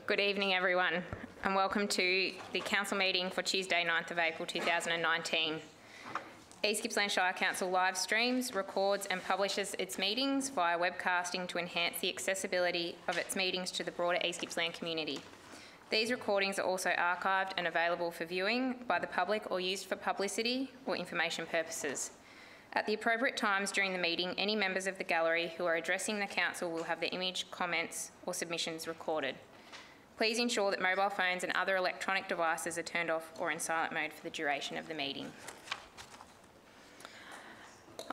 Good evening, everyone, and welcome to the Council meeting for Tuesday, 9th of April 2019. East Gippsland Shire Council live streams, records and publishes its meetings via webcasting to enhance the accessibility of its meetings to the broader East Gippsland community. These recordings are also archived and available for viewing by the public or used for publicity or information purposes. At the appropriate times during the meeting, any members of the gallery who are addressing the Council will have their image, comments or submissions recorded. Please ensure that mobile phones and other electronic devices are turned off or in silent mode for the duration of the meeting.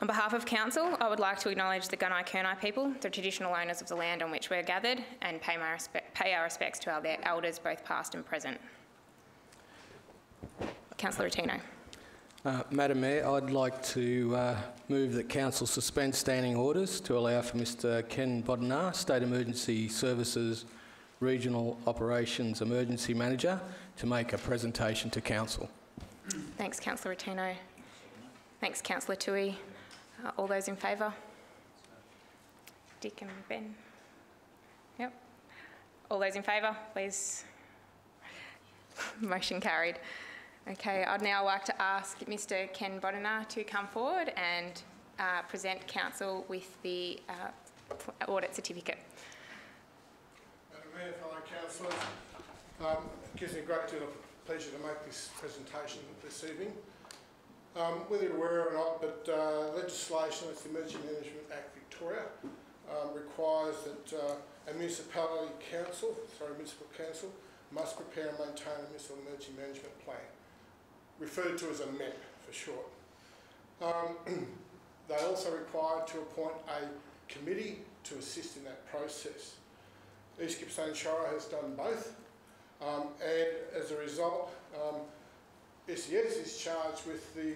On behalf of Council, I would like to acknowledge the Gunai-Kurnai people, the traditional owners of the land on which we're gathered, and pay our respects to our elders, both past and present. Councillor Attino. Madam Mayor, I'd like to move that Council suspend standing orders to allow for Mr Ken Bodnar, State Emergency Services Regional Operations Emergency Manager, to make a presentation to Council. Thanks, Councillor Attino. Thanks, Councillor Tui. All those in favour? Dick and Ben? Yep. All those in favour, please. Motion carried. Okay, I'd now like to ask Mr Ken Bodnar to come forward and present Council with the audit certificate. Madam Mayor, fellow councillors, it gives me a great deal of pleasure to make this presentation this evening. Whether you're aware or not, but legislation, it's the Emergency Management Act Victoria, requires that a municipal council must prepare and maintain a municipal emergency management plan, referred to as a MEP for short. They're also required to appoint a committee to assist in that process. East Gippsland Shire has done both, and as a result, SES is charged with the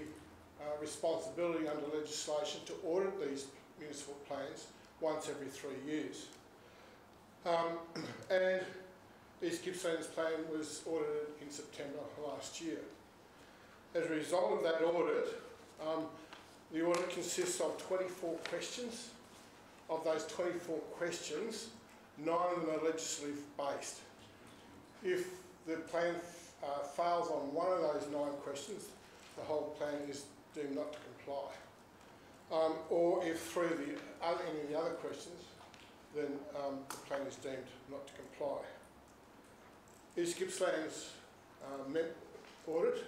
responsibility under legislation to audit these municipal plans once every 3 years. And East Gippsland's plan was audited in September last year. As a result of that audit, the audit consists of 24 questions. Of those 24 questions, 9 of them are legislative based. If the plan fails on one of those 9 questions, the whole plan is deemed not to comply. Or if 3 of any of the other questions, then the plan is deemed not to comply. East Gippsland's MEP audit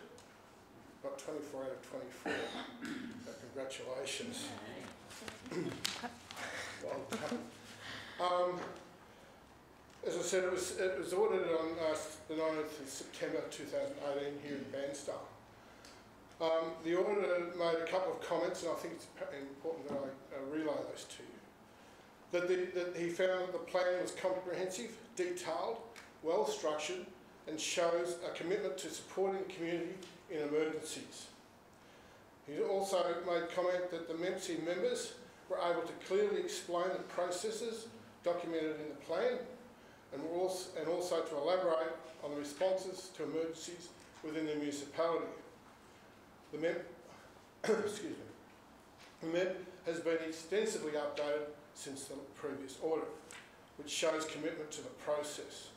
got 24 out of 24. So congratulations. Well done. As I said, it was audited on the 9th of September 2018 here in Banstar. The auditor made a couple of comments, and I think it's important that I relay those to you. That he found that the plan was comprehensive, detailed, well structured, and shows a commitment to supporting the community in emergencies. He also made comment that the MEPC members were able to clearly explain the processes documented in the plan, and also to elaborate on the responses to emergencies within the municipality. The MEP, excuse me, the MEP has been extensively updated since the previous audit, which shows commitment to the process.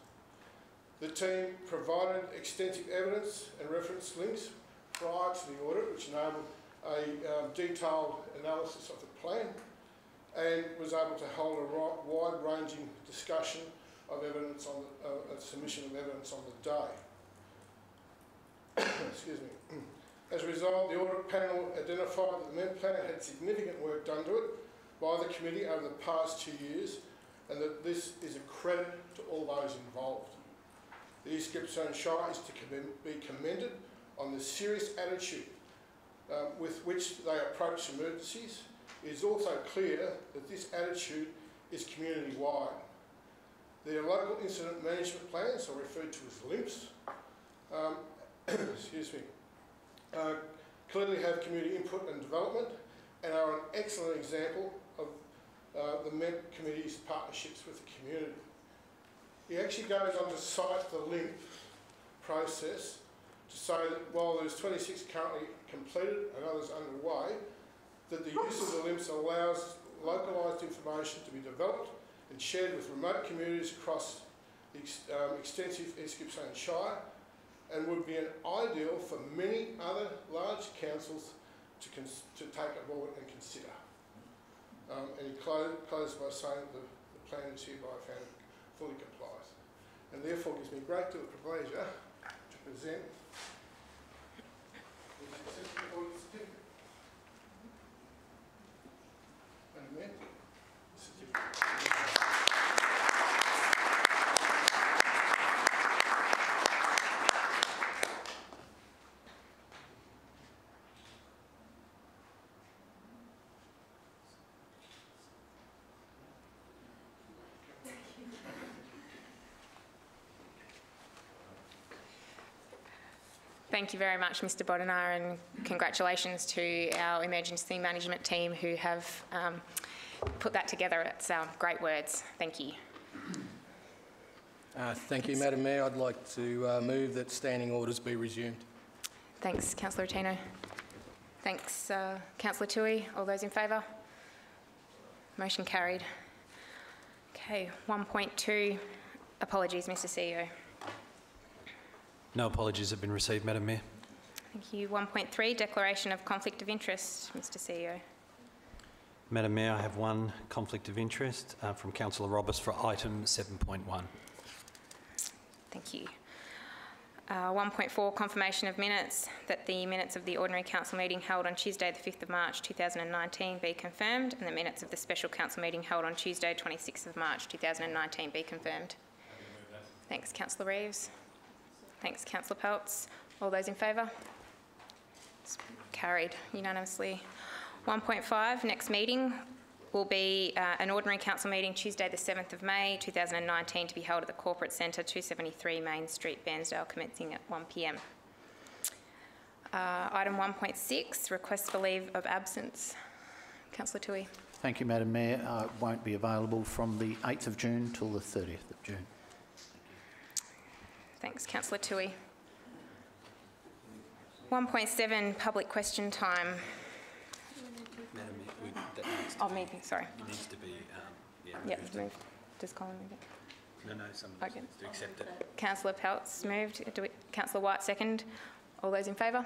The team provided extensive evidence and reference links prior to the audit, which enabled a detailed analysis of the plan and was able to hold a wide-ranging discussion of evidence on a submission of evidence on the day. Excuse me. As a result, the audit panel identified that the MEP plan had significant work done to it by the committee over the past 2 years, and that this is a credit to all those involved. The East Gippsland Shire is to be commended on the serious attitude with which they approach emergencies. It is also clear that this attitude is community-wide. Their local incident management plans, are referred to as LIMPs, excuse me, clearly have community input and development and are an excellent example of the MEP Committee's partnerships with the community. He actually goes on to cite the LIMP process to say that while there's 26 currently completed and others underway, that the use of the LIMPs allows localised information to be developed and shared with remote communities across the extensive East Gippsland Shire, and would be an ideal for many other large councils to take aboard and consider. And he closed by saying the plan is hereby found fully complies, and therefore gives me great deal of pleasure to present the successful audit certificate. Madam Mayor, the certificate. Thank you very much, Mr. Bodnar, and congratulations to our emergency management team who have put that together. It's great words. Thank you. Thank you, Madam Mayor. I'd like to move that standing orders be resumed. Thanks, Councillor Tino. Thanks, Councillor Tui. All those in favour? Motion carried. Okay, 1.2. Apologies, Mr. CEO. No apologies have been received, Madam Mayor. Thank you. 1.3, declaration of conflict of interest, Mr. CEO. Madam Mayor, I have one conflict of interest from Councillor Roberts for item 7.1. Thank you. 1.4, confirmation of minutes, that the minutes of the ordinary council meeting held on Tuesday the 5th of March 2019 be confirmed, and the minutes of the special council meeting held on Tuesday 26th of March 2019 be confirmed. Thanks, Councillor Reeves. Thanks, Councillor Peltz. All those in favour? It's carried unanimously. 1.5, next meeting will be an ordinary council meeting Tuesday the 7th of May 2019 to be held at the Corporate Centre, 273 Main Street, Bairnsdale, commencing at 1 p.m. Item 1.6, request for leave of absence. Councillor Tui. Thank you, Madam Mayor. It won't be available from the 8th of June till the 30th of June. Thanks, Councillor Tui. 1.7, public question time. Madam Mayor, that needs to Oh, be, meeting, sorry. it needs to be, Yep, moved. Does Colin move it? No, someone Okay. needs to accept it. Councillor Peltz moved. Councillor White second. All those in favour?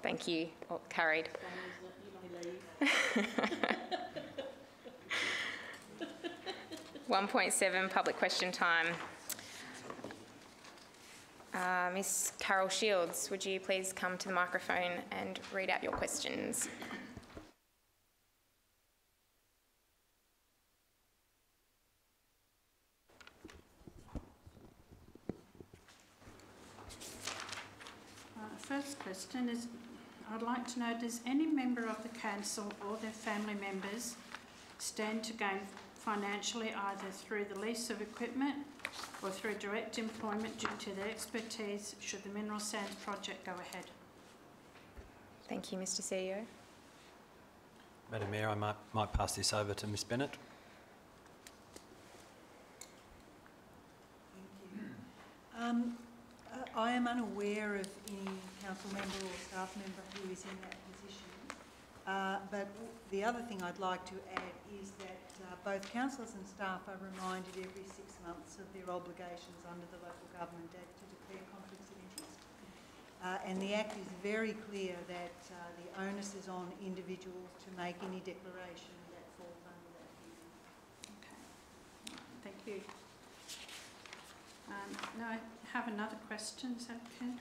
Thank you. Oh, carried. 1.7, public question time. Miss Carol Shields, would you please come to the microphone and read out your questions? First question is, I'd like to know, does any member of the council or their family members stand to gain financially either through the lease of equipment or through direct employment due to their expertise should the mineral sands project go ahead? Thank you, Mr. CEO. Madam Mayor, I might pass this over to Ms Bennett. Thank you. I am unaware of any council member or staff member who is in that position. But the other thing I'd like to add is that both councillors and staff are reminded every 6 months of their obligations under the Local Government Act to declare conflicts of interest. And the Act is very clear that the onus is on individuals to make any declaration that falls under that heading. Okay, thank you. Now I have another question, is that okay?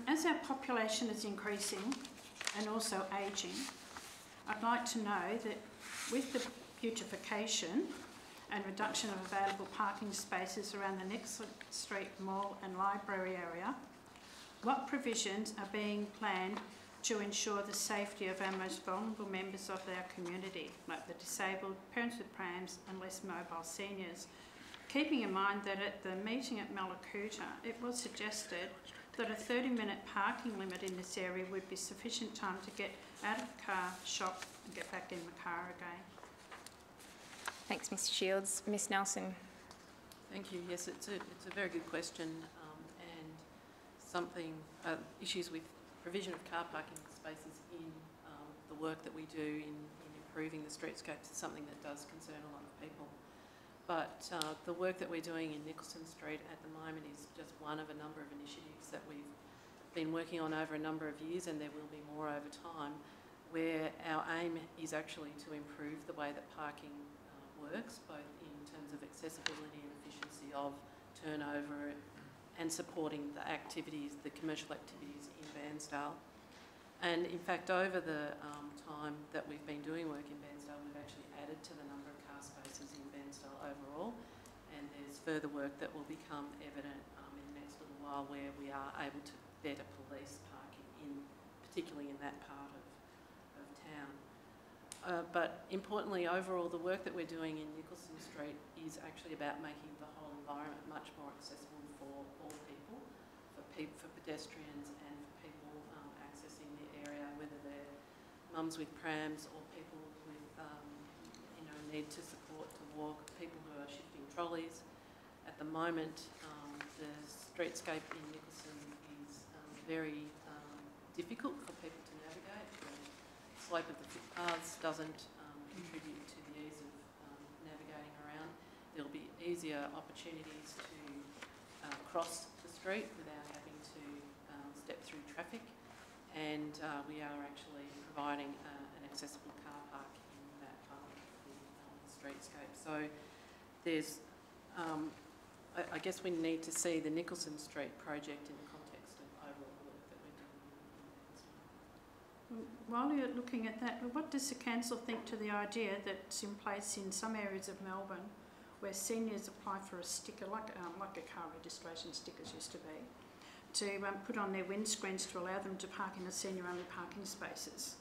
As our population is increasing and also ageing, I'd like to know that with the beautification and reduction of available parking spaces around the Nixon Street Mall and Library area, what provisions are being planned to ensure the safety of our most vulnerable members of our community, like the disabled, parents with prams and less mobile seniors? Keeping in mind that at the meeting at Mallacoota, it was suggested that a 30-minute parking limit in this area would be sufficient time to get out of the car, shop and get back in the car again. Thanks, Mr. Shields. Ms Nelson. Thank you. Yes, it's a very good question, and something, issues with provision of car parking spaces in the work that we do in improving the streetscapes is something that does concern a lot of people. but the work that we're doing in Nicholson Street at the moment is just one of a number of initiatives that we've been working on over a number of years, and there will be more over time, where our aim is actually to improve the way that parking works, both in terms of accessibility and efficiency of turnover and supporting the activities, the commercial activities in Bairnsdale. And in fact, over the time that we've been doing work in Bairnsdale, we've actually added to the number of car spaces in Bairnsdale overall, and there's further work that will become evident in the next little while where we are able to better police parking, particularly in that part of town. But importantly, overall, the work that we're doing in Nicholson Street is actually about making the whole environment much more accessible for all people, for pedestrians and for people accessing the area, whether they're mums with prams or people with need to support to walk, people who are shifting trolleys. At the moment, the streetscape in Nicholson is very difficult for people to navigate. The slope of the footpaths doesn't contribute to the ease of navigating around. There'll be easier opportunities to cross the street without having to step through traffic, and we are actually providing an accessible car park in that part of the streetscape. So there's, I guess we need to see the Nicholson Street project in the context of overall work that we're doing in Bairnsdale. While you're looking at that, what does the council think to the idea that's in place in some areas of Melbourne where seniors apply for a sticker, like a car registration stickers used to be, to put on their windscreens to allow them to park in the senior-only parking spaces?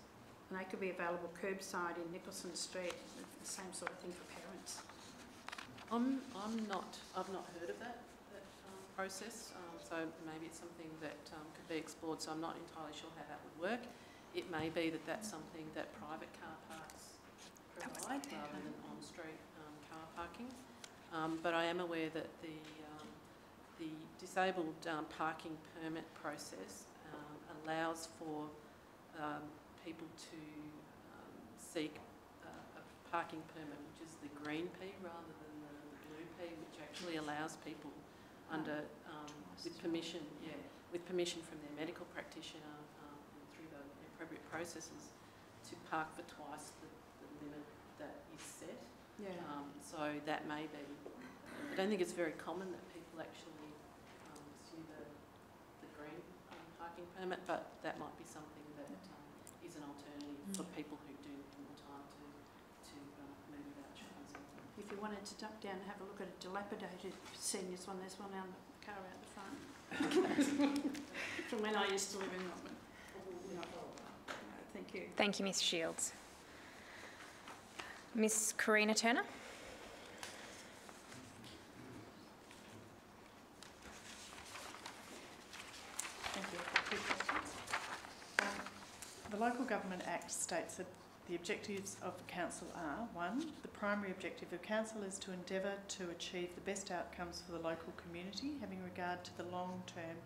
And they could be available curbside in Nicholson Street, the same sort of thing for parents. I've not heard of that process, so maybe it's something that could be explored, so I'm not entirely sure how that would work. It may be that that's something that private car parks provide rather than on-street car parking. But I am aware that the disabled parking permit process allows for people to seek a parking permit, which is the green P rather than the blue P, which actually allows people under with permission from their medical practitioner through the appropriate processes to park for twice the limit that is set. Yeah. So that may be. I don't think it's very common that people actually pursue the green parking permit, but that might be something that is an alternative for people who do need more time to move about shopping centre. If you wanted to duck down and have a look at a dilapidated seniors one, there's one out the car out the front. From when I used to live in Melbourne. No, thank you. Thank you, Ms Shields. Ms Karina Turner. Thank you. I've got two questions. The Local Government Act states that the objectives of the Council are: 1, the primary objective of Council is to endeavour to achieve the best outcomes for the local community, having regard to the long-term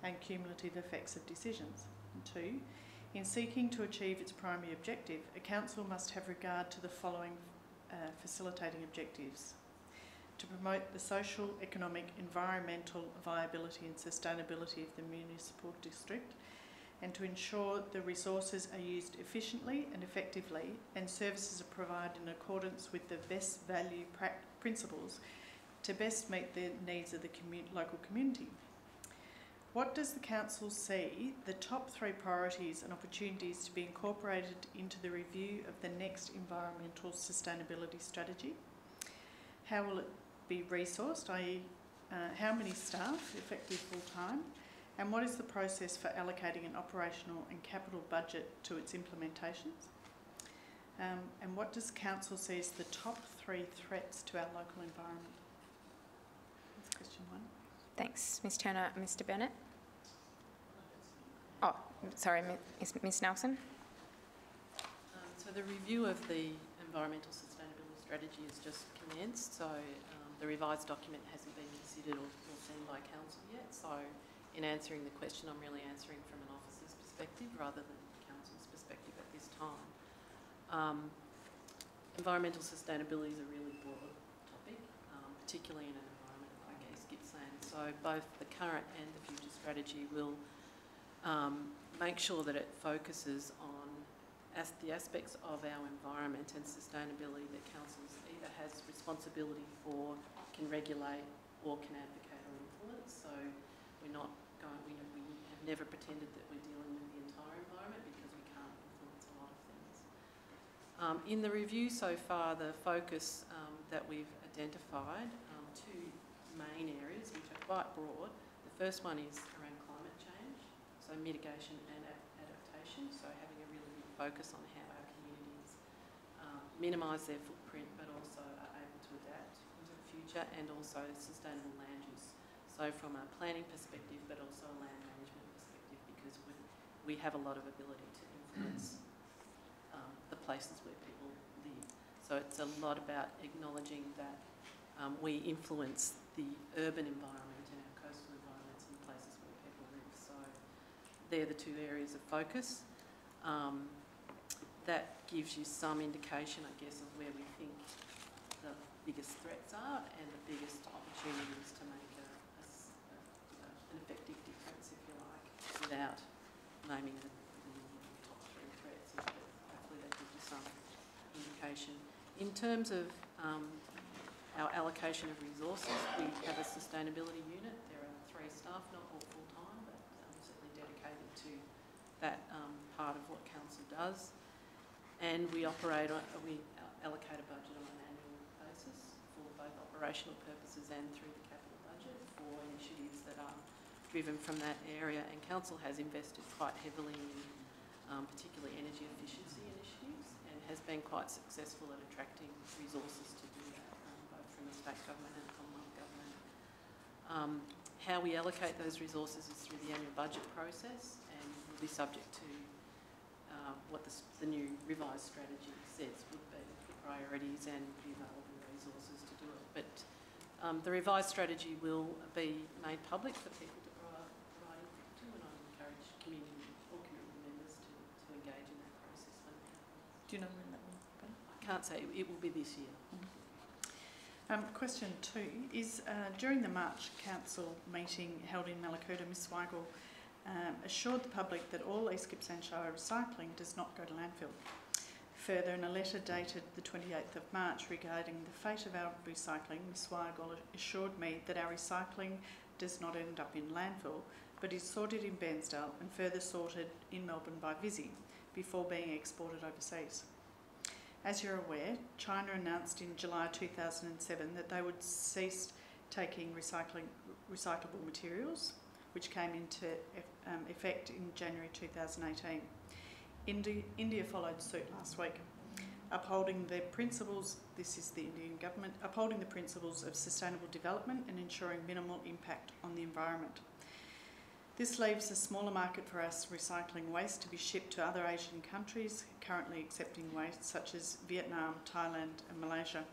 and cumulative effects of decisions. And 2, in seeking to achieve its primary objective, a Council must have regard to the following facilitating objectives: to promote the social, economic, environmental viability and sustainability of the municipal district, and to ensure the resources are used efficiently and effectively and services are provided in accordance with the best value principles to best meet the needs of the local community. What does the Council see the top 3 priorities and opportunities to be incorporated into the review of the next environmental sustainability strategy? How will it be resourced, i.e. how many staff, effective full-time, and what is the process for allocating an operational and capital budget to its implementations? And what does Council see as the top 3 threats to our local environment? That's question 1. Thanks, Ms Turner. Mr Bennett? Oh, sorry, Ms Nelson? So the review of the environmental sustainability strategy has just commenced, so the revised document hasn't been considered or seen by Council yet. So in answering the question, I'm really answering from an officer's perspective rather than Council's perspective at this time. Environmental sustainability is a really broad topic. particularly in an environment like East Gippsland. So both the current and the future strategy will make sure that it focuses on the aspects of our environment and sustainability that councils either has responsibility for, can regulate, or can advocate or influence. So we're not going, we have never pretended that we're dealing with the entire environment because we can't influence a lot of things. In the review so far, the focus that we've identified, two main areas which are quite broad. The first one is around climate change, so mitigation and adaptation, so having a really big focus on how our communities minimise their footprint but also are able to adapt into the future, and also sustainable land use. So from a planning perspective but also a land management perspective, because we have a lot of ability to influence the places where people live. So it's a lot about acknowledging that we influence the urban environment and our coastal environments and the places where people live. So they're the two areas of focus. That gives you some indication, I guess, of where we think the biggest threats are and the biggest opportunities to make an effective difference, if you like, without naming the top three threats. But hopefully that gives you some indication. In terms of our allocation of resources, we have a sustainability unit. There are 3 staff, not all full-time, but certainly dedicated to that part of what council does. And we allocate a budget on an annual basis for both operational purposes and through the capital budget for initiatives that are driven from that area. And council has invested quite heavily in particularly energy efficiency initiatives, and has been quite successful at attracting resources to do that, both from the state government and Commonwealth government. How we allocate those resources is through the annual budget process, and will be subject to what the new revised strategy says would be the priorities and the available resources to do it. But the revised strategy will be made public for people to provide input to, and I encourage community members to engage in that process when it happens. Do you know when that will happen? I can't say. It will be this year. Question 2 is, during the March Council meeting held in Mallacoota, Ms Weigel assured the public that all East Gippsland Shire recycling does not go to landfill. Further, in a letter dated the 28th of March regarding the fate of our recycling, Ms Weigel assured me that our recycling does not end up in landfill, but is sorted in Bairnsdale and further sorted in Melbourne by Visy before being exported overseas. As you're aware, China announced in July 2007 that they would cease taking recyclable materials, which came into effect in January 2018. India followed suit last week, upholding the principles, this is the Indian government, upholding the principles of sustainable development and ensuring minimal impact on the environment. This leaves a smaller market for us recycling waste to be shipped to other Asian countries currently accepting waste, such as Vietnam, Thailand and Malaysia.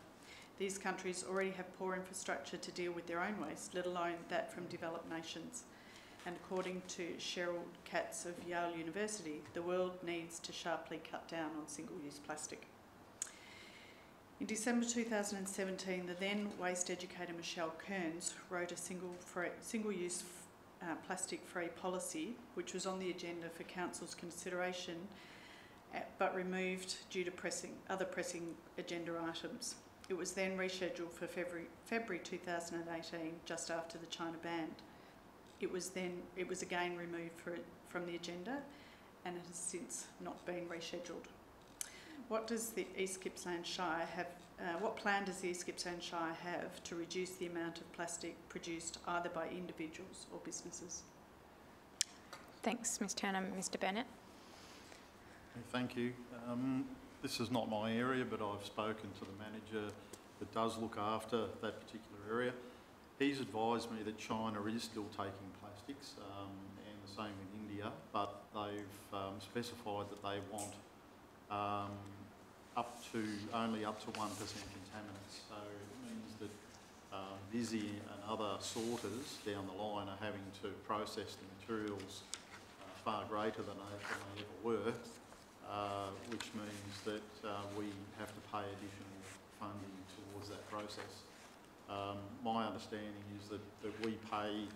These countries already have poor infrastructure to deal with their own waste, let alone that from developed nations. And according to Cheryl Katz of Yale University, the world needs to sharply cut down on single-use plastic. In December 2017, the then waste educator Michelle Kearns wrote a single-use plastic-free policy, which was on the agenda for Council's consideration, but removed due to other pressing agenda items. It was then rescheduled for February 2018, just after the China ban. It was again removed from the agenda, and it has since not been rescheduled. What does the East Gippsland Shire have? What plan does the East Gippsland Shire have to reduce the amount of plastic produced either by individuals or businesses? Thanks, Ms Turner. Mr Bennett. Thank you. This is not my area, but I've spoken to the manager that does look after that particular area. He's advised me that China is still taking plastics, and the same with India, but they've specified that they want only up to 1% contaminants. So it means that Visy and other sorters down the line are having to process the materials far greater than they ever were, which means that we have to pay additional funding towards that process. My understanding is that we pay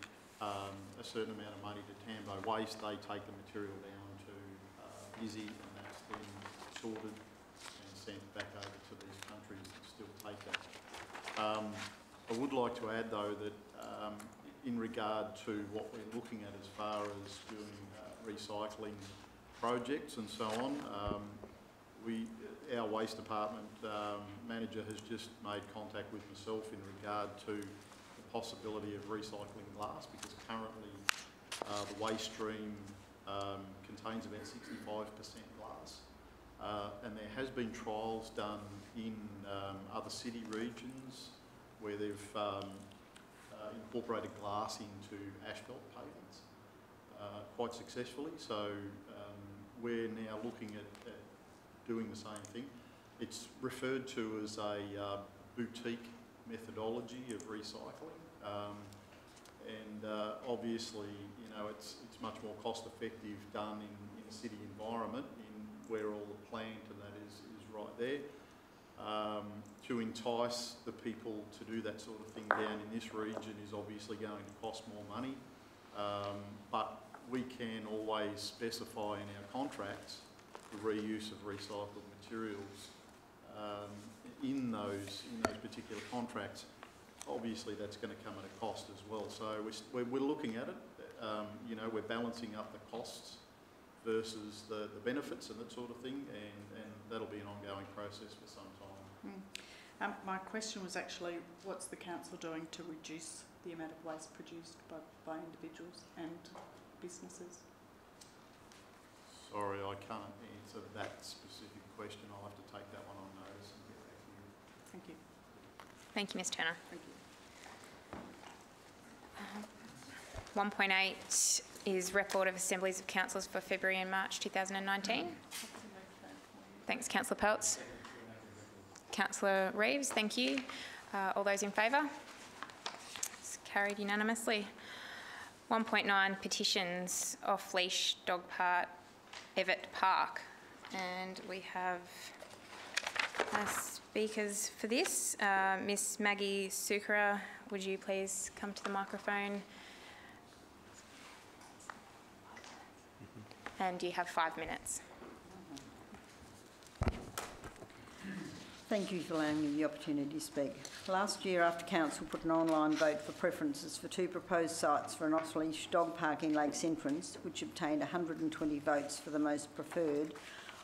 a certain amount of money to Tambo Waste. They take the material down to Izzy, and that's then sorted and sent back over to these countries that still take that. I would like to add, though, that in regard to what we're looking at as far as doing recycling projects and so on, our waste department manager has just made contact with myself in regard to the possibility of recycling glass, because currently the waste stream contains about 65% glass, and there has been trials done in other city regions where they've incorporated glass into asphalt pavements quite successfully. So we're now looking at doing the same thing. It's referred to as a boutique methodology of recycling, and obviously, you know, it's much more cost effective done in a city environment, where all the plant and that is right there. To entice the people to do that sort of thing down in this region is obviously going to cost more money, but we can always specify in our contracts the reuse of recycled materials in those particular contracts. Obviously, that's going to come at a cost as well. So we're looking at it. You know, we're balancing up the costs versus the benefits and that sort of thing, and that'll be an ongoing process for some time. My question was actually, what's the council doing to reduce the amount of waste produced by individuals and businesses? Sorry, I can't answer that specific question. I'll have to take that one on notice and get back to you. Thank you. Thank you, Ms Turner. Thank you. 1.8 is record of assemblies of councillors for February and March 2019. Thanks, Councillor Peltz. Councillor Reeves, thank you. All those in favour? It's carried unanimously. 1.9 petitions off-leash dog park, Everett Park, and we have speakers for this. Miss Maggie Sukara, would you please come to the microphone? And you have 5 minutes. Thank you for allowing me the opportunity to speak. Last year, after Council put an online vote for preferences for 2 proposed sites for an off-leash dog park in Lakes Entrance, which obtained 120 votes for the most preferred,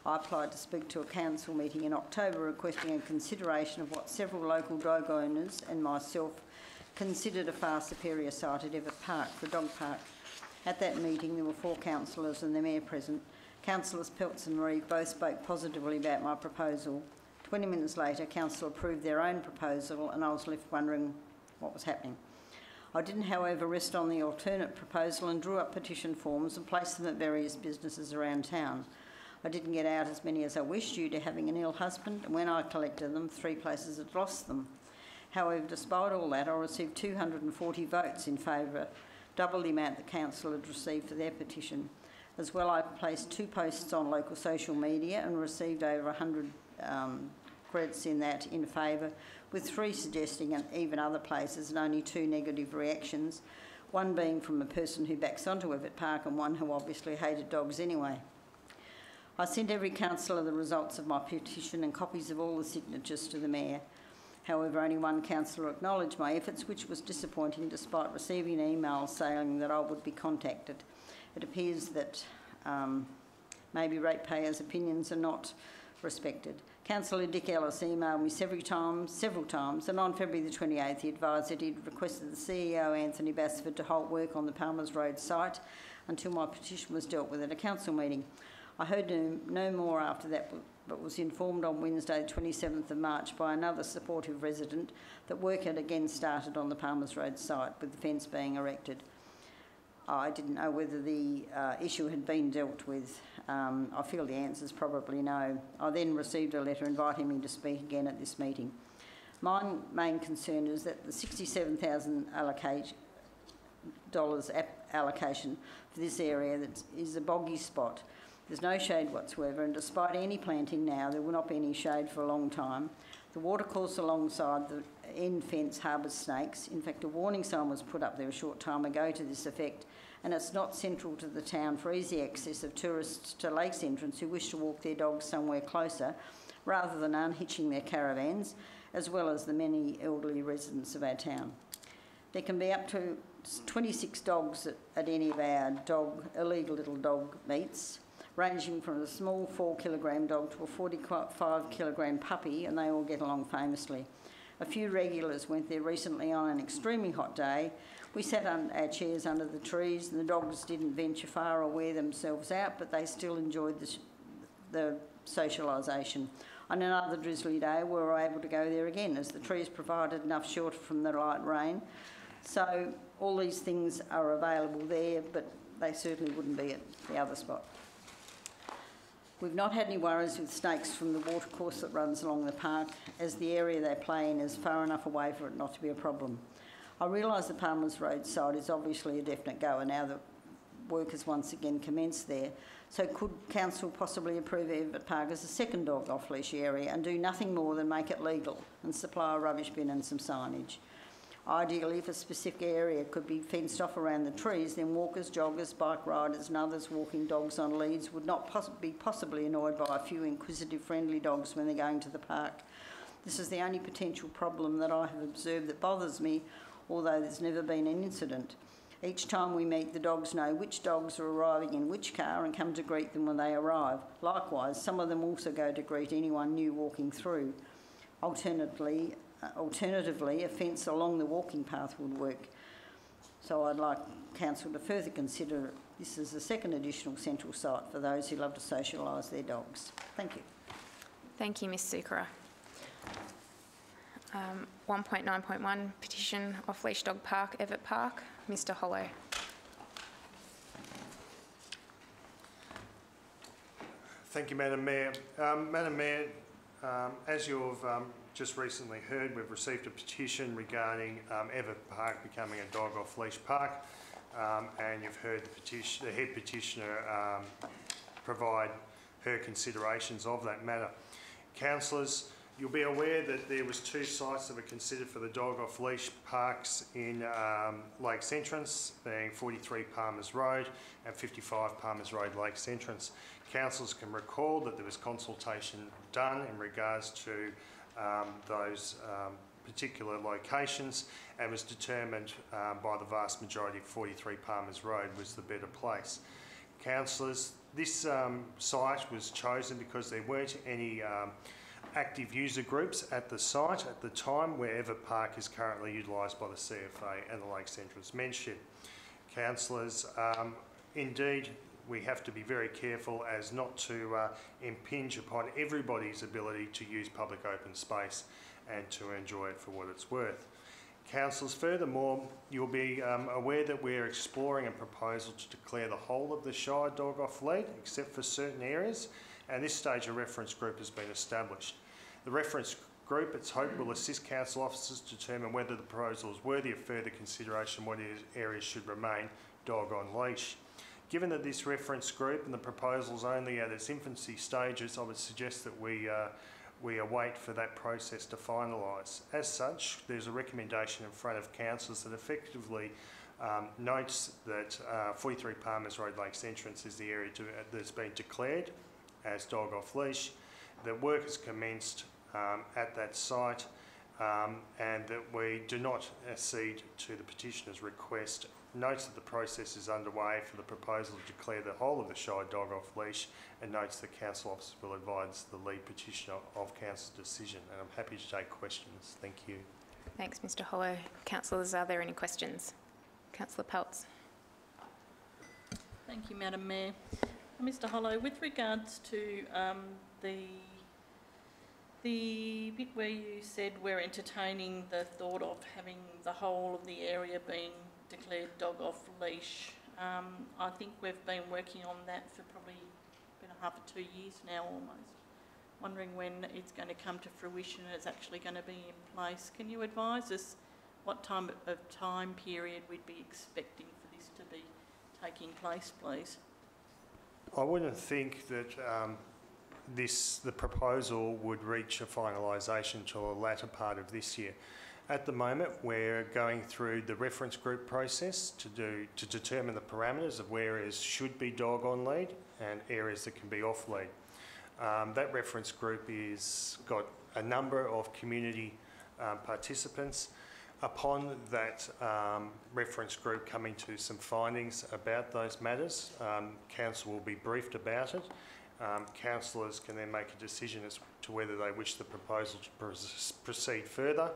I applied to speak to a council meeting in October requesting a consideration of what several local dog owners and myself considered a far superior site at Everett Park for a dog park. At that meeting, there were 4 councillors and the Mayor present. Councillors Peltz and Reeve both spoke positively about my proposal. 20 minutes later, Council approved their own proposal and I was left wondering what was happening. I didn't, however, rest on the alternate proposal and drew up petition forms and placed them at various businesses around town. I didn't get out as many as I wished due to having an ill husband, and when I collected them, 3 places had lost them. However, despite all that, I received 240 votes in favour, double the amount the Council had received for their petition. As well, I placed 2 posts on local social media and received over 100 credits in that in favour, with 3 suggesting and even other places and only 2 negative reactions, one being from a person who backs onto Everett Park and one who obviously hated dogs anyway. I sent every councillor the results of my petition and copies of all the signatures to the Mayor. However, only one councillor acknowledged my efforts, which was disappointing despite receiving an email saying that I would be contacted. It appears that maybe ratepayers' opinions are not respected. Councillor Dick Ellis emailed me several times, and on February the 28th he advised that he'd requested the CEO, Anthony Bassford, to halt work on the Palmers Road site until my petition was dealt with at a council meeting. I heard no more after that, but was informed on Wednesday the 27th of March by another supportive resident that work had again started on the Palmers Road site, with the fence being erected. I didn't know whether the issue had been dealt with. I feel the answer is probably no. I then received a letter inviting me to speak again at this meeting. My main concern is that the $67,000 allocation for this area that is a boggy spot. There's no shade whatsoever, and despite any planting now, there will not be any shade for a long time. The watercourse alongside the end fence harbours snakes. In fact, a warning sign was put up there a short time ago to this effect, and it's not central to the town for easy access of tourists to lakes entrance who wish to walk their dogs somewhere closer, rather than unhitching their caravans, as well as the many elderly residents of our town. There can be up to 26 dogs at any of our illegal little dog meets, ranging from a small 4-kilogram dog to a 45-kilogram puppy, and they all get along famously. A few regulars went there recently on an extremely hot day. We sat on our chairs under the trees, and the dogs didn't venture far or wear themselves out, but they still enjoyed the socialisation. On another drizzly day, we were able to go there again, as the trees provided enough shelter from the light rain. So all these things are available there, but they certainly wouldn't be at the other spot. We've not had any worries with snakes from the watercourse that runs along the park, as the area they play in is far enough away for it not to be a problem. I realise the Palmer's Road site is obviously a definite goer now that work has once again commenced there. So could Council possibly approve Everett Park as a second dog off-leash area and do nothing more than make it legal and supply a rubbish bin and some signage? Ideally, if a specific area could be fenced off around the trees, then walkers, joggers, bike riders and others walking dogs on leads would not be possibly annoyed by a few inquisitive friendly dogs when they're going to the park. This is the only potential problem that I have observed that bothers me, although there's never been an incident. Each time we meet, the dogs know which dogs are arriving in which car and come to greet them when they arrive. Likewise, some of them also go to greet anyone new walking through. Alternatively, a fence along the walking path would work. So I'd like Council to further consider this as a second additional central site for those who love to socialise their dogs. Thank you. Thank you, Ms Sukara. 1.9.1 petition off-leash dog park, Everett Park. Mr Hollow. Thank you, Madam Mayor. Madam Mayor, as you've just recently heard, we've received a petition regarding Everett Park becoming a dog off-leash park, and you've heard the head petitioner provide her considerations of that matter. Councillors, you'll be aware that there was 2 sites that were considered for the dog off-leash parks in Lakes Entrance, being 43 Palmers Road and 55 Palmers Road, Lakes Entrance. Councillors can recall that there was consultation done in regards to those particular locations, and was determined by the vast majority of 43 Palmers Road was the better place. Councillors, this site was chosen because there weren't any active user groups at the site at the time, where Everett Park is currently utilised by the CFA and the Lakes Entrance Men's-Shed. Councillors, indeed, we have to be very careful as not to impinge upon everybody's ability to use public open space and to enjoy it for what it's worth. Councillors, furthermore, you'll be aware that we're exploring a proposal to declare the whole of the Shire dog off-lead, except for certain areas, and at this stage a reference group has been established. The reference group, it's hoped, will assist council officers to determine whether the proposal is worthy of further consideration, what areas should remain dog on leash. Given that this reference group and the proposal is only at its infancy stages, I would suggest that we await for that process to finalise. As such, there's a recommendation in front of councillors that effectively notes that 43 Palmers Road, Lakes Entrance is the area that's been declared as dog off leash, that work has commenced at that site, and that we do not accede to the petitioner's request. Notes that the process is underway for the proposal to declare the whole of the Shire dog off leash, and notes that council officers will advise the lead petitioner of council's decision. And I'm happy to take questions. Thank you. Thanks, Mr Hollow. Councillors, are there any questions? Councillor Peltz. Thank you, Madam Mayor. Mr Hollow, with regards to the bit where you said we're entertaining the thought of having the whole of the area being declared dog off leash, I think we've been working on that for probably been a half or 2 years now almost. Wondering when it's going to come to fruition and it's actually going to be in place. Can you advise us what time period we'd be expecting for this to be taking place, please? I wouldn't think that the proposal would reach a finalisation until the latter part of this year. At the moment, we're going through the reference group process to determine the parameters of where areas should be dog on lead and areas that can be off lead. That reference group is got a number of community participants. Upon that reference group coming to some findings about those matters, council will be briefed about it. Councillors can then make a decision as to whether they wish the proposal to proceed further.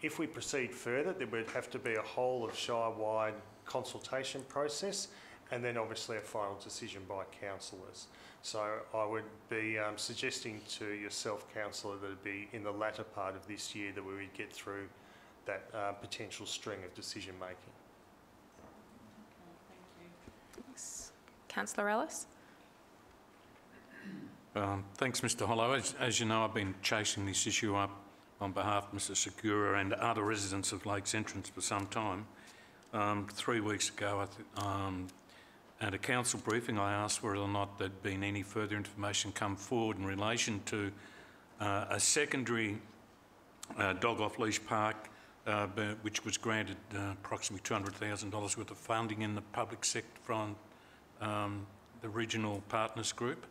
If we proceed further, there would have to be a whole of Shire-wide consultation process and then obviously a final decision by councillors. So I would be suggesting to yourself, councillor, that it be in the latter part of this year that we would get through that potential string of decision making. Thanks. Councillor Ellis. Thanks, Mr Hollow. As you know, I've been chasing this issue up on behalf of Mr Segura and other residents of Lakes Entrance for some time. 3 weeks ago, at a council briefing, I asked whether or not there'd been any further information come forward in relation to a secondary dog off-leash park, which was granted approximately $200,000 worth of funding in the public sector from the regional partners group.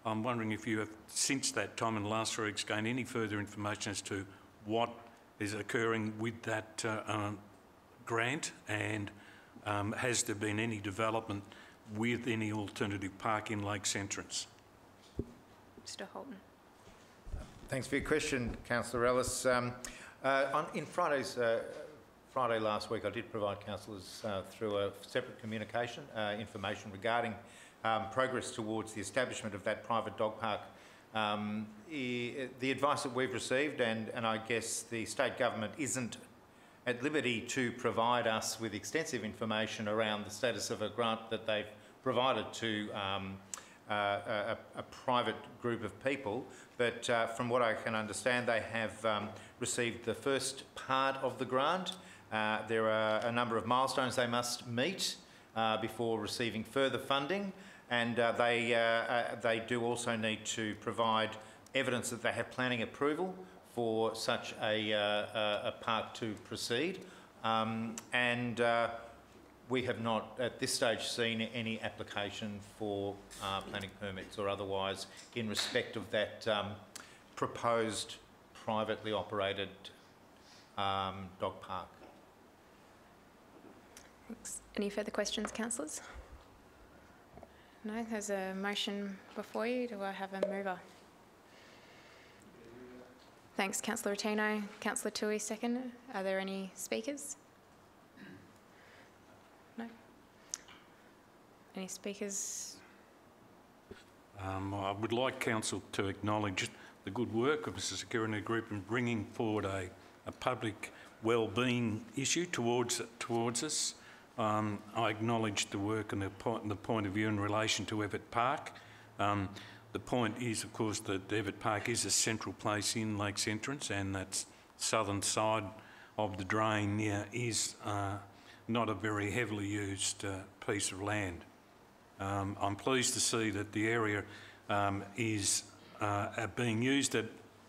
I'm wondering if you have, since that time in the last 3 weeks, gained any further information as to what is occurring with that grant, and has there been any development with any alternative park in Lakes Entrance? Mr Holton. Thanks for your question, Councillor Ellis. In Friday last week, I did provide councillors through a separate communication information regarding progress towards the establishment of that private dog park. The advice that we've received, and I guess the state government isn't at liberty to provide us with extensive information around the status of a grant that they've provided to a private group of people, but from what I can understand, they have received the first part of the grant. There are a number of milestones they must meet before receiving further funding, and they do also need to provide evidence that they have planning approval for such a park to proceed. We have not at this stage seen any application for planning permits or otherwise in respect of that proposed privately operated dog park. Thanks. Any further questions, councillors? No, there's a motion before you. Do I have a mover? Thanks, Councillor Rotino. Councillor Tui, second. Are there any speakers? No. Any speakers? I would like council to acknowledge the good work of Mr Security Group in bringing forward a public wellbeing issue towards us. I acknowledge the work and the point of view in relation to Everett Park. The point is, of course, that Everett Park is a central place in Lakes Entrance, and that southern side of the drain is not a very heavily used piece of land. I'm pleased to see that the area is being used at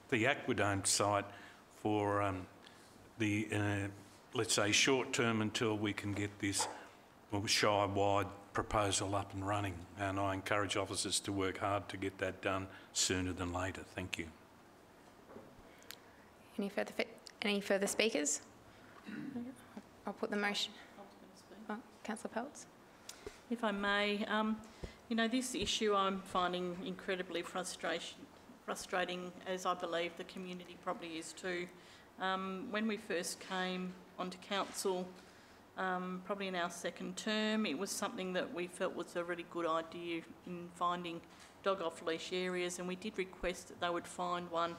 the Aquadome site for the, let's say, short term until we can get this Shire-wide proposal up and running, and I encourage officers to work hard to get that done sooner than later. Thank you. Any further speakers? I'll put the motion. Oh, Councillor Peltz. If I may, you know, this issue I'm finding incredibly frustrating, as I believe the community probably is too. When we first came onto council, probably in our second term, it was something that we felt was a really good idea in finding dog off-leash areas, and we did request that they would find one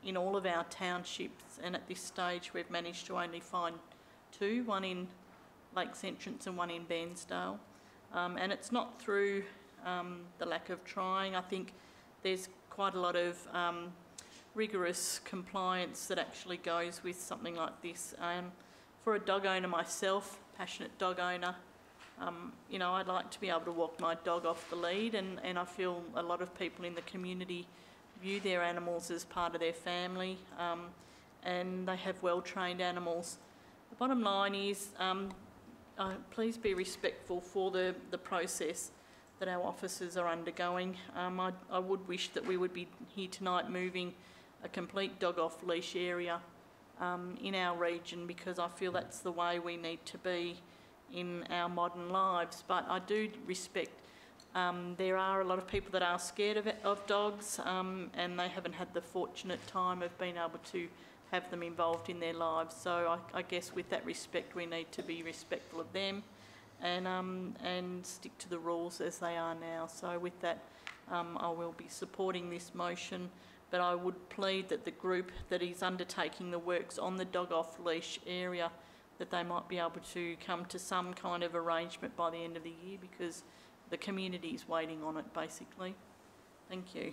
in all of our townships, and at this stage we've managed to only find two, one in Lakes Entrance and one in Bairnsdale. And it's not through the lack of trying. I think there's quite a lot of rigorous compliance that actually goes with something like this. For a dog owner myself, passionate dog owner, You know, I'd like to be able to walk my dog off the lead, and I feel a lot of people in the community view their animals as part of their family, and they have well-trained animals. The bottom line is, please be respectful for the process that our officers are undergoing. I would wish that we would be here tonight moving a complete dog off leash area in our region, because I feel that's the way we need to be in our modern lives. But I do respect there are a lot of people that are scared of dogs, and they haven't had the fortunate time of being able to have them involved in their lives. So I guess with that respect, we need to be respectful of them and stick to the rules as they are now. So with that, I will be supporting this motion, but I would plead that the group that is undertaking the works on the dog off leash area, that they might be able to come to some kind of arrangement by the end of the year, because the community is waiting on it, basically. Thank you.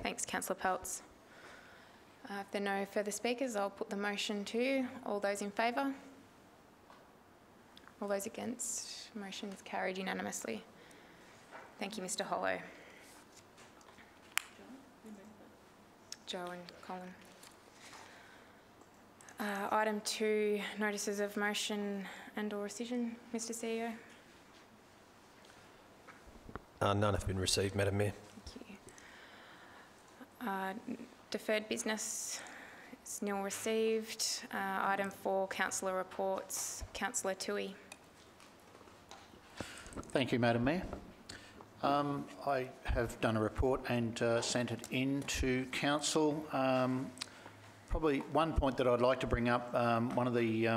Thanks, Councillor Peltz. If there are no further speakers, I'll put the motion to. All those in favour? All those against? Motion is carried unanimously. Thank you, Mr Hollow. Joe and Colin. Item 2, notices of motion and/or rescission. Mr CEO. None have been received, Madam Mayor. Thank you. Deferred business is nil received. Item 4, councillor reports. Councillor Toohey. Thank you, Madam Mayor. I have done a report and sent it in to council. Probably one point that I'd like to bring up. One of the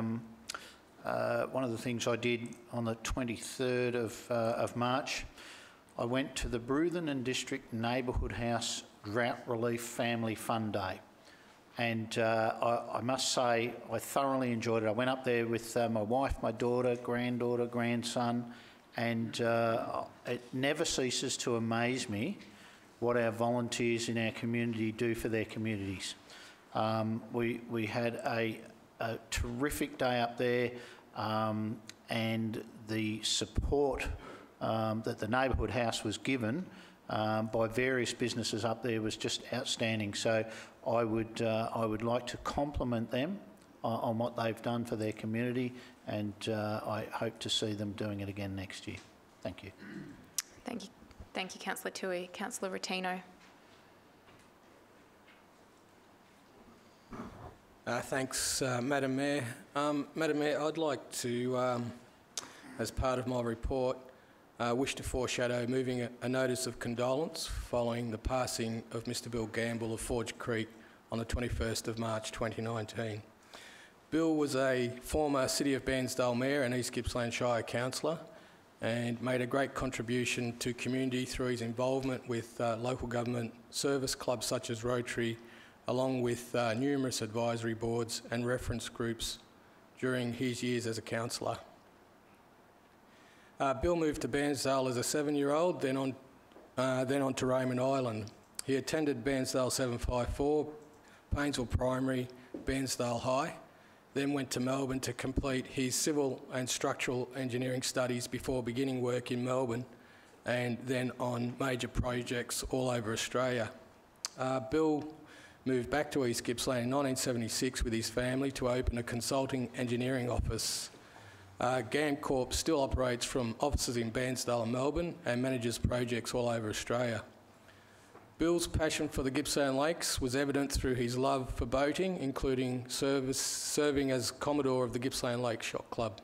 things I did on the 23rd of March, I went to the Bruthen and District Neighbourhood House Drought Relief Family Fun Day, and I must say I thoroughly enjoyed it. I went up there with my wife, my daughter, granddaughter, grandson, and it never ceases to amaze me what our volunteers in our community do for their communities. We had a terrific day up there, and the support that the neighbourhood house was given by various businesses up there was just outstanding. So I would like to compliment them on what they've done for their community, and I hope to see them doing it again next year. Thank you. Thank you. Thank you, Councillor Toohey. Councillor Rotino. Thanks, Madam Mayor. Madam Mayor, I'd like to, as part of my report, wish to foreshadow moving a notice of condolence following the passing of Mr Bill Gamble of Forge Creek on the 21st of March 2019. Bill was a former City of Bairnsdale Mayor and East Gippsland Shire Councillor, and made a great contribution to community through his involvement with local government service clubs such as Rotary, along with numerous advisory boards and reference groups during his years as a councillor. Bill moved to Bairnsdale as a 7-year-old, then on to Raymond Island. He attended Bairnsdale 754, Painesville Primary, Bairnsdale High, then went to Melbourne to complete his civil and structural engineering studies before beginning work in Melbourne, and then on major projects all over Australia. Bill moved back to East Gippsland in 1976 with his family to open a consulting engineering office. GAMCorp still operates from offices in Bairnsdale and Melbourne and manages projects all over Australia. Bill's passion for the Gippsland Lakes was evident through his love for boating, including serving as Commodore of the Gippsland Lake Yacht Club.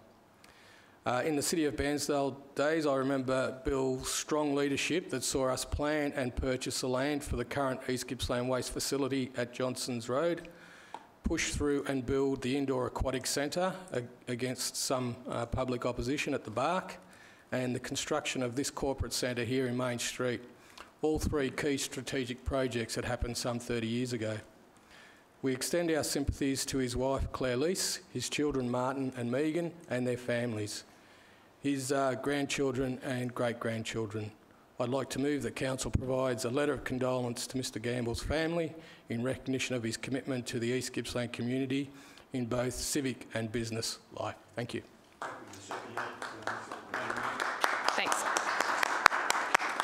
In the City of Bairnsdale days, I remember Bill's strong leadership that saw us plan and purchase the land for the current East Gippsland Waste Facility at Johnson's Road, push through and build the indoor aquatic centre against some public opposition at the Bark, and the construction of this corporate centre here in Main Street. All three key strategic projects had happened some 30 years ago. We extend our sympathies to his wife Claire Lease, his children Martin and Megan and their families, his grandchildren and great-grandchildren. I'd like to move that Council provides a letter of condolence to Mr Gamble's family in recognition of his commitment to the East Gippsland community in both civic and business life. Thank you. Thanks.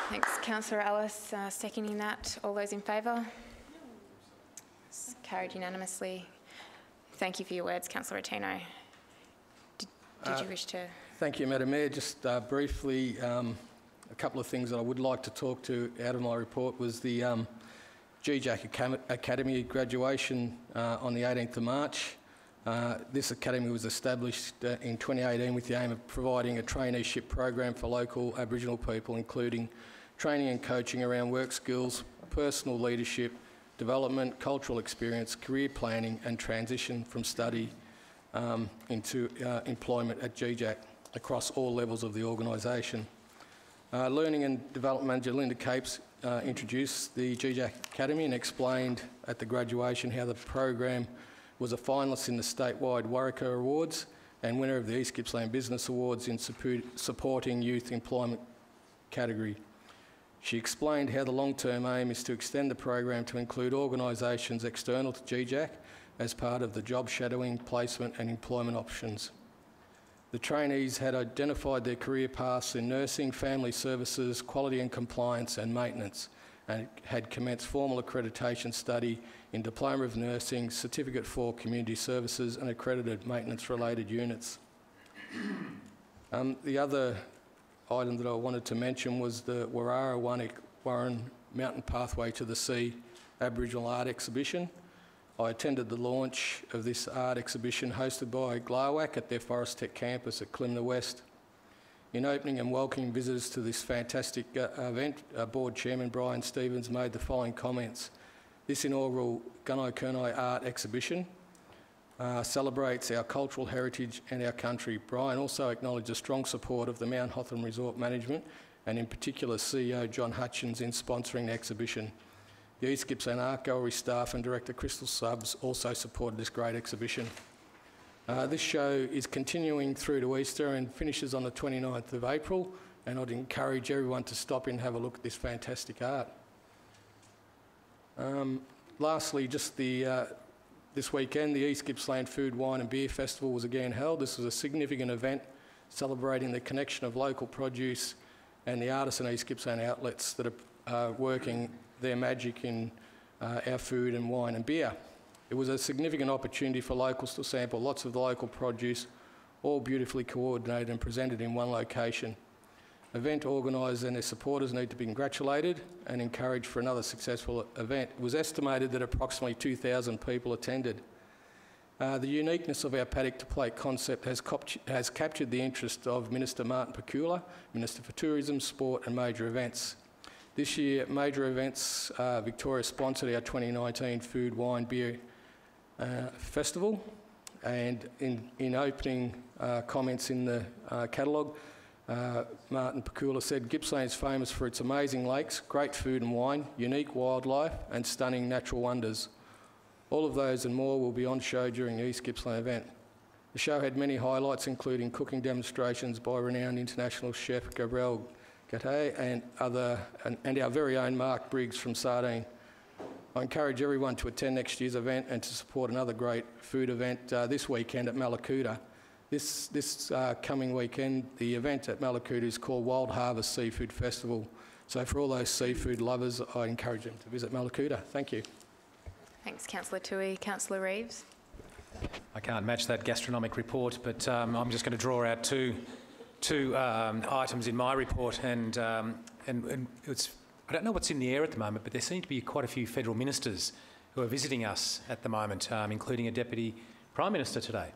Thanks, Councillor Ellis, seconding that. All those in favour? It's carried unanimously. Thank you for your words, Councillor Rotino. Did you wish to? Thank you, Madam Mayor. Just briefly, a couple of things that I would like to talk to out of my report was the GJAC Academy graduation on the 18th of March. This academy was established in 2018 with the aim of providing a traineeship program for local Aboriginal people, including training and coaching around work skills, personal leadership, development, cultural experience, career planning and transition from study into employment at GJAC across all levels of the organisation. Learning and Development Manager Linda Capes introduced the GJAC Academy and explained at the graduation how the program was a finalist in the statewide Warwicker Awards and winner of the East Gippsland Business Awards in supporting youth employment category. She explained how the long-term aim is to extend the program to include organisations external to GJAC as part of the job shadowing, placement and employment options. The trainees had identified their career paths in nursing, family services, quality and compliance and maintenance, and had commenced formal accreditation study in Diploma of Nursing, Certificate for Community Services and accredited maintenance-related units. The other item that I wanted to mention was the Warara Warren Mountain Pathway to the Sea Aboriginal Art Exhibition. I attended the launch of this art exhibition hosted by GLAWAC at their Forest Tech campus at Climna West. In opening and welcoming visitors to this fantastic event, Board Chairman Brian Stevens made the following comments. This inaugural Gunai Kurnai art exhibition celebrates our cultural heritage and our country. Brian also acknowledged the strong support of the Mount Hotham Resort Management and in particular CEO John Hutchins in sponsoring the exhibition. The East Gippsland Art Gallery staff and Director Crystal Stubbs also supported this great exhibition. This show is continuing through to Easter and finishes on the 29th of April, and I'd encourage everyone to stop in and have a look at this fantastic art. Lastly, just this weekend, the East Gippsland Food, Wine and Beer Festival was again held. This was a significant event celebrating the connection of local produce and the artisan East Gippsland outlets that are working their magic in our food and wine and beer. It was a significant opportunity for locals to sample lots of the local produce, all beautifully coordinated and presented in one location. Event organisers and their supporters need to be congratulated and encouraged for another successful event. It was estimated that approximately 2,000 people attended. The uniqueness of our paddock to plate concept has captured the interest of Minister Martin Pakula, Minister for Tourism, Sport and Major Events. This year, Major Events Victoria sponsored our 2019 Food, Wine, Beer Festival, and in opening comments in the catalogue, Martin Pakula said, Gippsland is famous for its amazing lakes, great food and wine, unique wildlife and stunning natural wonders. All of those and more will be on show during the East Gippsland event. The show had many highlights, including cooking demonstrations by renowned international chef Gabriel Gatte and our very own Mark Briggs from Sardine. I encourage everyone to attend next year's event and to support another great food event this weekend at Mallacoota. This coming weekend, the event at Mallacoota is called Wild Harvest Seafood Festival. So for all those seafood lovers, I encourage them to visit Mallacoota. Thank you. Thanks, Councillor Toohey. Councillor Reeves. I can't match that gastronomic report, but I'm just going to draw out two items in my report, and it's, I don't know what's in the air at the moment, but there seem to be quite a few federal ministers who are visiting us at the moment, including a Deputy Prime Minister today.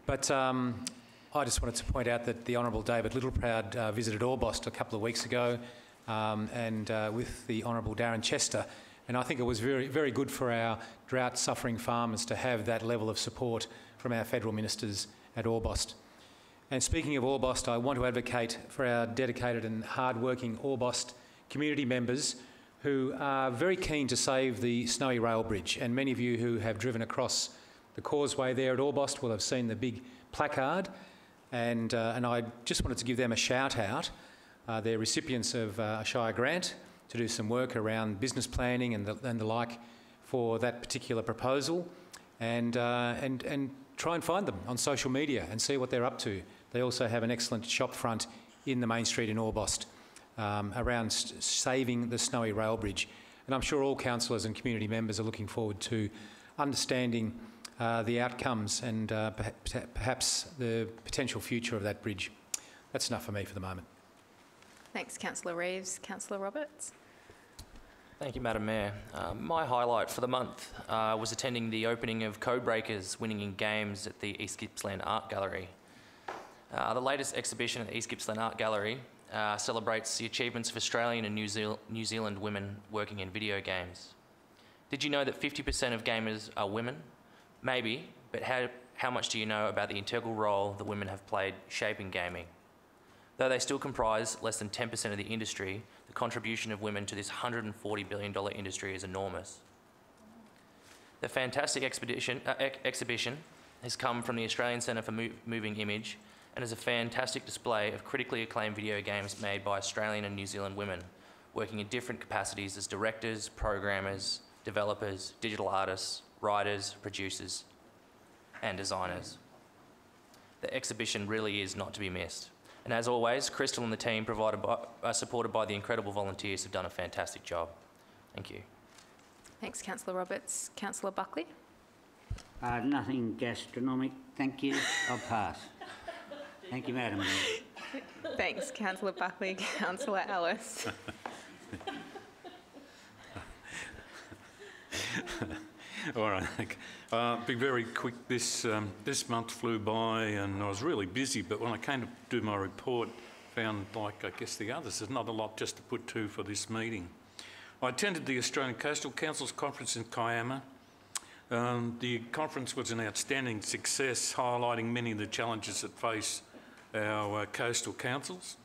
But I just wanted to point out that the Honourable David Littleproud visited Orbost a couple of weeks ago and with the Honourable Darren Chester, and I think it was very, very good for our drought-suffering farmers to have that level of support from our federal ministers at Orbost. And speaking of Orbost, I want to advocate for our dedicated and hard-working Orbost community members who are very keen to save the Snowy Rail Bridge, and many of you who have driven across the causeway there at Orbost will have seen the big placard, and I just wanted to give them a shout out. They're recipients of a Shire grant to do some work around business planning and the like for that particular proposal, and try and find them on social media and see what they're up to. They also have an excellent shop front in the main street in Orbost around saving the Snowy Rail Bridge. And I'm sure all councillors and community members are looking forward to understanding the outcomes and perhaps the potential future of that bridge. That's enough for me for the moment. Thanks, Councillor Reeves. Councillor Roberts. Thank you, Madam Mayor. My highlight for the month was attending the opening of Codebreakers Winning in Games at the East Gippsland Art Gallery. The latest exhibition at the East Gippsland Art Gallery celebrates the achievements of Australian and New Zealand women working in video games. Did you know that 50% of gamers are women? Maybe, but how much do you know about the integral role that women have played shaping gaming? Though they still comprise less than 10% of the industry, the contribution of women to this $140 billion industry is enormous. The fantastic exhibition has come from the Australian Centre for Moving Image and is a fantastic display of critically acclaimed video games made by Australian and New Zealand women, working in different capacities as directors, programmers, developers, digital artists, writers, producers, and designers. The exhibition really is not to be missed. And as always, Crystal and the team supported by the incredible volunteers have done a fantastic job. Thank you. Thanks, Councillor Roberts. Councillor Buckley. Nothing gastronomic, thank you. I'll pass. Thank you, Madam Mayor. Thanks, Councillor Buckley. Councillor Ellis. All right, be very quick. This month flew by and I was really busy, but when I came to do my report, found, like I guess the others, there's not a lot just to put to for this meeting. I attended the Australian Coastal Council's conference in Kiama. The conference was an outstanding success, highlighting many of the challenges that face our coastal councils.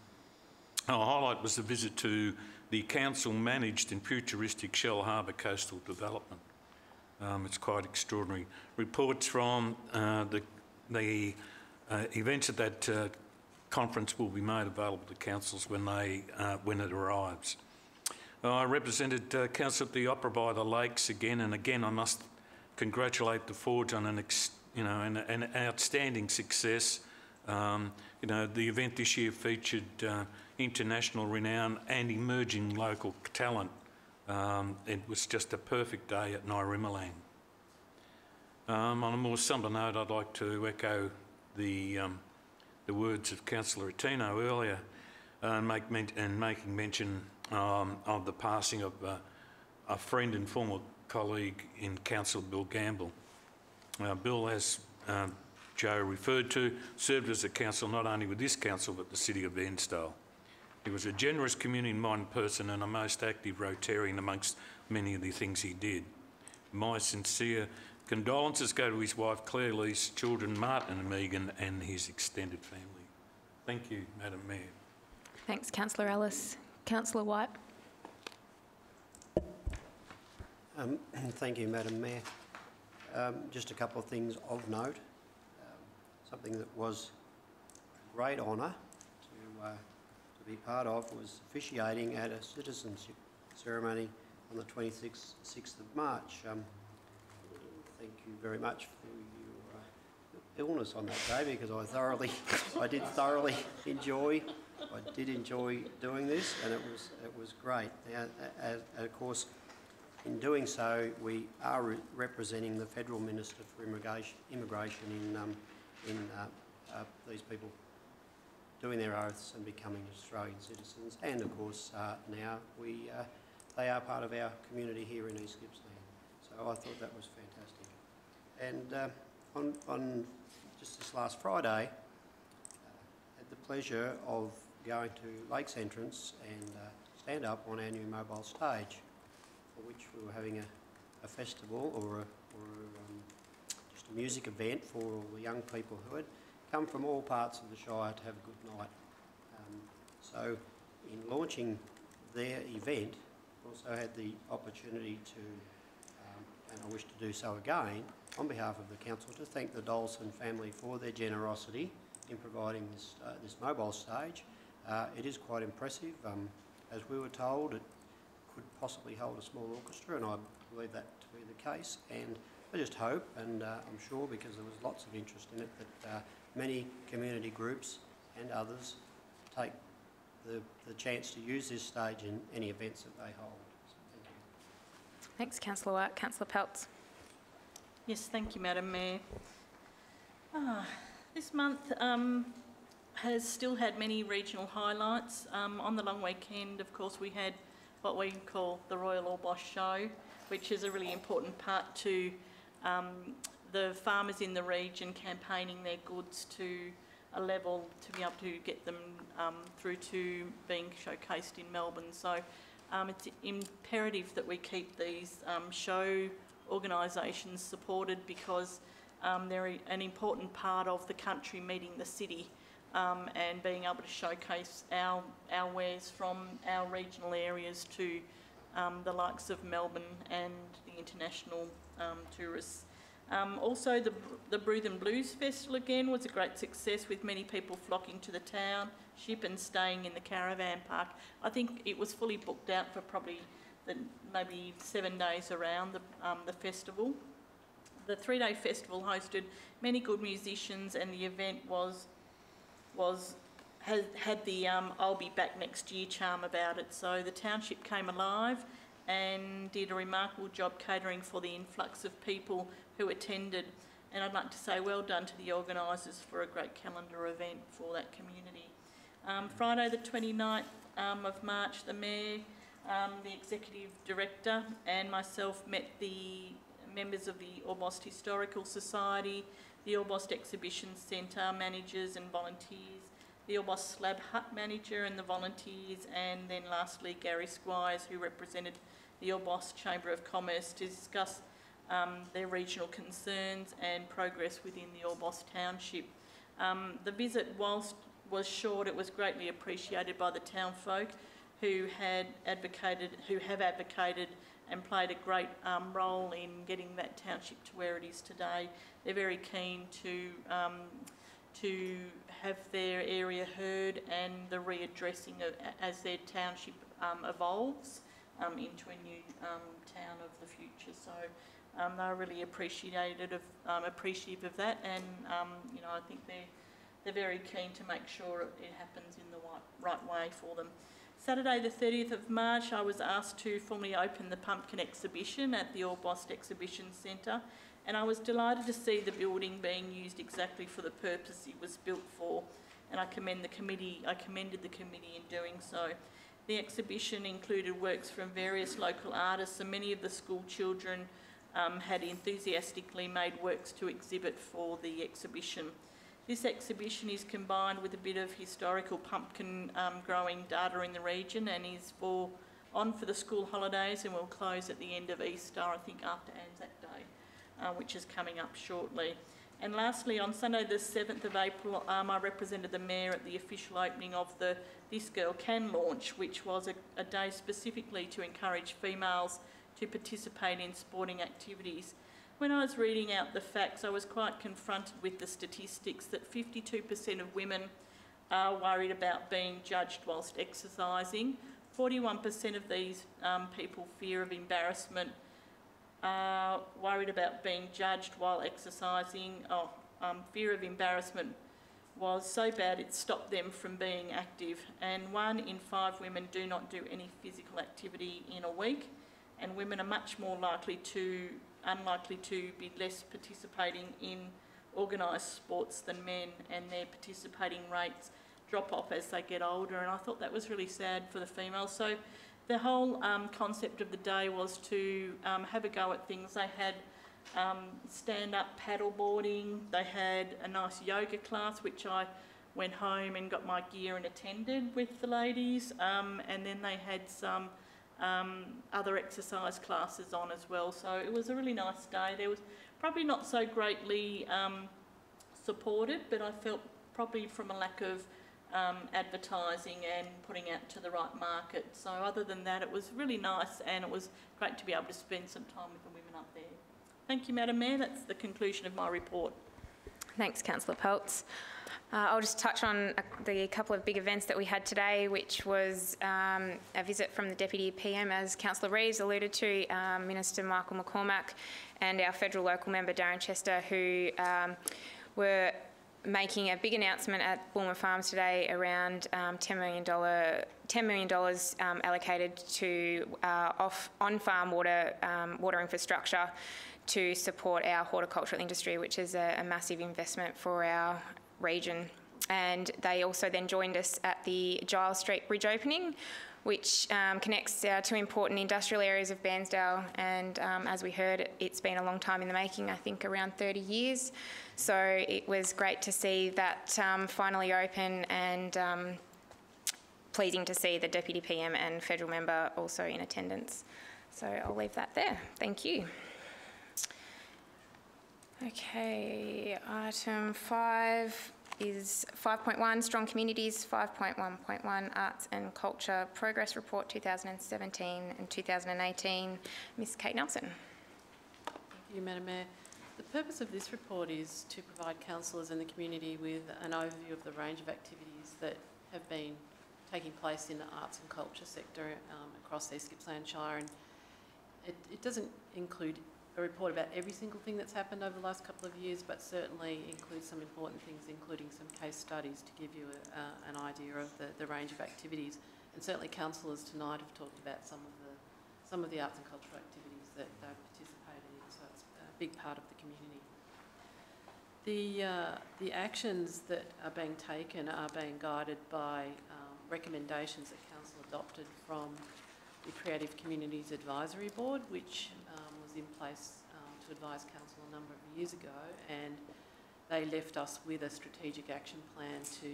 Our highlight was the visit to the council-managed and futuristic Shell Harbour coastal development. It's quite extraordinary. Reports from the events at that conference will be made available to councils when it arrives. I represented council at the Opera by the Lakes again and again. I must congratulate the Forge on an outstanding success. The event this year featured international renown and emerging local talent. It was just a perfect day at Nairimaland. On a more sombre note, I'd like to echo the words of Councillor Attino earlier making mention of the passing of a friend and former colleague in Council, Bill Gamble. Bill, as Joe referred to, served as a council not only with this council but the City of Bairnsdale. He was a generous, community-minded person and a most active Rotarian amongst many of the things he did. My sincere condolences go to his wife Claire Lee's children Martin and Megan and his extended family. Thank you, Madam Mayor. Thanks, Councillor Ellis. Councillor White. Thank you, Madam Mayor. Just a couple of things of note. Something that was a great honour to be part of was officiating at a Citizenship Ceremony on the 26th of March. Thank you very much for your illness on that day, because I did thoroughly enjoy doing this, and it was great. And of course, in doing so, we are representing the Federal Minister for Immigration in these people doing their oaths and becoming Australian citizens, and of course now they are part of our community here in East Gippsland. So I thought that was fantastic. And on just this last Friday, I had the pleasure of going to Lakes Entrance and stand up on our new mobile stage, for which we were having a festival or just a music event for all the young people who had come from all parts of the Shire to have a good night. So in launching their event, also had the opportunity to, and I wish to do so again, on behalf of the council, to thank the Dolson family for their generosity in providing this mobile stage. It is quite impressive. As we were told, it could possibly hold a small orchestra, and I believe that to be the case. And I just hope, and I'm sure because there was lots of interest in it, that many community groups and others take the chance to use this stage in any events that they hold. So thank you. Thanks, Councillor White. Councillor Peltz. Yes, thank you, Madam Mayor. This month has still had many regional highlights. On the long weekend, of course, we had what we call the Royal Orbost Show, which is a really important part to the farmers in the region campaigning their goods to a level to be able to get them through to being showcased in Melbourne. So it's imperative that we keep these show organisations supported because they're an important part of the country meeting the city and being able to showcase our wares from our regional areas to the likes of Melbourne and the international tourists. Also, the Bruthen Blues Festival again was a great success with many people flocking to the township and staying in the caravan park. I think it was fully booked out for probably maybe 7 days around the festival. The 3-day festival hosted many good musicians, and the event had the I'll be back next year charm about it. So the township came alive and did a remarkable job catering for the influx of people who attended. And I'd like to say well done to the organisers for a great calendar event for that community. Friday the 29th of March, the Mayor, the Executive Director and myself met the members of the Orbost Historical Society, the Orbost Exhibition Centre managers and volunteers, the Orbost Slab Hut manager and the volunteers, and then lastly Gary Squires, who represented the Orbost Chamber of Commerce, to discuss their regional concerns and progress within the Orbost Township. The visit, whilst was short, it was greatly appreciated by the town folk who have advocated and played a great role in getting that township to where it is today. They're very keen to have their area heard and the readdressing as their township evolves into a new town of the future. So they're really appreciative of that, and you know, I think they're very keen to make sure it happens in the right way for them. Saturday the 30th of March, I was asked to formally open the pumpkin exhibition at the Orbost Exhibition Centre, and I was delighted to see the building being used exactly for the purpose it was built for, and I commended the committee in doing so. The exhibition included works from various local artists, and many of the school children had enthusiastically made works to exhibit for the exhibition. This exhibition is combined with a bit of historical pumpkin growing data in the region, and is for the school holidays, and will close at the end of Easter, I think after Anzac Day, which is coming up shortly. And lastly, on Sunday the 7th of April, I represented the Mayor at the official opening of the This Girl Can launch, which was a day specifically to encourage females to participate in sporting activities. When I was reading out the facts, I was quite confronted with the statistics that 52% of women are worried about being judged whilst exercising. 41% of these people fear of embarrassment, are worried about being judged while exercising. Fear of embarrassment was so bad it stopped them from being active. And 1 in 5 women do not do any physical activity in a week, and women are much more unlikely to be less participating in organised sports than men, and their participating rates drop off as they get older, and I thought that was really sad for the females. So the whole concept of the day was to have a go at things. They had stand-up paddle boarding, they had a nice yoga class which I went home and got my gear and attended with the ladies, and then they had some other exercise classes on as well. So it was a really nice day. There was probably not so greatly supported, but I felt probably from a lack of advertising and putting out to the right market. So other than that, it was really nice, and it was great to be able to spend some time with the women up there. Thank you, Madam Mayor. That's the conclusion of my report. Thanks, Councillor Peltz. I'll just touch on the couple of big events that we had today, which was a visit from the Deputy PM, as Councillor Reeves alluded to, Minister Michael McCormack and our federal local member Darren Chester, who were making a big announcement at Bulmer Farms today around $10 million allocated to on-farm water infrastructure to support our horticultural industry, which is a massive investment for our region. And they also then joined us at the Giles Street Bridge opening, which connects our two important industrial areas of Bairnsdale, and as we heard, it's been a long time in the making, I think around 30 years. So it was great to see that finally open, and pleasing to see the Deputy PM and federal member also in attendance. So I'll leave that there. Thank you. Okay, item 5 is 5.1, Strong Communities, 5.1.1, Arts and Culture Progress Report 2017 and 2018. Ms Kate Nelson. Thank you, Madam Mayor. The purpose of this report is to provide councillors and the community with an overview of the range of activities that have been taking place in the arts and culture sector across East Gippsland Shire. And it doesn't include a report about every single thing that's happened over the last couple of years, but certainly includes some important things, including some case studies to give you an idea of the range of activities. And certainly councillors tonight have talked about some of the arts and cultural activities that they've participated in, so it's a big part of the community. The actions that are being taken are being guided by recommendations that council adopted from the Creative Communities Advisory Board, which was in place to advise council a number of years ago, and they left us with a strategic action plan to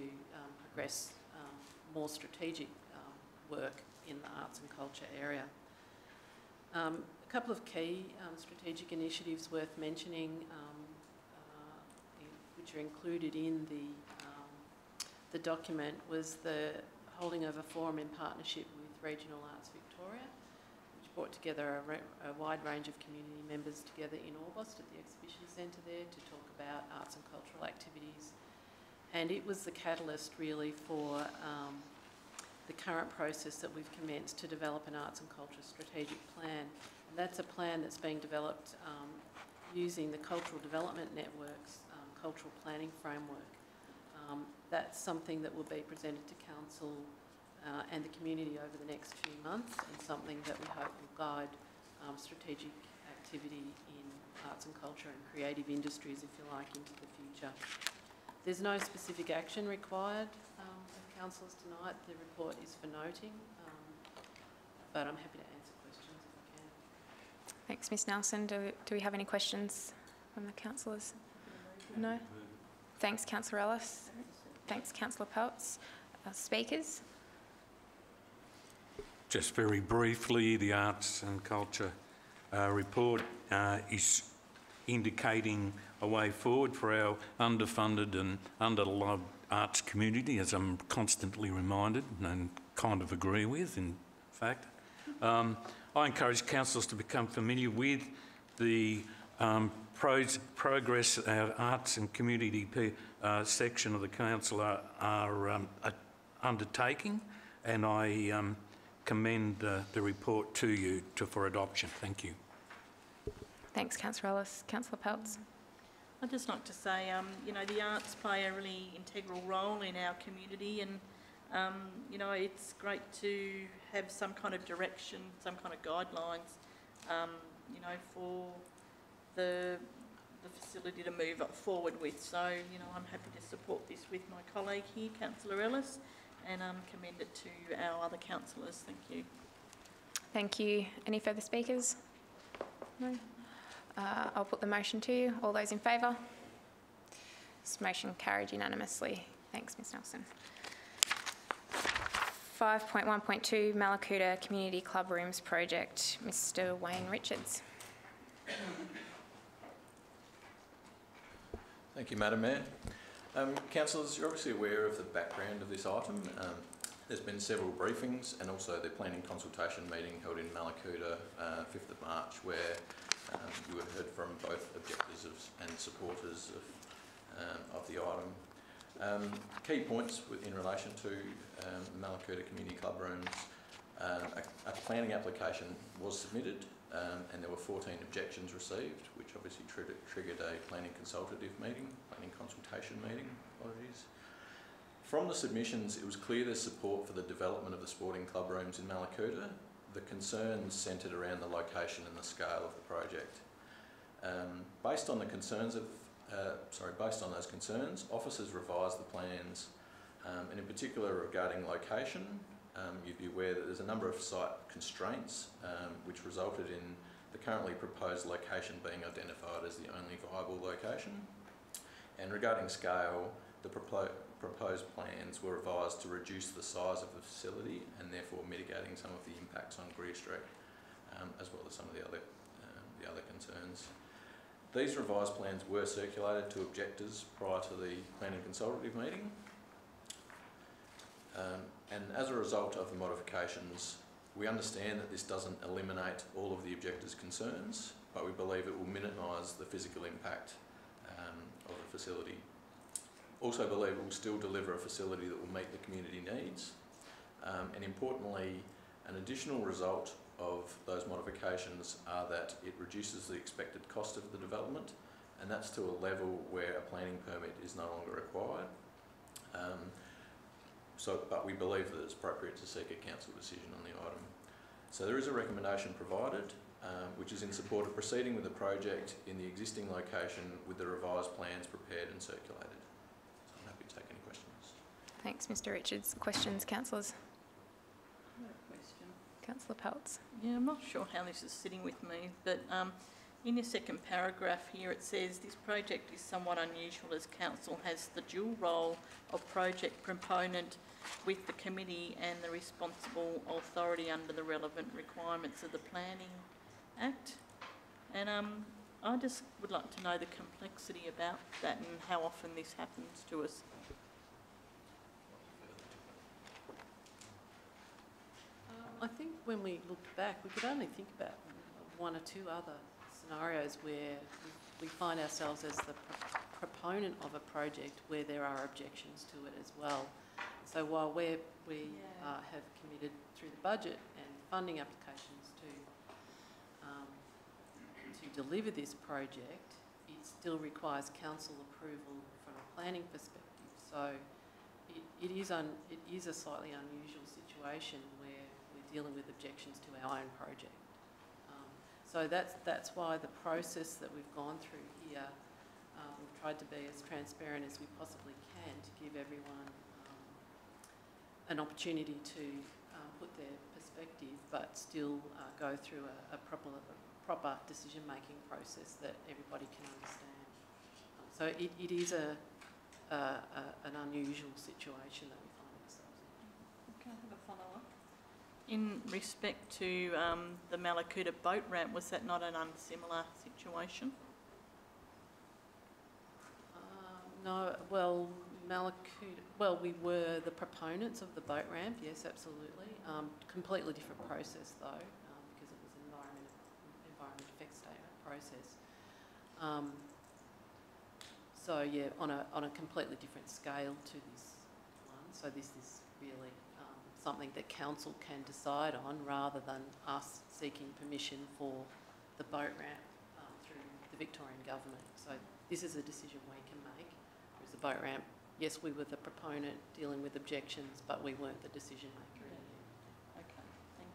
progress more strategic work in the arts and culture area. A couple of key strategic initiatives worth mentioning, which are included in the document, was the holding of a forum in partnership with Regional Arts Victoria, which brought together a wide range of community members together in Orbost at the Exhibition Centre there to talk about arts and cultural activities. And it was the catalyst really for the current process that we've commenced to develop an arts and culture strategic plan. And that's a plan that's being developed using the Cultural Development Network's cultural planning framework. That's something that will be presented to council and the community over the next few months, and something that we hope will guide strategic activity in arts and culture and creative industries, if you like, into the future. There's no specific action required of councillors tonight. The report is for noting, but I'm happy to answer questions if I can. Thanks, Ms Nelson. Do we have any questions from the councillors? No? Thanks, Councillor Ellis. Thanks, Councillor Peltz. Speakers? Just very briefly, the Arts and Culture report is indicating a way forward for our underfunded and underloved arts community, as I'm constantly reminded and kind of agree with, in fact. I encourage councillors to become familiar with the progress our arts and community section of the council are undertaking, and I commend the report to you for adoption. Thank you. Thanks, Councillor Ellis. Councillor Peltz. I'd just like to say, you know, the arts play a really integral role in our community, and you know, it's great to have some kind of direction, some kind of guidelines, you know, for the facility to move forward with. So, you know, I'm happy to support this with my colleague here, Councillor Ellis, and commend it to our other councillors. Thank you. Thank you. Any further speakers? No? I'll put the motion to you. All those in favour? This motion carried unanimously. Thanks, Ms Nelson. 5.1.2 Malakuta Community Club Rooms Project. Mr Wayne Richards. Thank you, Madam Mayor. Councillors, you're obviously aware of the background of this item. There's been several briefings and also the planning consultation meeting held in Malakuta 5th of March, where you have heard from both objectors and supporters of the item. Key points in relation to Malakuta Community Club rooms. A planning application was submitted and there were 14 objections received, which obviously triggered a planning consultative meeting, planning consultation meeting, apologies. From the submissions, it was clear there's support for the development of the sporting club rooms in Malakuta. The concerns centred around the location and the scale of the project. Based on those concerns, officers revised the plans, and in particular regarding location, you'd be aware that there's a number of site constraints which resulted in the currently proposed location being identified as the only viable location. And regarding scale, the proposed plans were revised to reduce the size of the facility and therefore mitigating some of the impacts on Greer Street, as well as some of the other concerns. These revised plans were circulated to objectors prior to the planning consultative meeting. And as a result of the modifications, we understand that this doesn't eliminate all of the objectors' concerns, but we believe it will minimise the physical impact of the facility. Also believe it will still deliver a facility that will meet the community needs. And importantly, an additional result of those modifications are that it reduces the expected cost of the development, and that's to a level where a planning permit is no longer required. But we believe that it's appropriate to seek a council decision on the item. So there is a recommendation provided, which is in support of proceeding with the project in the existing location with the revised plans prepared and circulated. So I'm happy to take any questions. Thanks, Mr Richards. Questions, councillors? I have a question. Councillor Peltz. Yeah, I'm not sure how this is sitting with me, but in your second paragraph here it says this project is somewhat unusual as council has the dual role of project proponent with the committee and the responsible authority under the relevant requirements of the Planning Act. And I just would like to know the complexity about that and how often this happens to us. I think when we look back, we could only think about one or two other scenarios where we find ourselves as the proponent of a project where there are objections to it as well. So while we have committed through the budget and funding applications to deliver this project, it still requires council approval from a planning perspective. So it is a slightly unusual situation where we're dealing with objections to our own project. So that's why the process that we've gone through here, we've tried to be as transparent as we possibly can to give everyone an opportunity to put their perspective, but still go through a proper decision-making process that everybody can understand. So it is an unusual situation that we find ourselves in. Can I have a follow-up? In respect to the Malakuta boat ramp, was that not an unsimilar situation? No, well, Malakuta, we were the proponents of the boat ramp, yes, absolutely. Completely different process though, because it was an environment effects statement process. So yeah, on a completely different scale to this one. So this is really something that council can decide on rather than us seeking permission for the boat ramp through the Victorian government. So this is a decision we can make. Whereas the boat ramp, yes, we were the proponent dealing with objections, but we weren't the decision maker. Okay, thank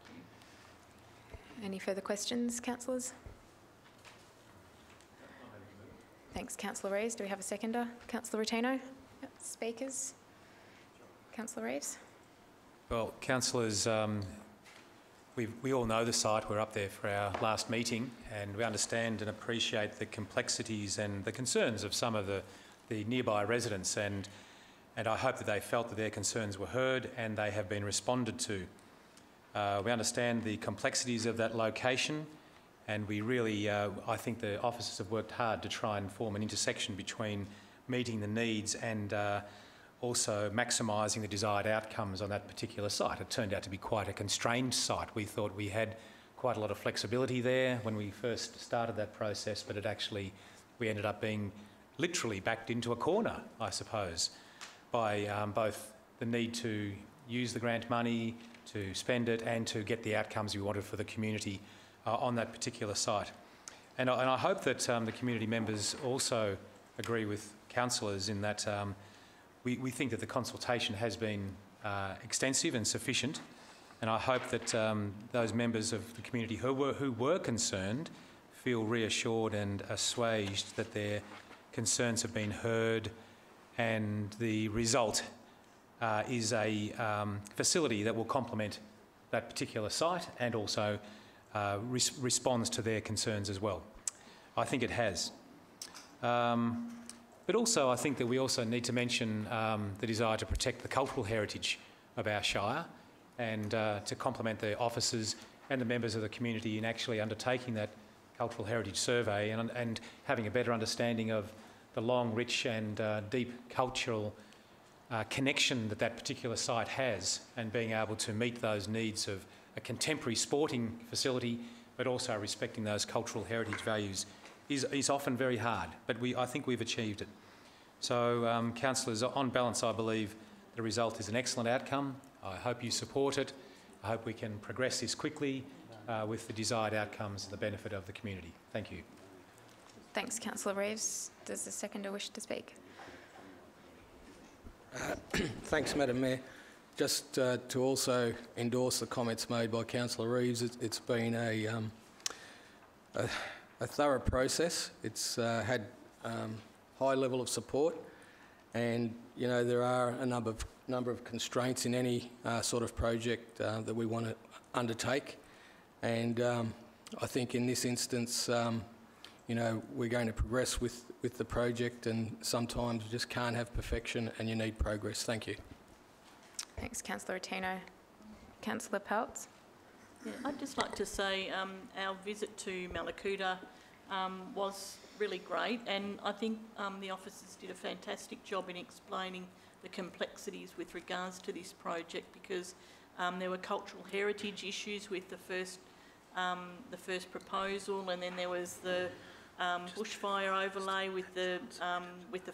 you. Any further questions, councillors? Thanks, Councillor Reeves. Do we have a seconder? Councillor Rotino? Yep. Speakers? Councillor Reeves? Well, councillors, we all know the site. We're up there for our last meeting, and we understand and appreciate the complexities and the concerns of some of the nearby residents, and I hope that they felt that their concerns were heard and they have been responded to. We understand the complexities of that location, and we really, I think the officers have worked hard to try and form an intersection between meeting the needs and also maximising the desired outcomes on that particular site. It turned out to be quite a constrained site. We thought we had quite a lot of flexibility there when we first started that process, but we ended up being literally backed into a corner, I suppose, by both the need to use the grant money, to spend it, and to get the outcomes we wanted for the community on that particular site. And I hope that the community members also agree with councillors in that we think that the consultation has been extensive and sufficient, and I hope that those members of the community who were concerned feel reassured and assuaged that their concerns have been heard, and the result is a facility that will complement that particular site and also responds to their concerns as well. I think it has. But also I think that we also need to mention the desire to protect the cultural heritage of our Shire and to complement the officers and the members of the community in actually undertaking that cultural heritage survey and having a better understanding of the long, rich and deep cultural connection that particular site has, and being able to meet those needs of a contemporary sporting facility but also respecting those cultural heritage values is often very hard, but I think we've achieved it. So, councillors, on balance, I believe the result is an excellent outcome. I hope you support it. I hope we can progress this quickly with the desired outcomes and the benefit of the community. Thank you. Thanks, Councillor Reeves. Does the seconder wish to speak? Thanks, Madam Mayor. Just to also endorse the comments made by Councillor Reeves, it's been a thorough process. It's had high level of support, and you know there are a number of constraints in any sort of project that we want to undertake, and I think in this instance, you know, we're going to progress with the project, and sometimes you just can't have perfection and you need progress. Thank you. Thanks, Councillor Attino. Councillor Peltz. Yeah, I'd just like to say our visit to Mallacoota was really great, and I think the officers did a fantastic job in explaining the complexities with regards to this project, because there were cultural heritage issues with the first proposal, and then there was the bushfire overlay with the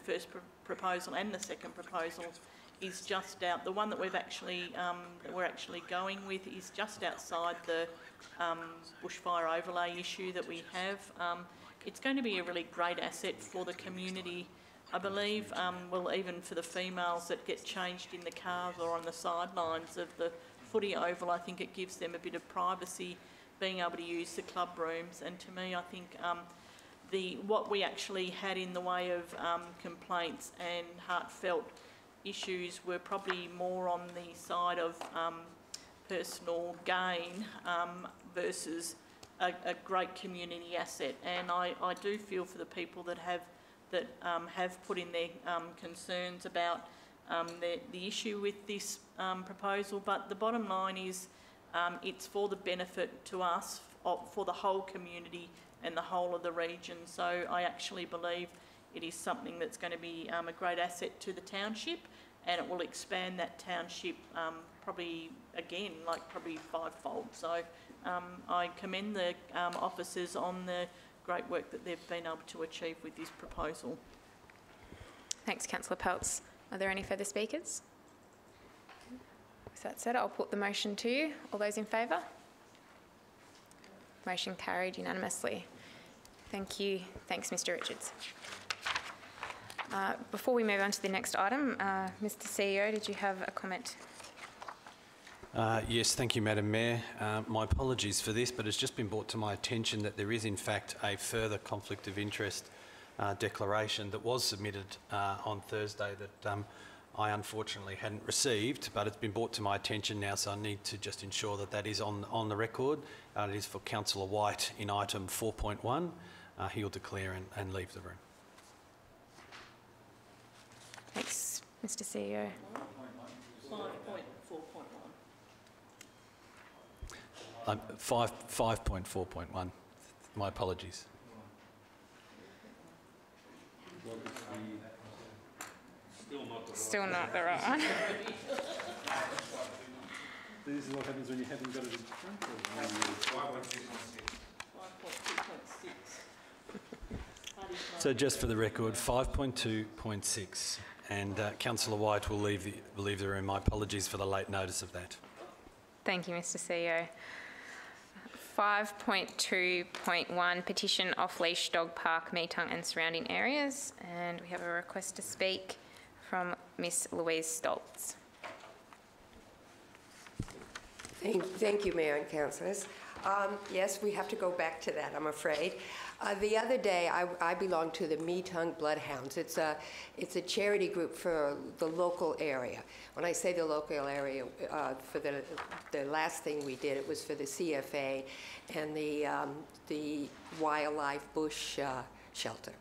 first proposal, and the second proposal is just out. The one that we're actually going with is just outside the bushfire overlay issue that we have. It's going to be a really great asset for the community, I believe. Well, even for the females that get changed in the cars or on the sidelines of the footy oval, I think it gives them a bit of privacy, being able to use the club rooms. And to me, I think what we actually had in the way of complaints and heartfelt issues were probably more on the side of personal gain versus a great community asset. And I do feel for the people that have put in their concerns about the issue with this proposal. But the bottom line is it's for the benefit to us, for the whole community and the whole of the region. So I actually believe it is something that's going to be a great asset to the township, and it will expand that township probably fivefold. So I commend the officers on the great work that they've been able to achieve with this proposal. Thanks, Councillor Peltz. Are there any further speakers? With that said, I'll put the motion to you. All those in favour? Motion carried unanimously. Thank you. Thanks, Mr. Richards. Before we move on to the next item, Mr. CEO, did you have a comment? Yes, thank you, Madam Mayor. My apologies for this, but it's just been brought to my attention that there is in fact a further conflict of interest declaration that was submitted on Thursday that I unfortunately hadn't received, but it's been brought to my attention now, so I need to just ensure that that is on the record. It is for Councillor White in item 4.1. He'll declare and leave the room. Thanks, Mr. CEO. 5.4.1. My apologies. Still not the right one. This is what happens when you haven't got it in front of you. So just for the record, 5.2.6, and Councillor White will leave the room. My apologies for the late notice of that. Thank you, Mr CEO. 5.2.1, petition off-leash dog park, Meetung and surrounding areas. And we have a request to speak from Miss Louise Stoltz. Thank you, Mayor and councillors. Yes, we have to go back to that, I'm afraid. The other day, I belong to the Meetung Bloodhounds. It's a charity group for the local area. When I say the local area, for the last thing we did, it was for the CFA and the wildlife bush shelter.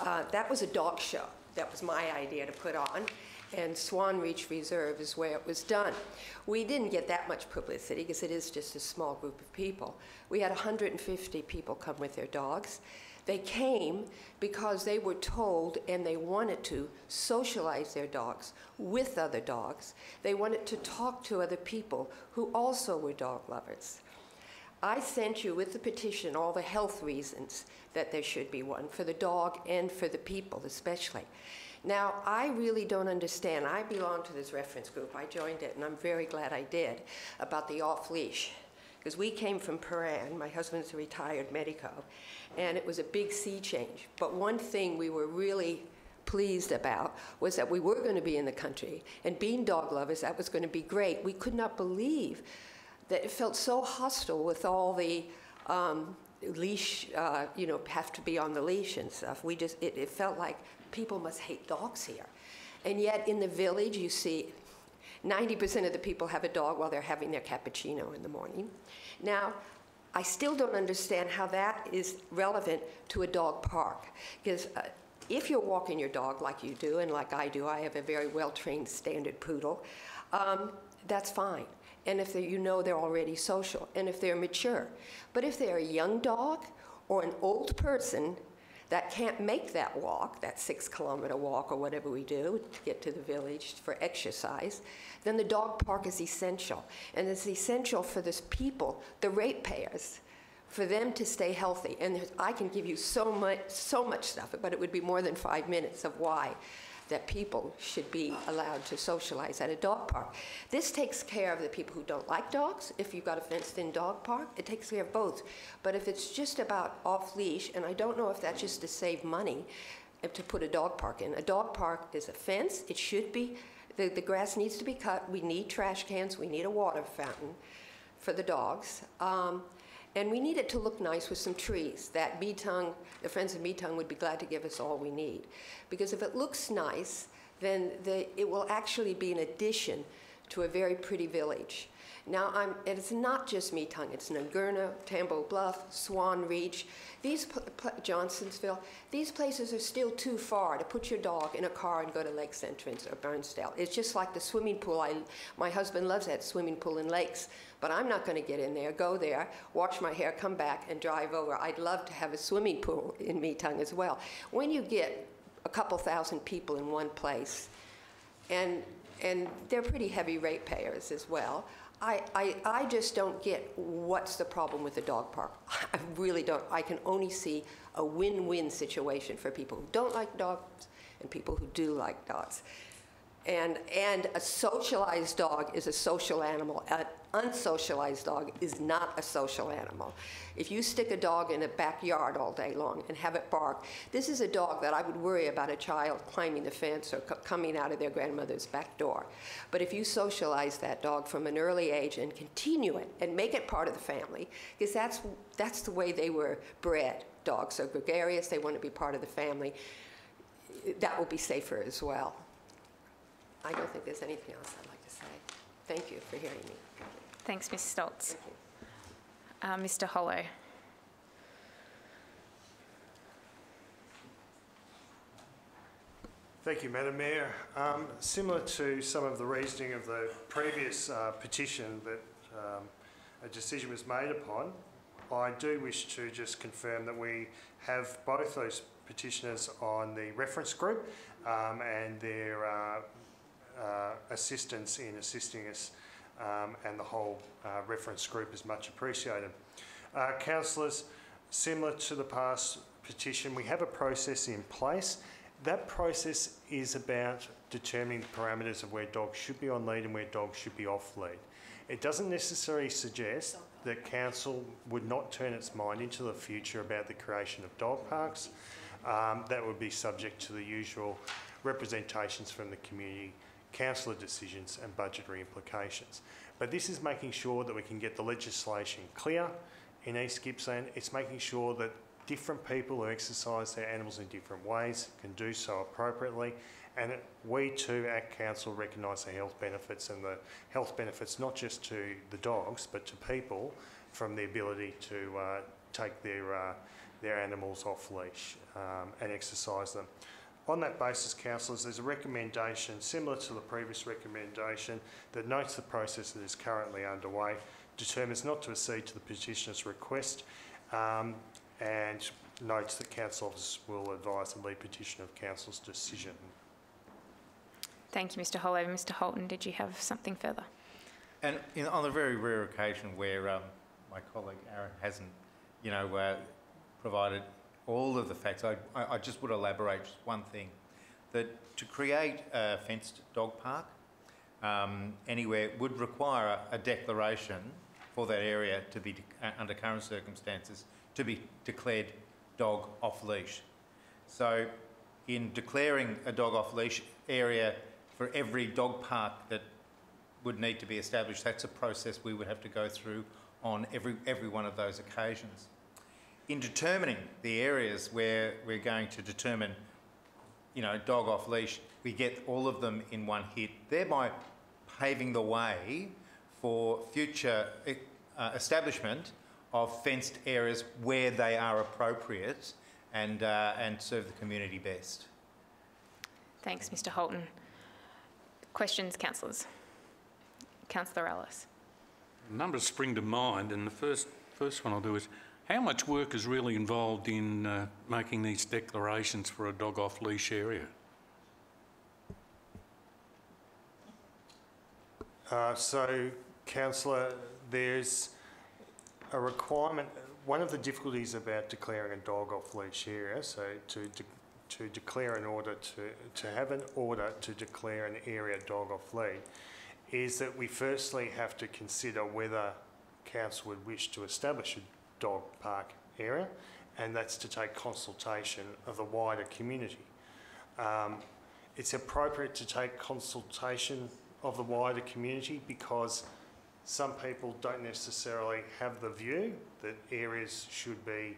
That was a dog show. That was my idea to put on. And Swan Reach Reserve is where it was done. We didn't get that much publicity because it is just a small group of people. We had 150 people come with their dogs. They came because they were told and they wanted to socialize their dogs with other dogs. They wanted to talk to other people who also were dog lovers. I sent you with the petition all the health reasons that there should be one for the dog and for the people especially. Now, I really don't understand. I belong to this reference group. I joined it, and I'm very glad I did, about the off-leash. Because we came from Paran. My husband's a retired medico, and it was a big sea change. But one thing we were really pleased about was that we were going to be in the country, and being dog lovers, that was going to be great. We could not believe that it felt so hostile with all the leash, have to be on the leash and stuff. It felt like people must hate dogs here. And yet in the village, you see 90% of the people have a dog while they're having their cappuccino in the morning. Now, I still don't understand how that is relevant to a dog park. Because if you're walking your dog like you do, and like I do, I have a very well-trained standard poodle, that's fine. And if they're already social, and if they're mature. But if they're a young dog or an old person that can't make that walk, that 6-kilometer walk or whatever we do to get to the village for exercise, then the dog park is essential. And it's essential for this people, the ratepayers, for them to stay healthy. And I can give you so much stuff, but it would be more than 5 minutes of why that people should be allowed to socialize at a dog park. This takes care of the people who don't like dogs. If you've got a fenced-in dog park, it takes care of both. But if it's just about off-leash, and I don't know if that's just to save money to put a dog park in. A dog park is a fence. It should be, the grass needs to be cut. We need trash cans. We need a water fountain for the dogs. And we need it to look nice with some trees. That Meetung, the Friends of Meetung would be glad to give us all we need. Because if it looks nice, then it will actually be an addition to a very pretty village. Now, it's not just Meetung, it's Nagurna, Tambo Bluff, Swan Reach, Johnsonsville. These places are still too far to put your dog in a car and go to Lakes Entrance or Burnsdale. It's just like the swimming pool. My husband loves that swimming pool in lakes, but I'm not going to get in there, go there, wash my hair, come back, and drive over. I'd love to have a swimming pool in Meetung as well. When you get a couple thousand people in one place, and they're pretty heavy ratepayers as well, I just don't get what's the problem with the dog park. I really don't. I can only see a win-win situation for people who don't like dogs and people who do like dogs. And a socialized dog is a social animal. An unsocialized dog is not a social animal. If you stick a dog in a backyard all day long and have it bark, this is a dog that I would worry about a child climbing the fence or coming out of their grandmother's back door. But if you socialize that dog from an early age and continue it and make it part of the family, because that's the way they were bred. Dogs are gregarious, they want to be part of the family. That will be safer as well. I don't think there's anything else I'd like to say. Thank you for hearing me. Thanks, Ms. Stoltz. Mr. Hollow. Thank you, Madam Mayor. Similar to some of the reasoning of the previous petition that a decision was made upon, I do wish to just confirm that we have both those petitioners on the reference group and their assistance in assisting us, and the whole reference group is much appreciated. Councillors, similar to the past petition, we have a process in place. That process is about determining the parameters of where dogs should be on lead and where dogs should be off lead. It doesn't necessarily suggest that council would not turn its mind into the future about the creation of dog parks. That would be subject to the usual representations from the community, councillor decisions and budgetary implications. But this is making sure that we can get the legislation clear in East Gippsland. It's making sure that different people who exercise their animals in different ways can do so appropriately. And we too at council recognise the health benefits, and the health benefits not just to the dogs but to people from the ability to take their animals off leash and exercise them. On that basis, councillors, there's a recommendation similar to the previous recommendation that notes the process that is currently underway, determines not to accede to the petitioner's request, and notes that council officers will advise the lead petitioner of council's decision. Thank you, Mr Hollover. Mr Holton, did you have something further? And on the very rare occasion where my colleague Aaron hasn't, provided all of the facts, I just would elaborate just one thing, that to create a fenced dog park anywhere would require a declaration for that area to be, under current circumstances, to be declared dog off leash. So in declaring a dog off leash area for every dog park that would need to be established, that's a process we would have to go through on every one of those occasions. In determining the areas where we're going to determine, dog off leash, we get all of them in one hit, thereby paving the way for future establishment of fenced areas where they are appropriate and serve the community best. Thanks, Mr Holton. Questions, councillors? Councillor Ellis. Numbers spring to mind, and the first one I'll do is, how much work is really involved in making these declarations for a dog off leash area? So, councillor, there's a requirement. One of the difficulties about declaring a dog off leash area, so to declare an order to have an order to declare an area dog off lead, is that we firstly have to consider whether council would wish to establish a dog park area, and that's to take consultation of the wider community. It's appropriate to take consultation of the wider community because some people don't necessarily have the view that areas should be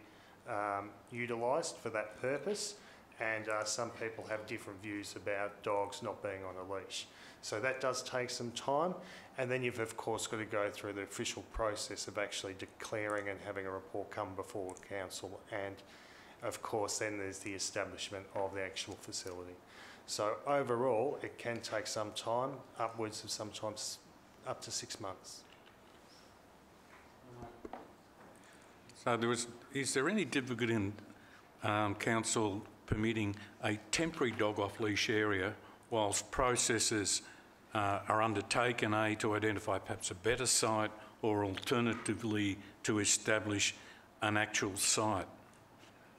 utilised for that purpose, and some people have different views about dogs not being on a leash. So that does take some time, and then you've of course got to go through the official process of actually declaring and having a report come before council, and of course then there's the establishment of the actual facility. So overall it can take some time, upwards of sometimes up to 6 months. So is there any difficulty in council permitting a temporary dog off leash area whilst processes are undertaken, to identify perhaps a better site, or alternatively to establish an actual site,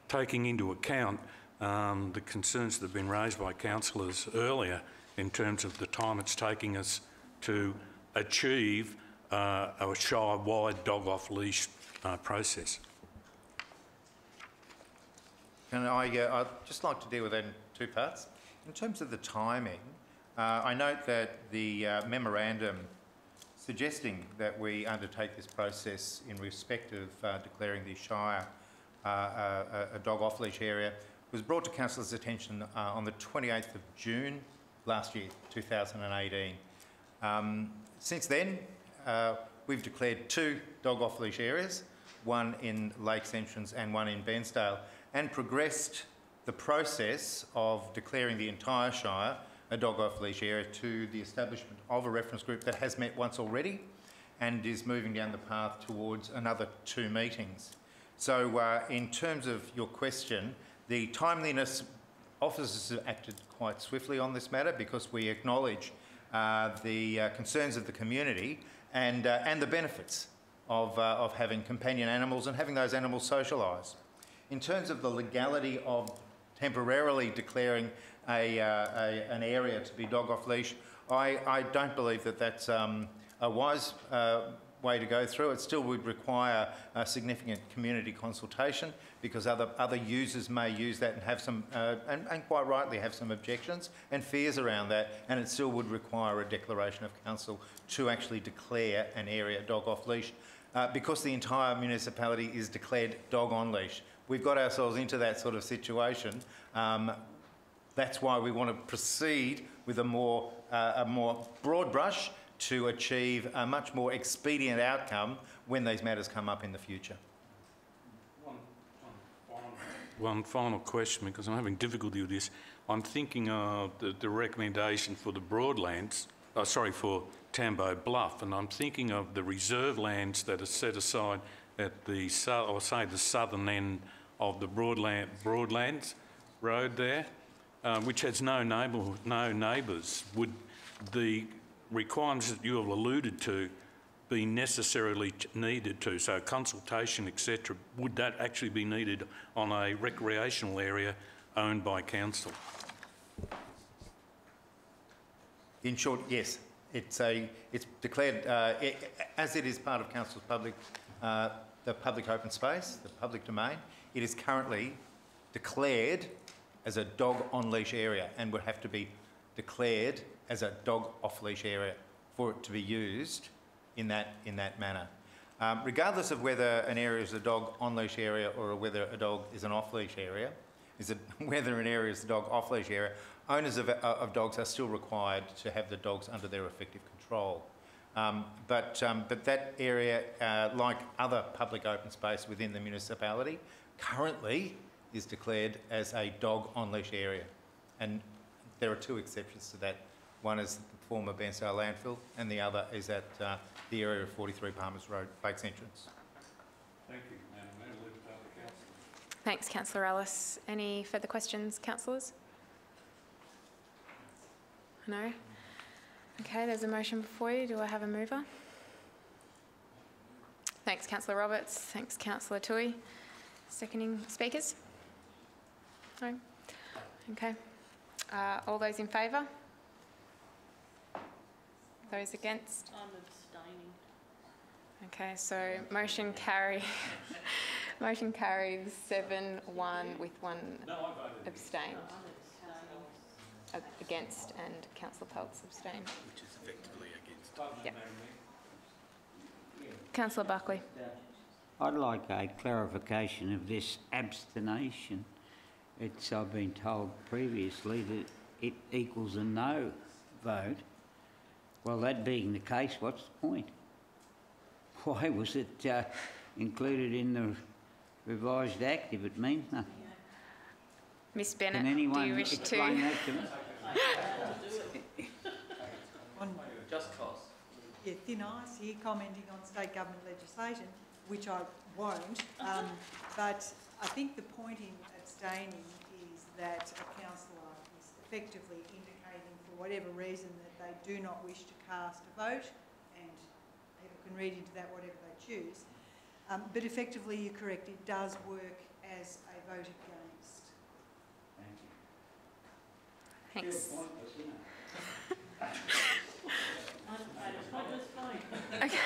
taking into account the concerns that have been raised by councillors earlier in terms of the time it's taking us to achieve a Shire-wide dog off leash process? And I'd just like to deal with that in two parts. In terms of the timing, I note that the memorandum suggesting that we undertake this process in respect of declaring the Shire a dog off-leash area was brought to councillors' attention on the 28th of June last year, 2018. Since then, we've declared 2 dog off-leash areas, one in Lakes Entrance and one in Bairnsdale, and progressed the process of declaring the entire Shire a dog off-leash area to the establishment of a reference group that has met once already and is moving down the path towards another 2 meetings. So in terms of your question, the timeliness, officers have acted quite swiftly on this matter because we acknowledge the concerns of the community and the benefits of having companion animals and having those animals socialised. in terms of the legality of temporarily declaring an area to be dog off leash, I don't believe that that's a wise way to go through. It still would require a significant community consultation, because other users may use that and have some, and quite rightly have some objections and fears around that, and it still would require a declaration of council to actually declare an area dog off leash. Because the entire municipality is declared dog on leash. We've got ourselves into that sort of situation. That's why we want to proceed with a more broad brush to achieve a much more expedient outcome when these matters come up in the future. One final question, because I'm having difficulty with this. I'm thinking of the recommendation for the Broadlands, for Tambo Bluff, and I'm thinking of the reserve lands that are set aside at the southern end of the Broadlands Road there, which has no neighbours. Would the requirements that you have alluded to be necessarily needed to, so consultation, etc., would that actually be needed on a recreational area owned by council? In short, yes. It's declared, as it is part of council's the public open space, the public domain, it is currently declared as a dog on leash area and would have to be declared as a dog off leash area for it to be used in that manner. Regardless of whether an area is a dog on leash area or whether a dog is an off leash area, whether an area is a dog off leash area, owners of dogs are still required to have the dogs under their effective control. But that area, like other public open space within the municipality, currently is declared as a dog on leash area. And there are two exceptions to that. One is the former Bairnsdale landfill, and the other is at the area of 43 Palmers Road, Bakes Entrance. Thank you, Madam Mayor. We'll leave it up to council. Thanks, Councillor Ellis. Any further questions, councillors? No? Okay, there's a motion before you. Do I have a mover? Thanks, Councillor Roberts. Thanks, Councillor Toohey. Seconding speakers? No? Okay. All those in favour? Those against? I'm abstaining. Okay, so motion carries 7-1 with one abstain. Against, and Councillor Peltz abstained. Which is effectively against. Yep. Councillor Buckley. I'd like a clarification of this abstination. I've been told previously that it equals a no vote. Well, that being the case, what's the point? Why was it included in the revised act if it means nothing? Miss Bennett, Can anyone do you wish explain to? that to me? Just cause. Yeah, thin ice here, commenting on state government legislation, which I won't. But I think the point in abstaining is that a councillor is effectively indicating, for whatever reason, that they do not wish to cast a vote, and people can read into that whatever they choose. But effectively, you're correct, it does work as a vote against. Thanks. Okay.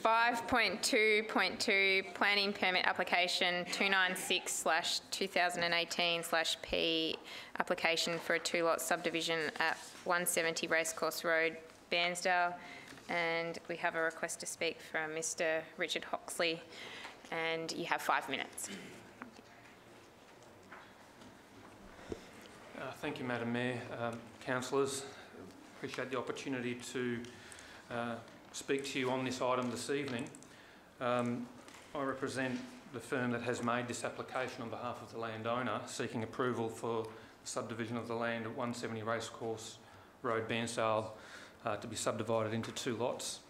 5.2.2 Planning Permit Application 296/2018/P application for a two-lot subdivision at 170 Racecourse Road, Bairnsdale. And we have a request to speak from Mr. Richard Hoxley, and you have 5 minutes. Thank you, Madam Mayor. Councillors, appreciate the opportunity to speak to you on this item this evening. I represent the firm that has made this application on behalf of the landowner, seeking approval for subdivision of the land at 170 Racecourse Road, Bairnsdale, to be subdivided into 2 lots.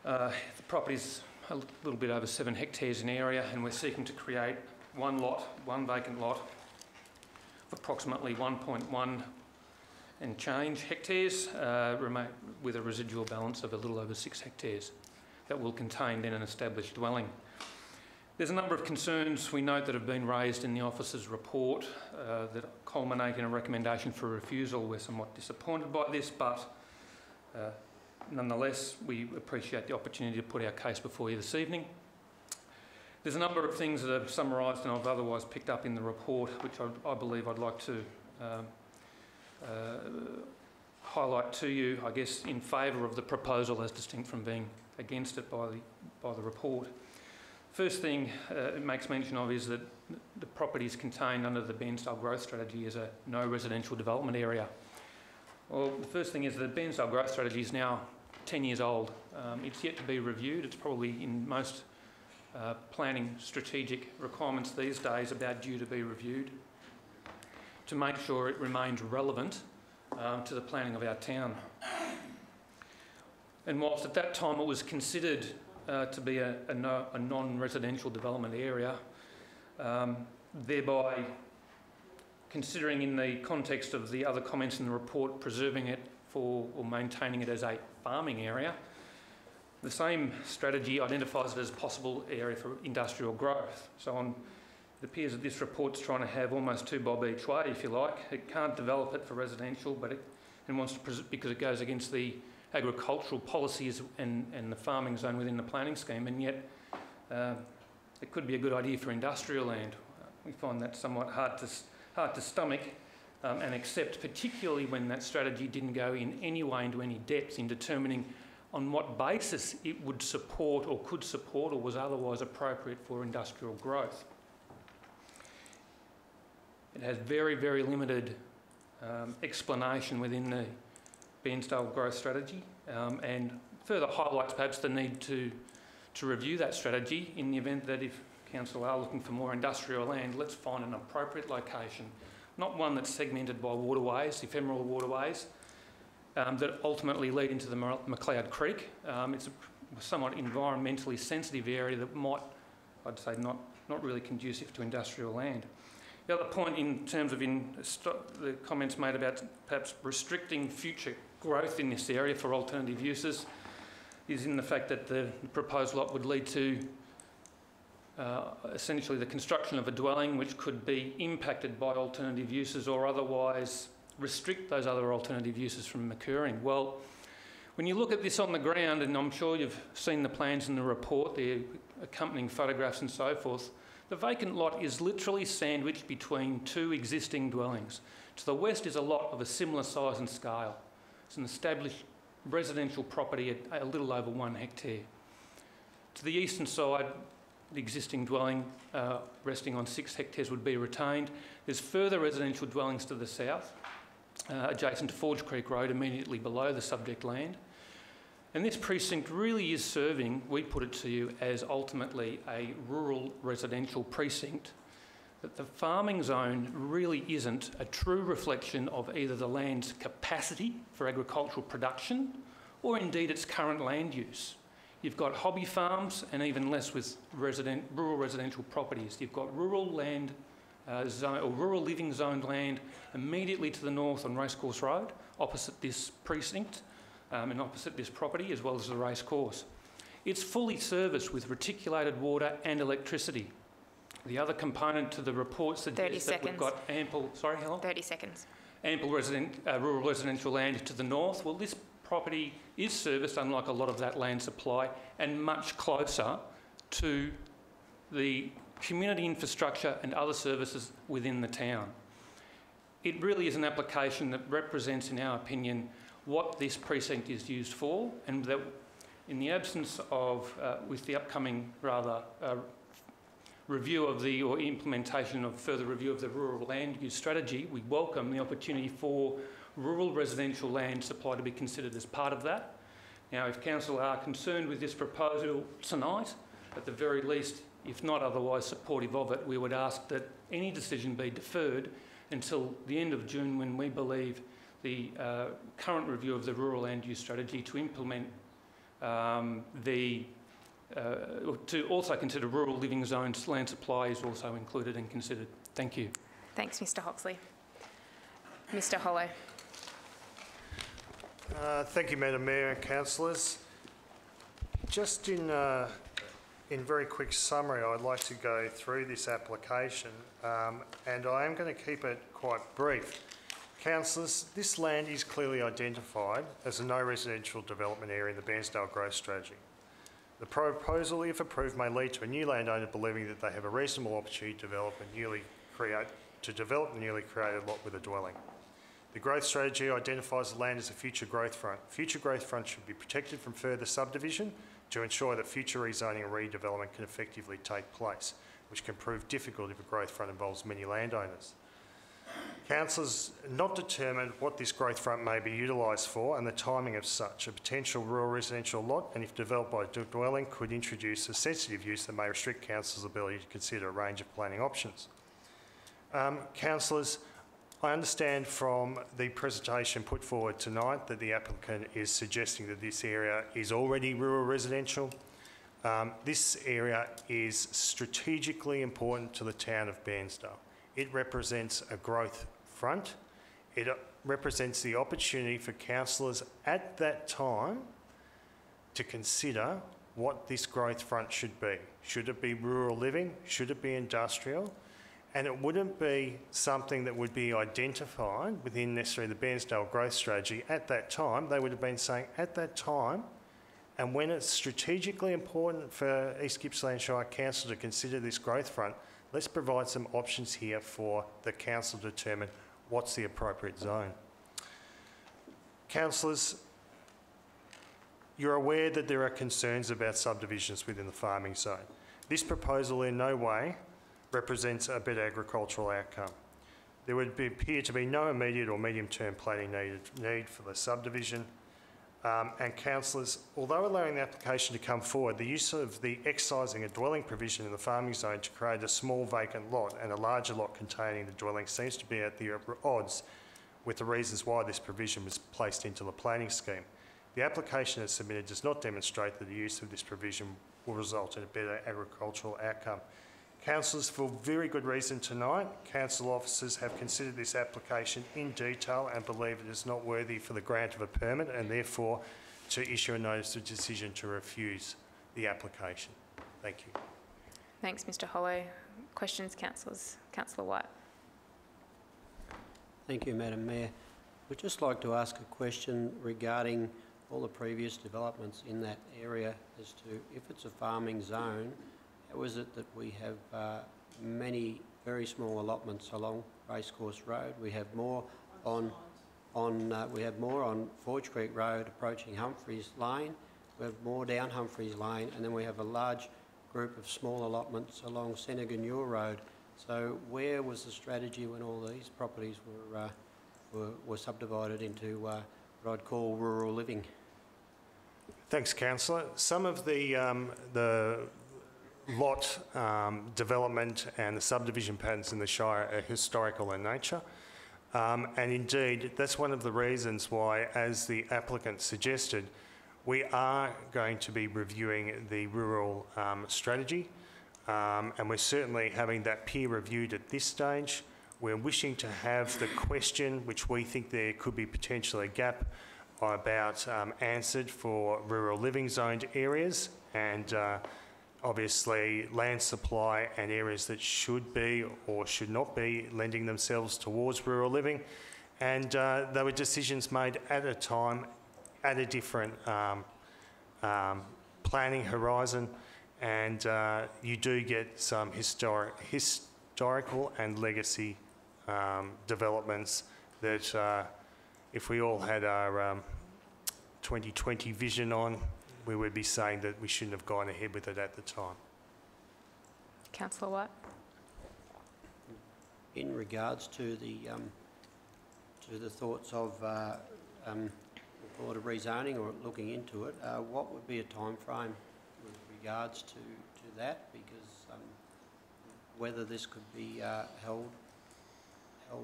The property is a little bit over 7 hectares in area, and we're seeking to create one vacant lot, approximately 1.1 and change hectares, with a residual balance of a little over 6 hectares that will contain then an established dwelling. There's a number of concerns we note that have been raised in the officer's report that culminate in a recommendation for refusal. We're somewhat disappointed by this, but nonetheless, we appreciate the opportunity to put our case before you this evening. There's a number of things that are summarised and I've otherwise picked up in the report, which I believe I'd like to highlight to you, I guess, in favour of the proposal as distinct from being against it by the report. First thing it makes mention of is that the properties contained under the Bairnsdale Growth Strategy is a no residential development area. Well, the first thing is that the Bairnsdale Growth Strategy is now 10 years old. It's yet to be reviewed. It's probably in most planning strategic requirements these days about due to be reviewed to make sure it remains relevant to the planning of our town. And whilst at that time it was considered to be a non-residential development area, thereby considering in the context of the other comments in the report, preserving it for or maintaining it as a farming area, the same strategy identifies it as a possible area for industrial growth. So it appears that this report's trying to have almost two bob each way, if you like. It can't develop it for residential, but it wants to because it goes against the agricultural policies and the farming zone within the planning scheme, and yet it could be a good idea for industrial land. We find that somewhat hard to stomach and accept, particularly when that strategy didn't go in any way into any depth in determining on what basis it would support or could support or was otherwise appropriate for industrial growth. It has very, very limited explanation within the Bairnsdale Growth Strategy and further highlights perhaps the need to review that strategy in the event that if Council are looking for more industrial land, let's find an appropriate location, not one that's segmented by waterways, ephemeral waterways, that ultimately lead into the McLeod Creek. It's a somewhat environmentally sensitive area that might, I'd say, not really conducive to industrial land. The other point in terms of the comments made about perhaps restricting future growth in this area for alternative uses is in the fact that the proposed lot would lead to essentially the construction of a dwelling which could be impacted by alternative uses or otherwise restrict those other alternative uses from occurring. Well, when you look at this on the ground, and I'm sure you've seen the plans in the report, the accompanying photographs and so forth, the vacant lot is literally sandwiched between two existing dwellings. To the west is a lot of a similar size and scale. It's an established residential property at a little over 1 hectare. To the eastern side, the existing dwelling resting on 6 hectares would be retained. There's further residential dwellings to the south, adjacent to Forge Creek Road, immediately below the subject land. And this precinct really is serving, we put it to you, as ultimately a rural residential precinct, that the farming zone really isn't a true reflection of either the land's capacity for agricultural production or indeed its current land use. You've got hobby farms and even less with rural residential properties. You've got rural land zone, or rural living zoned land immediately to the north on Racecourse Road, opposite this precinct, and opposite this property, as well as the racecourse. It's fully serviced with reticulated water and electricity. The other component to the report suggests that we've got ample... Sorry, how long? 30 seconds. Ample rural residential land to the north. Well, this property is serviced, unlike a lot of that land supply, and much closer to the community infrastructure and other services within the town. It really is an application that represents, in our opinion, what this precinct is used for, and that in the absence of, with the upcoming review of or implementation of further review of the rural land use strategy, we welcome the opportunity for rural residential land supply to be considered as part of that. Now, if Council are concerned with this proposal tonight, at the very least, if not otherwise supportive of it, we would ask that any decision be deferred until the end of June, when we believe the current review of the rural land use strategy to implement to also consider rural living zones land supply is also included and considered. Thank you. Thanks, Mr Hoxley. Mr Hollow. Thank you, Madam Mayor and councillors. Just in in very quick summary, I'd like to go through this application, and I am going to keep it quite brief. Councillors, this land is clearly identified as a no residential development area in the Bairnsdale Growth Strategy. The proposal, if approved, may lead to a new landowner believing that they have a reasonable opportunity to develop a newly created lot with a dwelling. The growth strategy identifies the land as a future growth front. Future growth fronts should be protected from further subdivision to ensure that future rezoning and redevelopment can effectively take place, which can prove difficult if a growth front involves many landowners. Councillors not determined what this growth front may be utilised for and the timing of such a potential rural residential lot, and if developed by a dwelling, could introduce a sensitive use that may restrict councillors' ability to consider a range of planning options. Councillors, I understand from the presentation put forward tonight that the applicant is suggesting that this area is already rural residential. This area is strategically important to the town of Bairnsdale. It represents a growth front. It represents the opportunity for councillors at that time to consider what this growth front should be. Should it be rural living? Should it be industrial? And it wouldn't be something that would be identified within necessarily the Bairnsdale growth strategy at that time. They would have been saying at that time, and when it's strategically important for East Gippsland Shire Council to consider this growth front, let's provide some options here for the council to determine what's the appropriate zone. Councillors, you're aware that there are concerns about subdivisions within the farming zone. This proposal in no way represents a better agricultural outcome. There would appear to be no immediate or medium-term planning need for the subdivision. And councillors, although allowing the application to come forward, the use of the excising a dwelling provision in the farming zone to create a small vacant lot and a larger lot containing the dwelling seems to be at the odds with the reasons why this provision was placed into the planning scheme. The application as submitted does not demonstrate that the use of this provision will result in a better agricultural outcome. Councillors, for very good reason tonight, council officers have considered this application in detail and believe it is not worthy for the grant of a permit and therefore to issue a notice of decision to refuse the application. Thank you. Thanks, Mr Hollow. Questions, councillors? Councillor White. Thank you, Madam Mayor. We'd just like to ask a question regarding all the previous developments in that area as to if it's a farming zone, how is it that we have many very small allotments along Racecourse Road? We have more on Forge Creek Road approaching Humphreys Lane. We have more down Humphreys Lane, and then we have a large group of small allotments along Seneganure Road. So where was the strategy when all these properties were subdivided into what I'd call rural living? Thanks, councillor. Some of the lot development and the subdivision patterns in the Shire are historical in nature. And indeed, that's one of the reasons why, as the applicant suggested, we are going to be reviewing the rural strategy. And we're certainly having that peer reviewed at this stage. We're wishing to have the question, which we think there could be potentially a gap about, answered for rural living zoned areas and obviously land supply and areas that should be or should not be lending themselves towards rural living. And there were decisions made at a time, at a different planning horizon, and you do get some historical and legacy developments that if we all had our 2020 vision on, we would be saying that we shouldn't have gone ahead with it at the time. Councillor White. In regards to the thoughts of rezoning or looking into it, what would be a time frame with regards to that? Because whether this could be held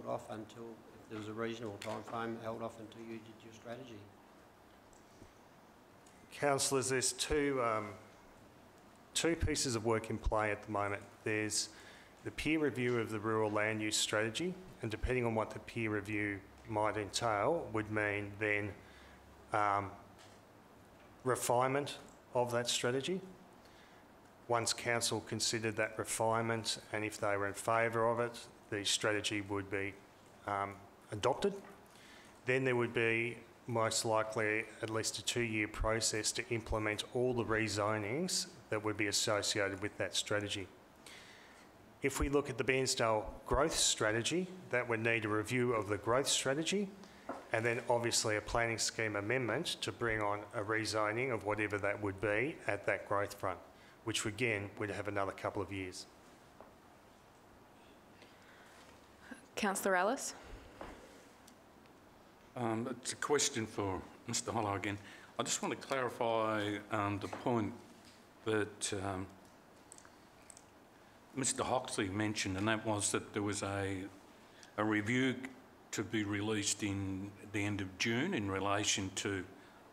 off until, if there was a reasonable time frame, held off until you did your strategy. Councillors, there's two pieces of work in play at the moment. There's the peer review of the rural land use strategy, and depending on what the peer review might entail, would mean then refinement of that strategy. Once council considered that refinement and if they were in favour of it, the strategy would be adopted. Then there would be most likely at least a 2-year process to implement all the rezonings that would be associated with that strategy. If we look at the Bairnsdale growth strategy, that would need a review of the growth strategy and then obviously a planning scheme amendment to bring on a rezoning of whatever that would be at that growth front, which again would have another couple of years. Councillor Ellis. It's a question for Mr Hollow again. I just want to clarify the point that Mr Hoxley mentioned, and that was that there was a review to be released in the end of June in relation to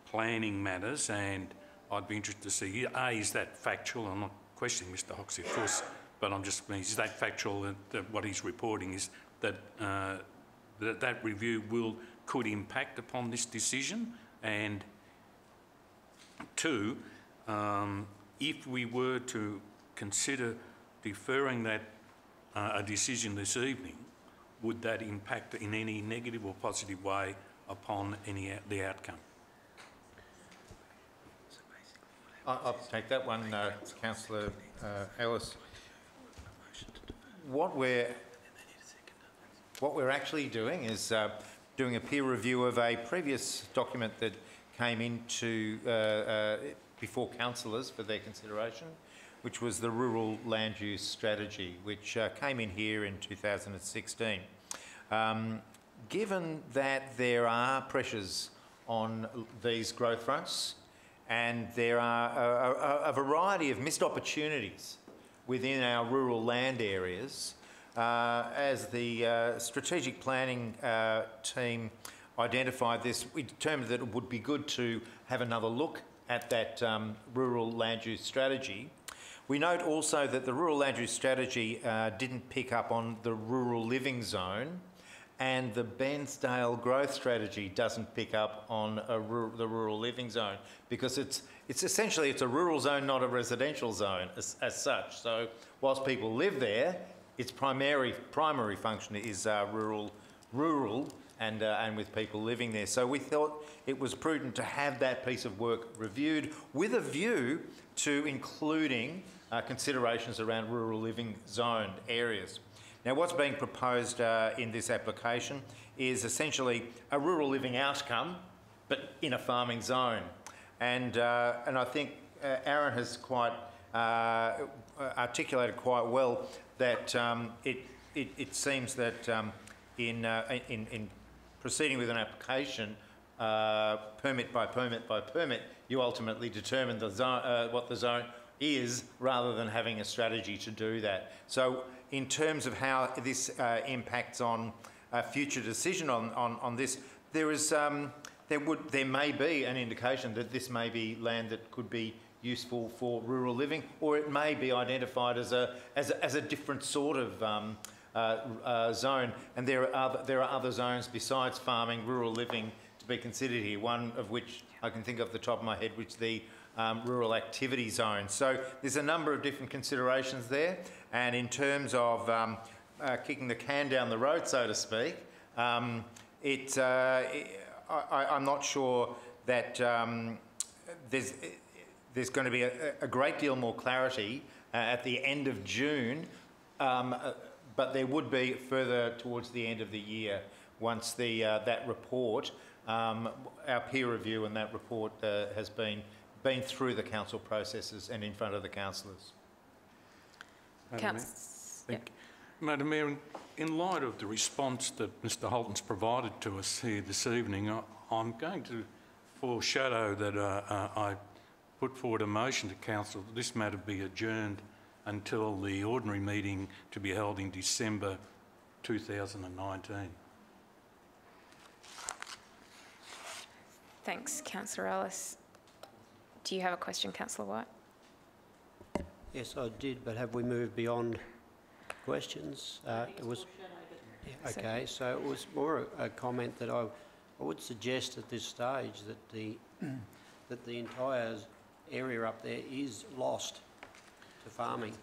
planning matters, and I'd be interested to see, A, is that factual? I'm not questioning Mr Hoxley, of course, but I'm just, is that factual that what he's reporting is that that review could impact upon this decision? And 2, if we were to consider deferring that a decision this evening, would that impact in any negative or positive way upon the outcome? I'll take that one, Councillor Ellis. What we're actually doing is doing a peer review of a previous document that came into before councillors for their consideration, which was the Rural Land Use Strategy, which came in here in 2016. Given that there are pressures on these growth fronts and there are a variety of missed opportunities within our rural land areas, as the strategic planning team identified this, we determined that it would be good to have another look at that rural land use strategy. We note also that the rural land use strategy didn't pick up on the rural living zone, and the Bairnsdale growth strategy doesn't pick up on the rural living zone, because it's essentially a rural zone, not a residential zone as such. So whilst people live there, its primary function is rural and with people living there. So we thought it was prudent to have that piece of work reviewed with a view to including considerations around rural living zoned areas. Now, what's being proposed in this application is essentially a rural living outcome, but in a farming zone. And I think Aaron has quite articulated quite well that it seems that in proceeding with an application, permit by permit by permit, you ultimately determine the zone, what the zone is, rather than having a strategy to do that. So in terms of how this impacts on a future decision on this, there may be an indication that this may be land that could be useful for rural living, or it may be identified as a different sort of zone. And there are other zones besides farming, rural living, to be considered here. One of which I can think of the top of my head, which is the rural activity zone. So there's a number of different considerations there. And in terms of kicking the can down the road, so to speak, I'm not sure that there's going to be a great deal more clarity at the end of June, but there would be further towards the end of the year once that report, our peer review and that report has been through the council processes and in front of the councillors. Madam Mayor, in light of the response that Mr Holton's provided to us here this evening, I'm going to foreshadow that I put forward a motion to council that this matter be adjourned until the ordinary meeting to be held in December 2019. Thanks, Councillor Ellis. Do you have a question, Councillor White? Yes, I did, but have we moved beyond questions? It was okay. So it was more a comment that I would suggest at this stage that the entire area up there is lost. to farming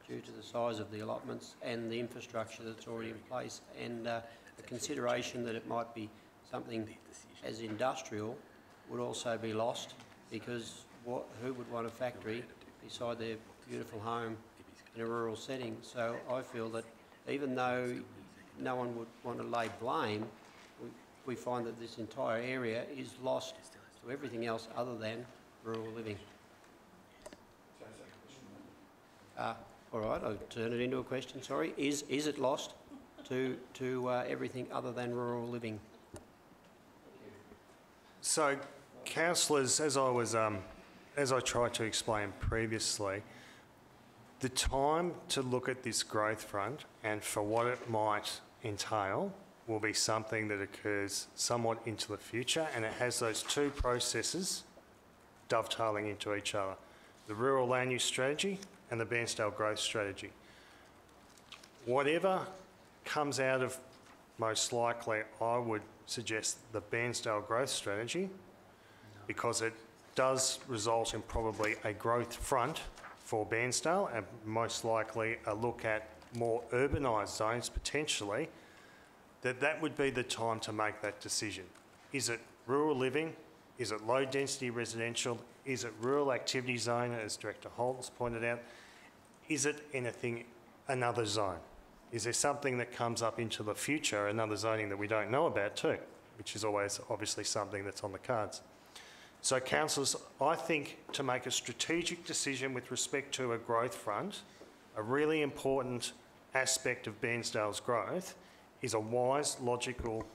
due to the size of the allotments and the infrastructure that's already in place, and the consideration that it might be something as industrial would also be lost, because who would want a factory beside their beautiful home in a rural setting? So I feel that even though no one would want to lay blame, we find that this entire area is lost to everything else other than rural living. All right, I'll turn it into a question, sorry. Is it lost to everything other than rural living? So, councillors, as I tried to explain previously, the time to look at this growth front and for what it might entail will be something that occurs somewhat into the future, and it has those two processes dovetailing into each other: the rural land use strategy and the Bairnsdale growth strategy. Whatever comes out of, most likely, I would suggest the Bairnsdale growth strategy, because it does result in probably a growth front for Bairnsdale and most likely a look at more urbanised zones potentially, that would be the time to make that decision. Is it rural living? Is it low density residential? Is it rural activity zone, as Director Holt's pointed out? Is it anything, another zone? Is there something that comes up into the future, another zoning that we don't know about too, which is always obviously something that's on the cards. So councillors, I think to make a strategic decision with respect to a growth front, a really important aspect of Bairnsdale's growth is a wise, logical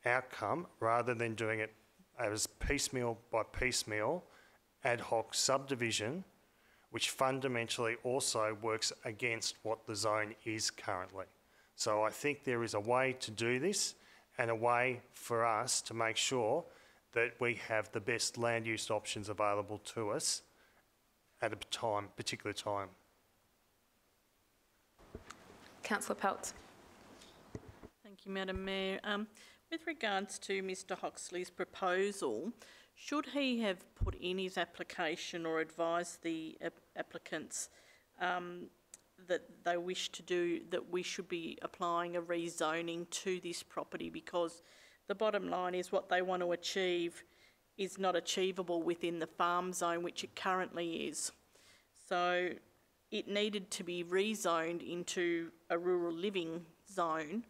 outcome rather than doing it as piecemeal by piecemeal, ad hoc subdivision, which fundamentally also works against what the zone is currently. So I think there is a way to do this and a way for us to make sure that we have the best land use options available to us at a particular time. Councillor Peltz. Thank you, Madam Mayor. With regards to Mr Hoxley's proposal, should he have put in his application or advised the applicants that they wish to do, that we should be applying a rezoning to this property, because the bottom line is what they want to achieve is not achievable within the farm zone, which it currently is. So it needed to be rezoned into a rural living zone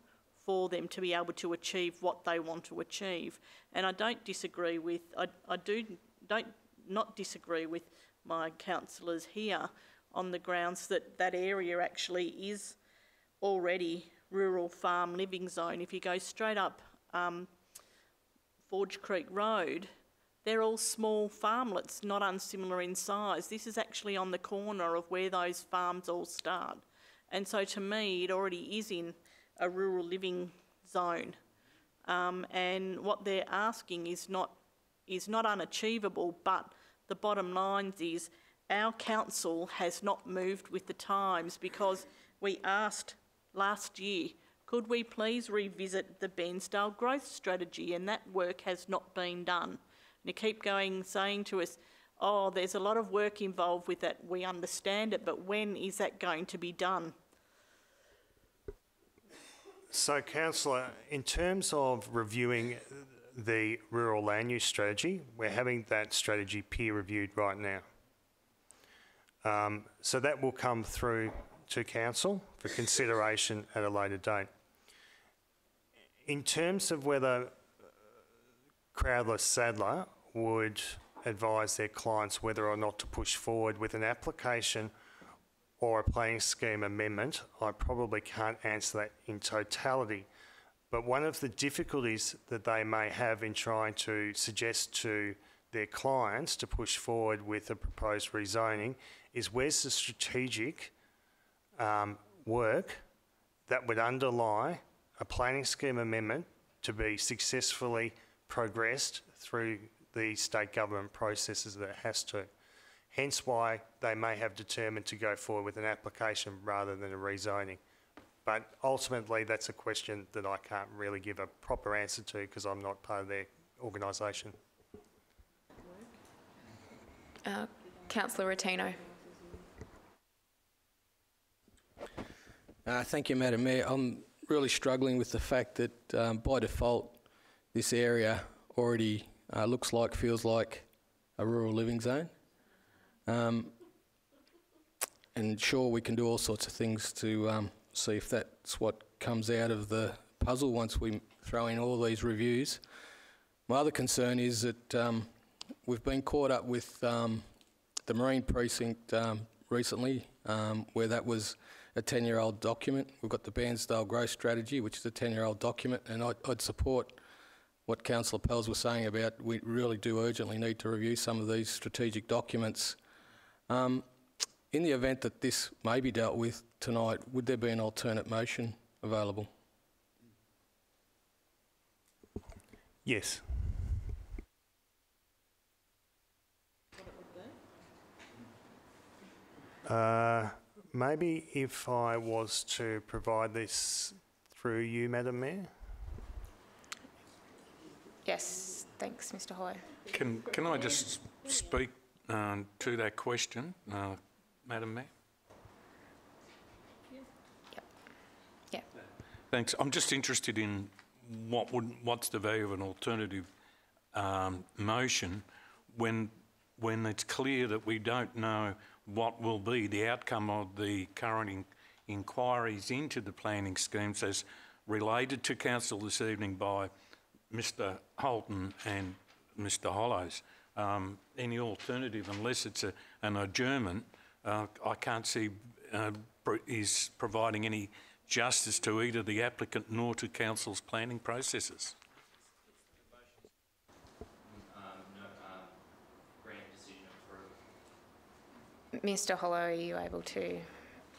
for them to be able to achieve what they want to achieve. And I don't disagree with, I don't not disagree with my councillors here on the grounds that that area actually is already rural farm living zone. If you go straight up Forge Creek Road, they're all small farmlets, not unsimilar in size. This is actually on the corner of where those farms all start. And so to me, it already is in a rural living zone. And what they're asking is not unachievable, but the bottom line is our council has not moved with the times, because we asked last year, could we please revisit the Bairnsdale growth strategy, and that work has not been done. And you keep saying to us, oh, there's a lot of work involved with that, we understand it, but when is that going to be done? So, councillor, in terms of reviewing the rural land use strategy, we're having that strategy peer reviewed right now. So that will come through to council for consideration at a later date. In terms of whether Crowther Sadler would advise their clients whether or not to push forward with an application or a planning scheme amendment, I probably can't answer that in totality. But one of the difficulties that they may have in trying to suggest to their clients to push forward with a proposed rezoning is where's the strategic work that would underlie a planning scheme amendment to be successfully progressed through the state government processes that it has to. Hence why they may have determined to go forward with an application rather than a rezoning. But ultimately, that's a question that I can't really give a proper answer to because I'm not part of their organisation. Councillor Rotino. Thank you, Madam Mayor. I'm really struggling with the fact that by default this area already looks like, feels like a rural living zone. And sure, we can do all sorts of things to see if that's what comes out of the puzzle once we throw in all these reviews. My other concern is that we've been caught up with the Marine Precinct recently, where that was a 10-year-old document. We've got the Bairnsdale Growth Strategy, which is a 10-year-old document, and I'd support what Councillor Pels was saying about we really do urgently need to review some of these strategic documents. In the event that this may be dealt with tonight, would there be an alternate motion available? Yes. Maybe if I was to provide this through you, Madam Mayor? Yes, thanks, Mr Hollow. Can I just speak to that question, Madam Mayor? Yeah. Thanks. I'm just interested in what's the value of an alternative motion when it's clear that we don't know what will be the outcome of the current inquiries into the planning schemes as related to Council this evening by Mr Holton and Mr Hollows. Any alternative, unless it's an adjournment, I can't see is providing any justice to either the applicant nor to Council's planning processes. Mr Hollow, are you able to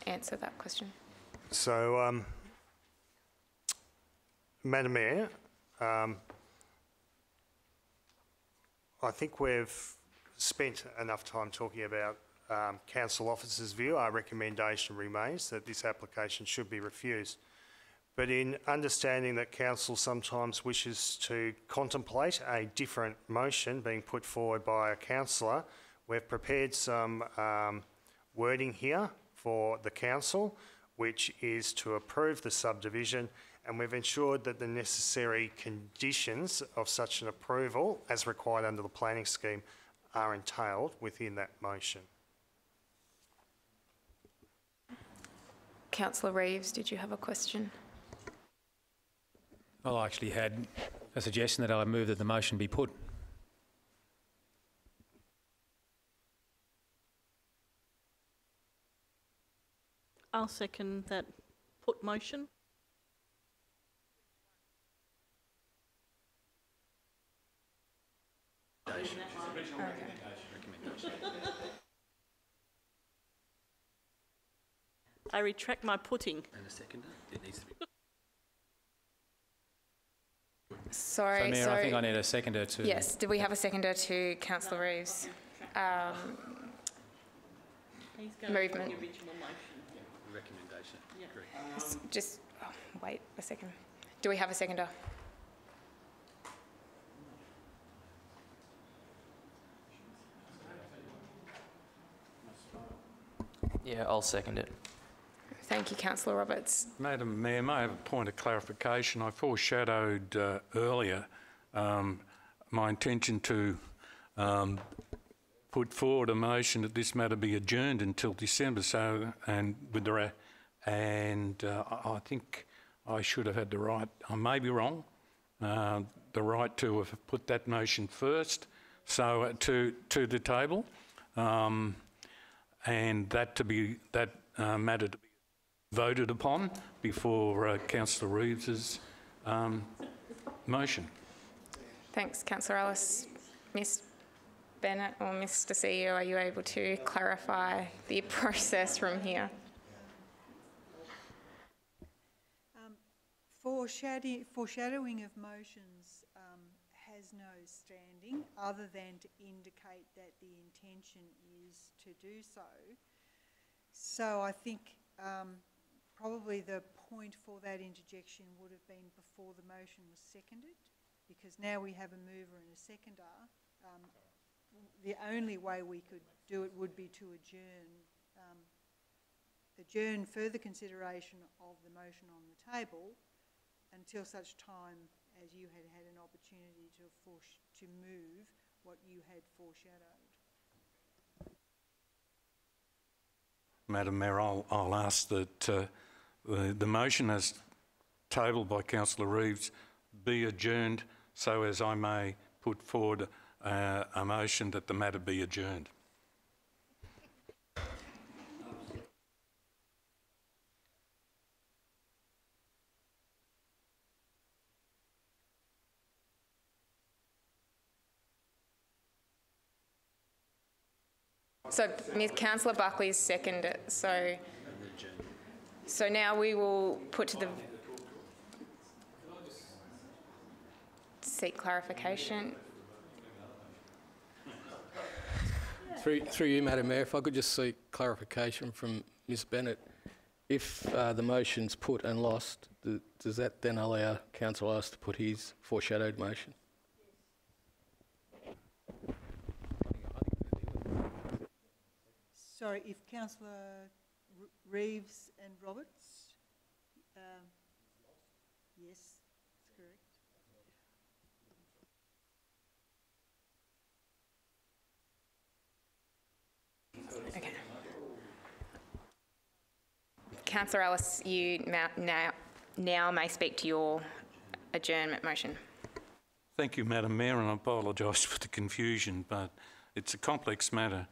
answer that question? So, Madam Mayor, I think we've spent enough time talking about Council officers' view. Our recommendation remains that this application should be refused. But in understanding that Council sometimes wishes to contemplate a different motion being put forward by a councillor, we've prepared some wording here for the Council, which is to approve the subdivision, and we've ensured that the necessary conditions of such an approval, as required under the planning scheme, are entailed within that motion. Councillor Reeves, did you have a question? Well, I actually had a suggestion that I move that the motion be put. I'll second that put motion. I retract my putting. And a seconder? It needs to be. Sorry, so, Mayor, I think I need a seconder to... Yes, do we have a seconder to Councillor Reeves' movement? Recommendation. Yeah. Just wait a second. Do we have a seconder? Yeah, I'll second it. Thank you, Councillor Roberts. Madam Mayor, may I have a point of clarification? I foreshadowed earlier my intention to put forward a motion that this matter be adjourned until December. So, I think I should have had the right. I may be wrong. The right to have put that motion first, so to the table, and that matter to be voted upon before Councillor Reeves's motion. Thanks, Councillor Ellis. Ms Bennett or Mr CEO, are you able to clarify the process from here? Foreshadowing of motions has no standing other than to indicate that the intention is to do so. So I think probably the point for that interjection would have been before the motion was seconded, because now we have a mover and a seconder. The only way we could do it would be to adjourn adjourn further consideration of the motion on the table until such time as you had had an opportunity to move what you had foreshadowed. Madam Mayor, I'll ask that the motion as tabled by Councillor Reeves be adjourned so as I may put forward a motion that the matter be adjourned. So Councillor Buckley's seconded. So now we will put to the seek clarification. Through you, Madam Mayor, if I could just seek clarification from Ms Bennett. If the motion's put and lost, does that then allow Councillor Ellis to put his foreshadowed motion? Sorry, if Councillor Reeves and Roberts, yes, that's correct. Okay. Councillor Ellis, you now may speak to your adjournment motion. Thank you, Madam Mayor, and I apologise for the confusion, but it's a complex matter.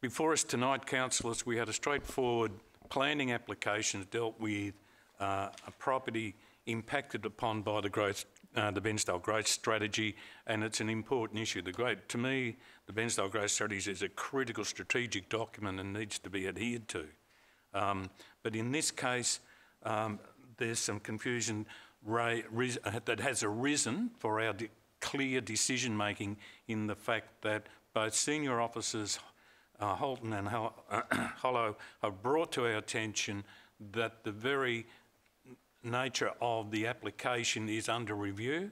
Before us tonight, councillors, we had a straightforward planning application that dealt with a property impacted upon by the Bensdale Growth Strategy, and it's an important issue. To me, the Bensdale Growth Strategy is a critical strategic document and needs to be adhered to. But in this case, there's some confusion that has arisen for our clear decision making in the fact that both senior officers Holton and Hollow have brought to our attention that the very nature of the application is under review,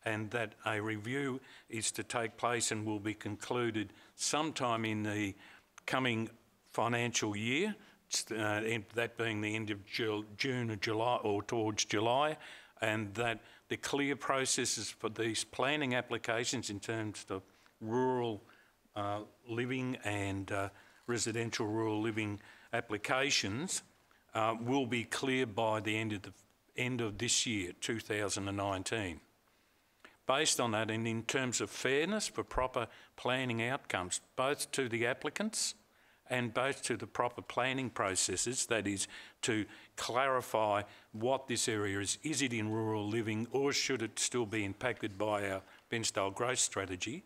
and that a review is to take place and will be concluded sometime in the coming financial year, that being the end of June or July, or towards July, and that the clear processes for these planning applications in terms of rural living and residential rural living applications will be clear by the end of this year, 2019. Based on that, and in terms of fairness for proper planning outcomes, both to the applicants and both to the proper planning processes, that is, to clarify what this area is. Is it in rural living, or should it still be impacted by our Bensdale Growth Strategy?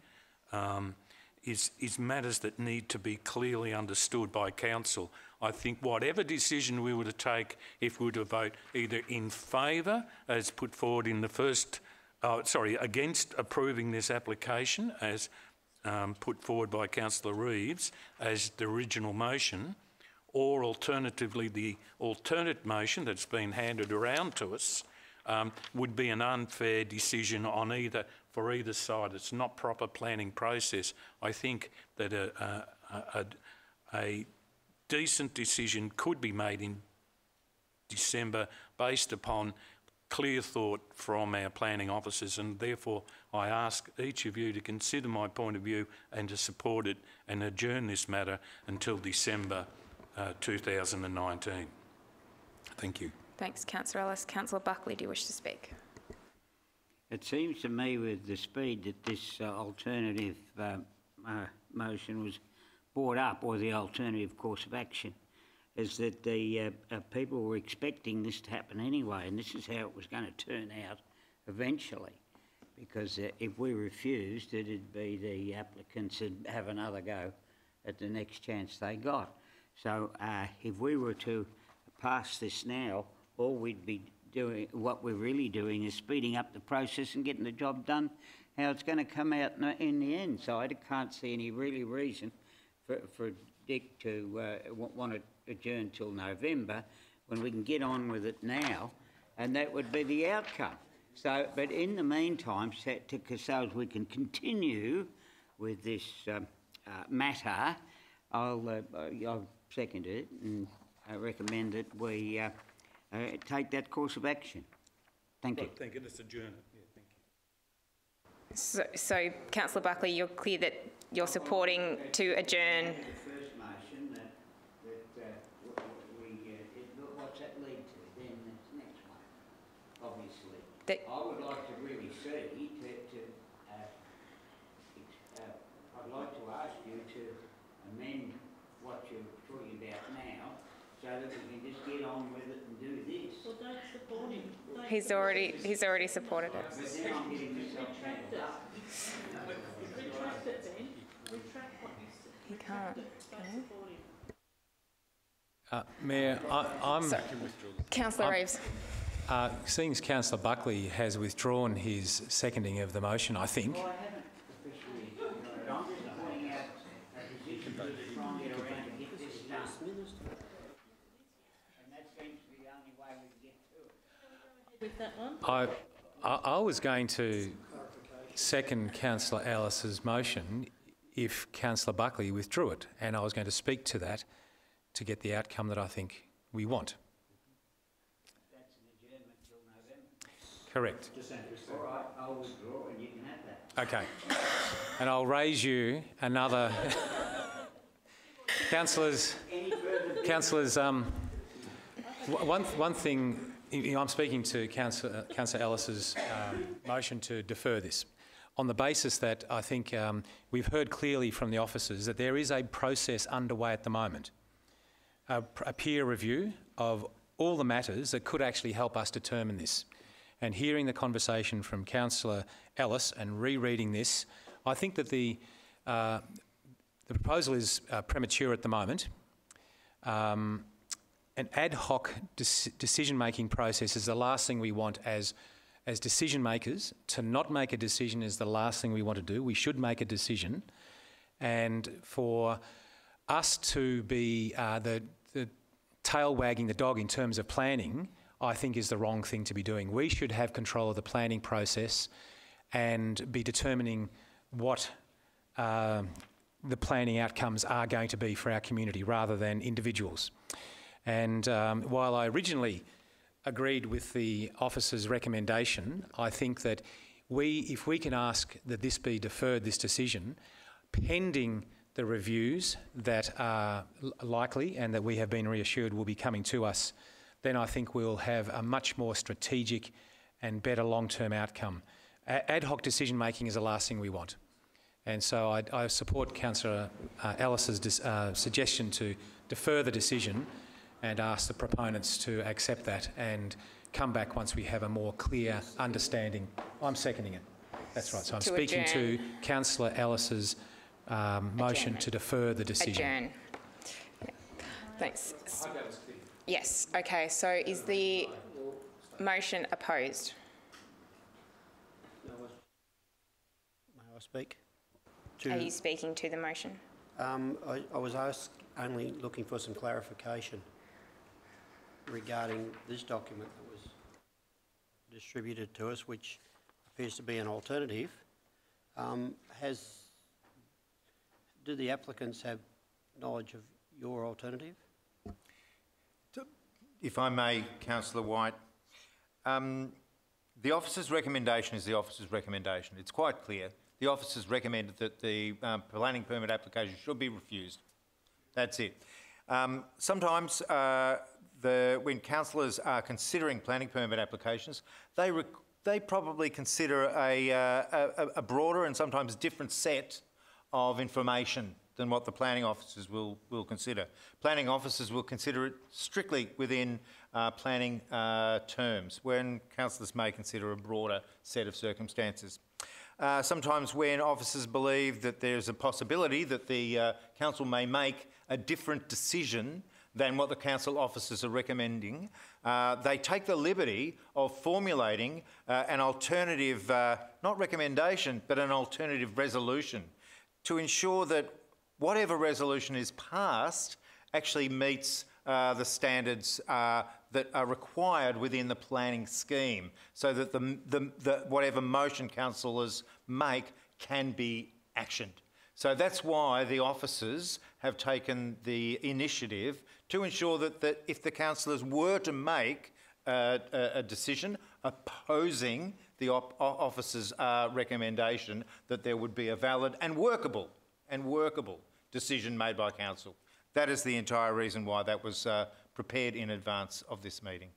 Is matters that need to be clearly understood by council. I think whatever decision we were to take, if we were to vote either in favour, as put forward in the first, against approving this application as put forward by Councillor Reeves as the original motion, or alternatively the alternate motion that's been handed around to us, would be an unfair decision on for either side. It's not proper planning process. I think that a decent decision could be made in December based upon clear thought from our planning officers, and therefore I ask each of you to consider my point of view and to support it and adjourn this matter until December 2019. Thank you. Thanks, Councillor Ellis. Councillor Buckley, do you wish to speak? It seems to me with the speed that this alternative motion was brought up, or the alternative course of action, is that the people were expecting this to happen anyway, and this is how it was going to turn out eventually. Because if we refused, it'd be the applicants would have another go at the next chance they got. So if we were to pass this now, all we'd be doing, what we're really doing, is speeding up the process and getting the job done how it's going to come out in the end. So I can't see any really reason for Dick to want to adjourn till November when we can get on with it now, and that would be the outcome. So, but in the meantime, so we can continue with this matter, I'll second it and recommend that we take that course of action. Thank you. Right, thank you. Let's adjourn it. Yeah, thank you. So Councillor Buckley, you're clear that you're supporting to adjourn. The first motion what's that lead to? Then the next one, obviously. I would like to really see I'd like to ask you to amend what you're talking about now, so that we can just get on with it and do this. Well, don't support him. He's already supported it. But then I'm getting myself tangled up. Retract it then. Retract what you said. He can't. Don't support him. Mayor, I'm... Councillor Reeves. Seeing as Councillor Buckley has withdrawn his seconding of the motion, I think... Well, I haven't officially, but I'm just pointing out a position to try and get around to get this done. And that seems to be the only way we can get to it. With that one? I was going to second Councillor Ellis's motion if Councillor Buckley withdrew it, and I was going to speak to that to get the outcome that I think we want. That's an adjournment till November. Correct. All right, I'll withdraw and you can have that. Okay. And I'll raise you another... Councillors, one thing, I'm speaking to Councillor Ellis's motion to defer this on the basis that I think we've heard clearly from the officers that there is a process underway at the moment, a peer review of all the matters that could actually help us determine this. And hearing the conversation from Councillor Ellis and rereading this, I think that the proposal is premature at the moment. An ad hoc decision-making process is the last thing we want as decision makers. To not make a decision is the last thing we want to do. We should make a decision. And for us to be the tail wagging the dog in terms of planning, I think is the wrong thing to be doing. We should have control of the planning process and be determining what the planning outcomes are going to be for our community rather than individuals. And while I originally agreed with the officer's recommendation, I think that if we can ask that this be deferred, this decision, pending the reviews that are likely and that we have been reassured will be coming to us, then I think we'll have a much more strategic and better long-term outcome. Ad hoc decision-making is the last thing we want. And so I support Councillor Ellis's suggestion to defer the decision and ask the proponents to accept that and come back once we have a more clear understanding. I'm seconding it. That's right. So I'm speaking to Councillor Ellis's motion to defer the decision. Adjourn. Yeah. Thanks. Yes. Okay. So is the motion opposed? May I speak? Are you speaking to the motion? I was only looking for some clarification regarding this document that was distributed to us, which appears to be an alternative. Do the applicants have knowledge of your alternative? If I may, Councillor White, the officer's recommendation is the officer's recommendation. It's quite clear. The officers recommended that the planning permit application should be refused. That's it. Sometimes when councillors are considering planning permit applications, they probably consider a broader and sometimes different set of information than what the planning officers will consider. Planning officers will consider it strictly within planning terms, when councillors may consider a broader set of circumstances. Sometimes when officers believe that there's a possibility that the council may make a different decision than what the council officers are recommending, they take the liberty of formulating an alternative, not recommendation, but an alternative resolution to ensure that whatever resolution is passed actually meets the standards that are required within the planning scheme, so that the whatever motion councillors make can be actioned. So that's why the officers have taken the initiative to ensure that if the councillors were to make a decision opposing the officer's recommendation, that there would be a valid and workable decision made by council. That is the entire reason why that was prepared in advance of this meeting.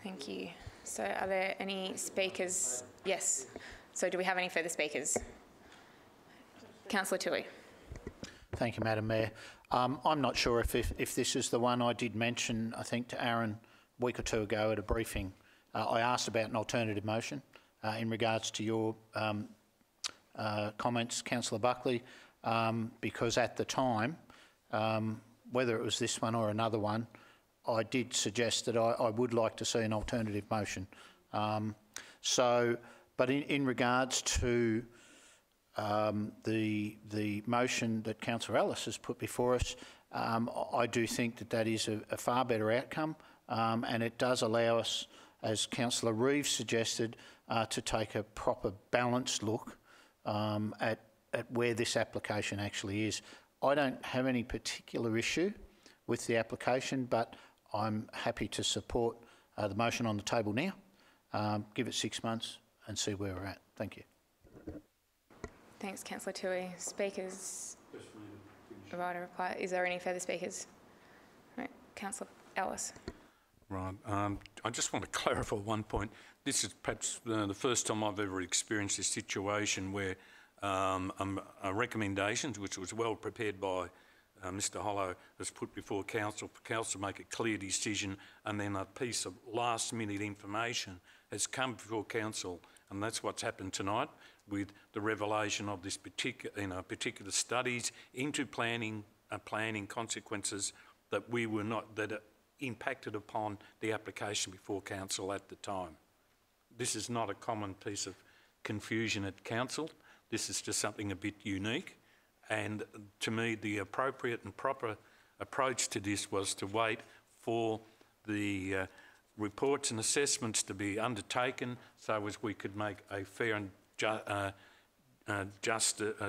Thank you. So are there any speakers? Yes. So do we have any further speakers? Councillor Toohey. Thank you, Madam Mayor. I'm not sure if this is the one I did mention, I think, to Aaron a week or two ago at a briefing. I asked about an alternative motion in regards to your comments, Councillor Buckley, because at the time, whether it was this one or another one, I did suggest that I would like to see an alternative motion. But in regards to the motion that Councillor Ellis has put before us, I do think that is a far better outcome, and it does allow us, as Councillor Reeves suggested, to take a proper balanced look at where this application actually is. I don't have any particular issue with the application, but I'm happy to support the motion on the table now, give it 6 months and see where we're at. Thank you. Thanks, Councillor Toohey. Speakers? Right, a reply. Is there any further speakers? Right, Councillor Ellis. Right. I just want to clarify one point. This is perhaps the first time I've ever experienced a situation where a recommendation, which was well prepared by Mr Hollow, was put before council for council to make a clear decision, and then a piece of last-minute information has come before council, and that's what's happened tonight with the revelation of this particular studies into planning consequences that we were not that impacted upon the application before council at the time. This is not a common piece of confusion at council. This is just something a bit unique, and to me the appropriate and proper approach to this was to wait for the reports and assessments to be undertaken so as we could make a fair and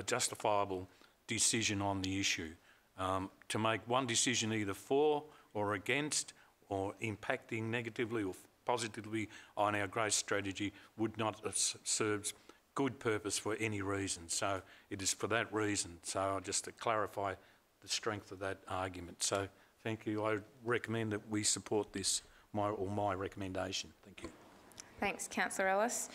justifiable decision on the issue. To make one decision either for or against or impacting negatively or positively on our growth strategy would not have served good purpose for any reason. So it is for that reason. So just to clarify the strength of that argument. So thank you. I recommend that we support this, my recommendation. Thank you. Thanks, Councillor Ellis.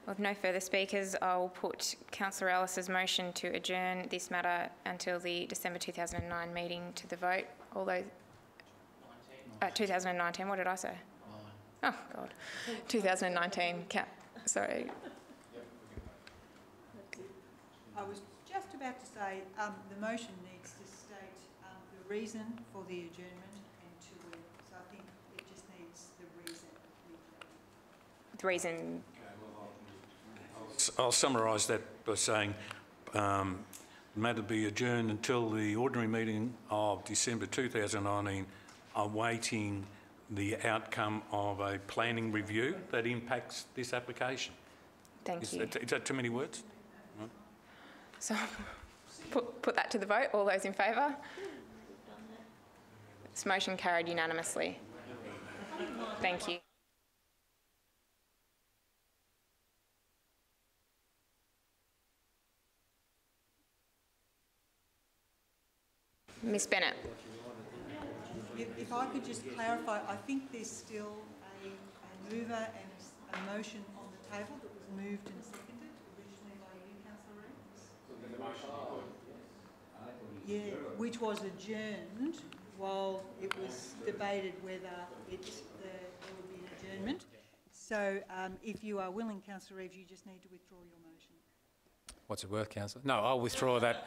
With no further speakers, I'll put Councillor Ellis's motion to adjourn this matter until the December 2009 meeting to the vote. Although 2019, what did I say? Oh, God. 2019, sorry. I was just about to say the motion needs to state the reason for the adjournment and to when. So I think it just needs the reason. The reason. I'll summarise that by saying the matter be adjourned until the ordinary meeting of December 2019, awaiting the outcome of a planning review that impacts this application. Thank you. Is that too many words? No? So put that to the vote. All those in favour? This motion carried unanimously. Thank you. Ms Bennett. If I could just clarify, I think there's still a mover and a motion on the table that was moved and seconded originally by you, Councillor Reeves. Yeah, which was adjourned while it was debated whether there would be an adjournment. So if you are willing, Councillor Reeves, you just need to withdraw your motion. What's it worth, Councillor? No, I'll withdraw that.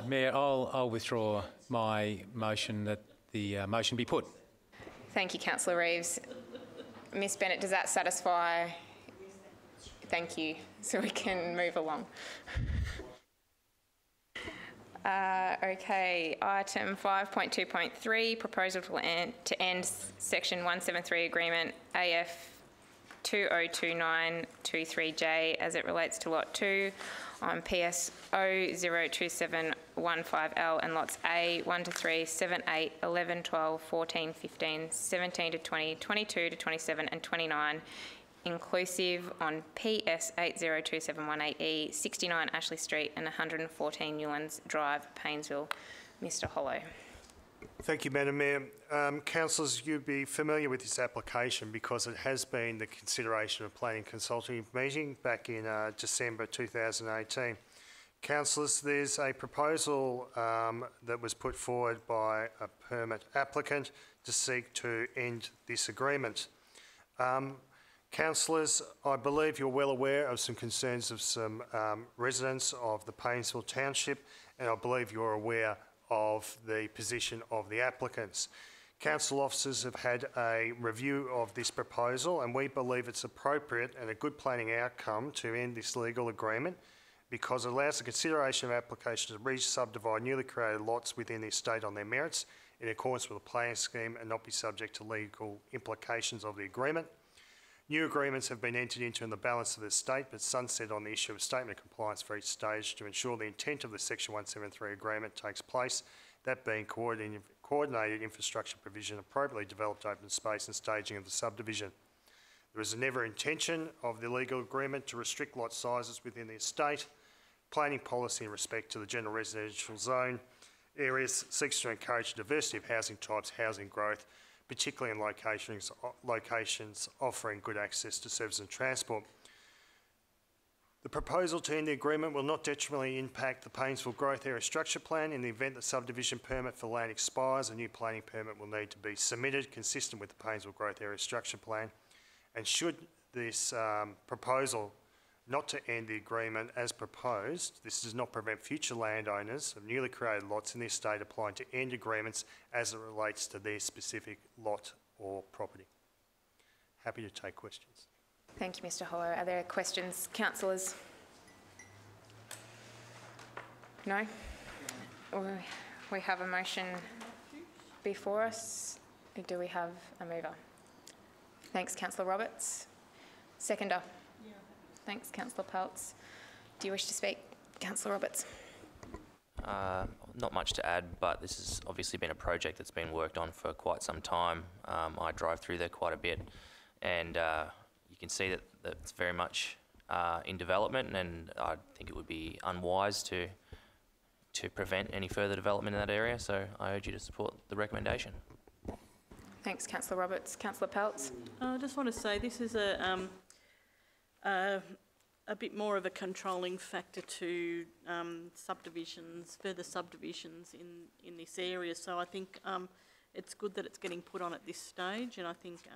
Mayor, I'll withdraw my motion that the motion be put. Thank you, Councillor Reeves. Ms Bennett, does that satisfy? Thank you. So we can move along. Okay, item 5.2.3, proposal to end Section 173 Agreement AF 202923J as it relates to Lot 2 on PS 0027115L and Lots A 1 to 3, 7, 8, 11, 12, 14, 15, 17 to 20, 22 to 27 and 29 inclusive on PS 802718E, 69 Ashley Street and 114 Newlands Drive, Paynesville. Mr. Hollow. Thank you, Madam Mayor. Councillors, you'd be familiar with this application because it has been the consideration of planning consultative meeting back in December 2018. Councillors, there's a proposal that was put forward by a permit applicant to seek to end this agreement. Councillors, I believe you're well aware of some concerns of some residents of the Paynesville Township, and I believe you're aware of the position of the applicants. Council officers have had a review of this proposal, and we believe it's appropriate and a good planning outcome to end this legal agreement because it allows the consideration of applications to re-subdivide newly created lots within the estate on their merits in accordance with the planning scheme and not be subject to legal implications of the agreement. New agreements have been entered into in the balance of the estate, but sunset on the issue of statement of compliance for each stage to ensure the intent of the Section 173 agreement takes place, that being coordinated infrastructure provision, appropriately developed open space and staging of the subdivision. There is never intention of the legal agreement to restrict lot sizes within the estate. Planning policy in respect to the general residential zone areas seeks to encourage diversity of housing types, housing growth, particularly in locations offering good access to service and transport. The proposal to end the agreement will not detrimentally impact the Paynesville Growth Area Structure Plan. In the event the subdivision permit for land expires, a new planning permit will need to be submitted consistent with the Paynesville Growth Area Structure Plan. And should this proposal not to end the agreement as proposed, this does not prevent future landowners of newly created lots in the estate applying to end agreements as it relates to their specific lot or property. Happy to take questions. Thank you, Mr. Hollow. Are there questions, councillors? No? We have a motion before us. Do we have a mover? Thanks, Councillor Roberts. Seconder? Thanks, Councillor Peltz. Do you wish to speak, Councillor Roberts? Not much to add, but this has obviously been a project that's been worked on for quite some time. I drive through there quite a bit, and you can see that it's very much in development, and I think it would be unwise to prevent any further development in that area, so I urge you to support the recommendation. Thanks, Councillor Roberts. Councillor Peltz? I just want to say this is a bit more of a controlling factor to subdivisions, further subdivisions in this area. So I think it's good that it's getting put on at this stage, and I think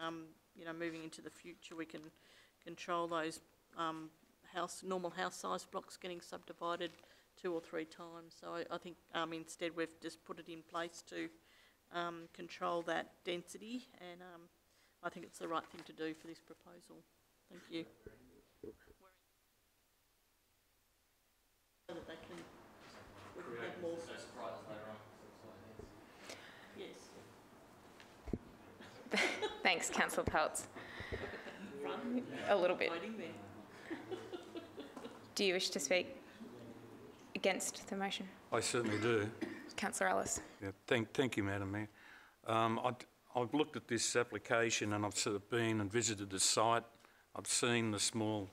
you know, moving into the future, we can control those normal house size blocks getting subdivided 2 or 3 times. So I think instead we've just put it in place to control that density, and I think it's the right thing to do for this proposal. Thank you. So that they can have more surprises later on. Yes. Thanks, Councillor Peltz. A little bit. Do you wish to speak against the motion? I certainly do. Councillor Ellis. Yeah, thank you, Madam Mayor. I've looked at this application and I've sort of been and visited the site. I've seen the small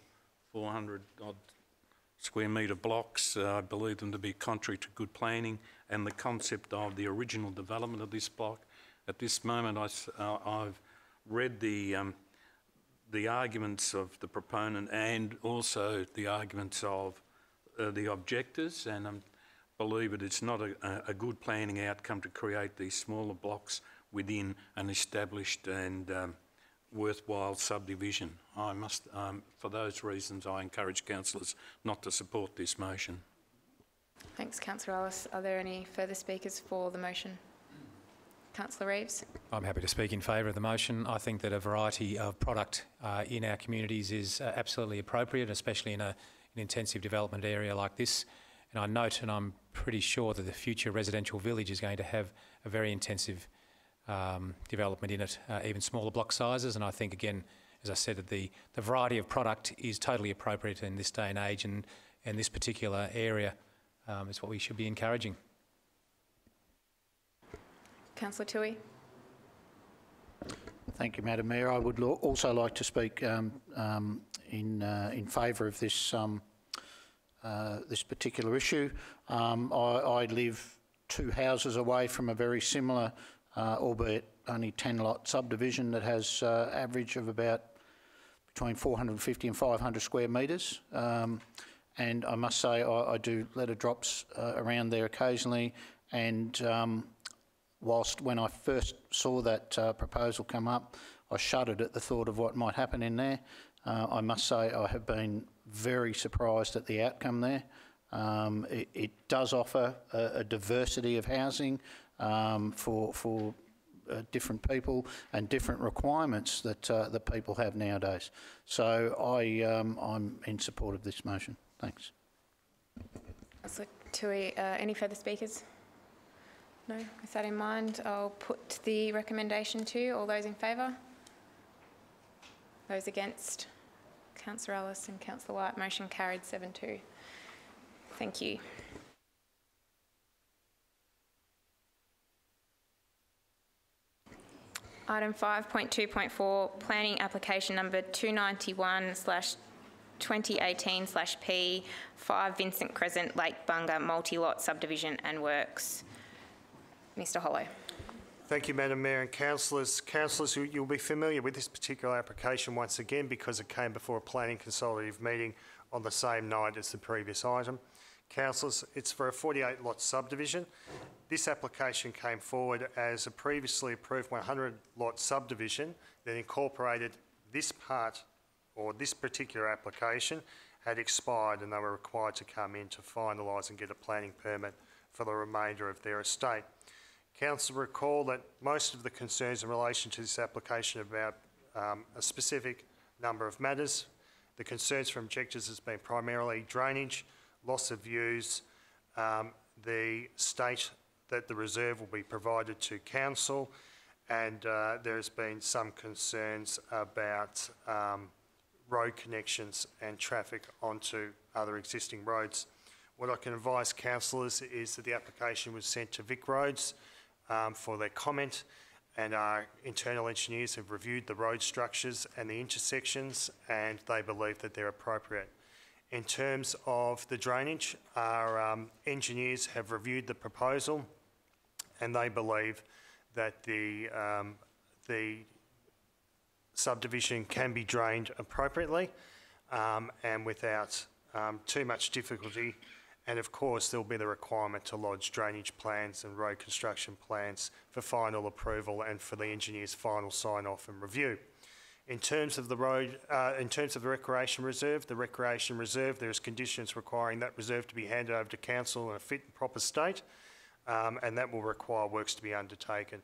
400-odd square metre blocks. I believe them to be contrary to good planning and the concept of the original development of this block. At this moment, I've read the arguments of the proponent and also the arguments of the objectors, and I believe it's not a good planning outcome to create these smaller blocks within an established and worthwhile subdivision. For those reasons, I encourage councillors not to support this motion. Thanks, Councillor Ellis. Are there any further speakers for the motion? Councillor Reeves. I'm happy to speak in favour of the motion. I think that a variety of product in our communities is absolutely appropriate, especially in an intensive development area like this. And I note, and I'm pretty sure that the future residential village is going to have a very intensive development in it, even smaller block sizes. And I think, again, as I said, that the variety of product is totally appropriate in this day and age, and this particular area is what we should be encouraging. Councillor Toohey. Thank you, Madam Mayor. I would also like to speak in favour of this this particular issue. I live 2 houses away from a very similar, albeit only 10-lot subdivision that has average of about between 450 and 500 square metres. And I must say I do letter drops around there occasionally, and whilst when I first saw that proposal come up, I shuddered at the thought of what might happen in there. I must say I have been very surprised at the outcome there. It does offer a diversity of housing for different people and different requirements that people have nowadays. So I'm in support of this motion. Thanks. Councillor Toohey, any further speakers? No? With that in mind, I'll put the recommendation to all those in favour. Those against? Councillor Ellis and Councillor White. Motion carried 7-2. Thank you. Item 5.2.4, planning application number 291/2018/P, 5 Vincent Crescent, Lake Bunga, multi-lot subdivision and works. Mr. Hollow. Thank you, Madam Mayor and councillors. Councillors, you'll be familiar with this particular application once again because it came before a planning consultative meeting on the same night as the previous item. Councillors, it's for a 48-lot subdivision. This application came forward as a previously approved 100-lot subdivision that incorporated this part, or this particular application had expired and they were required to come in to finalise and get a planning permit for the remainder of their estate. Council recall that most of the concerns in relation to this application about a specific number of matters. The concerns from objectors has been primarily drainage, loss of views, the state that the reserve will be provided to council, and there has been some concerns about road connections and traffic onto other existing roads. What I can advise councillors is that the application was sent to Vic Roads for their comment, and our internal engineers have reviewed the road structures and the intersections, and they believe that they're appropriate. In terms of the drainage, our engineers have reviewed the proposal, and they believe that the subdivision can be drained appropriately and without too much difficulty. And of course, there'll be the requirement to lodge drainage plans and road construction plans for final approval and for the engineer's final sign-off and review. In terms of the recreation reserve, there is conditions requiring that reserve to be handed over to council in a fit and proper state, and that will require works to be undertaken.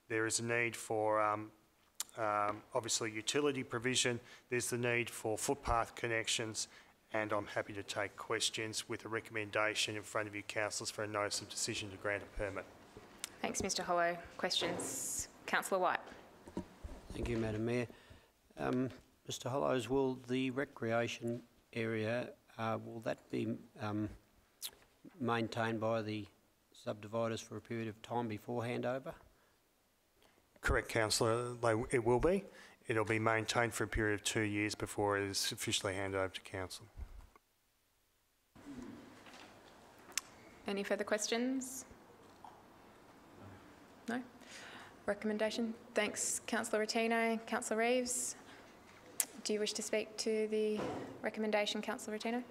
There is a need for obviously utility provision. There's the need for footpath connections, and I'm happy to take questions with a recommendation in front of you, councillors, for a notice of decision to grant a permit. Thanks, Mr. Hollow. Questions? Councillor White. Thank you, Madam Mayor. Mr. Hollows, will the recreation area, will that be maintained by the subdividers for a period of time before handover? Correct, councillor. It will be. It'll be maintained for a period of 2 years before it is officially handed over to council. Any further questions? No? Recommendation? Thanks, Councillor Rotino. Councillor Reeves, do you wish to speak to the recommendation, Councillor Rotino?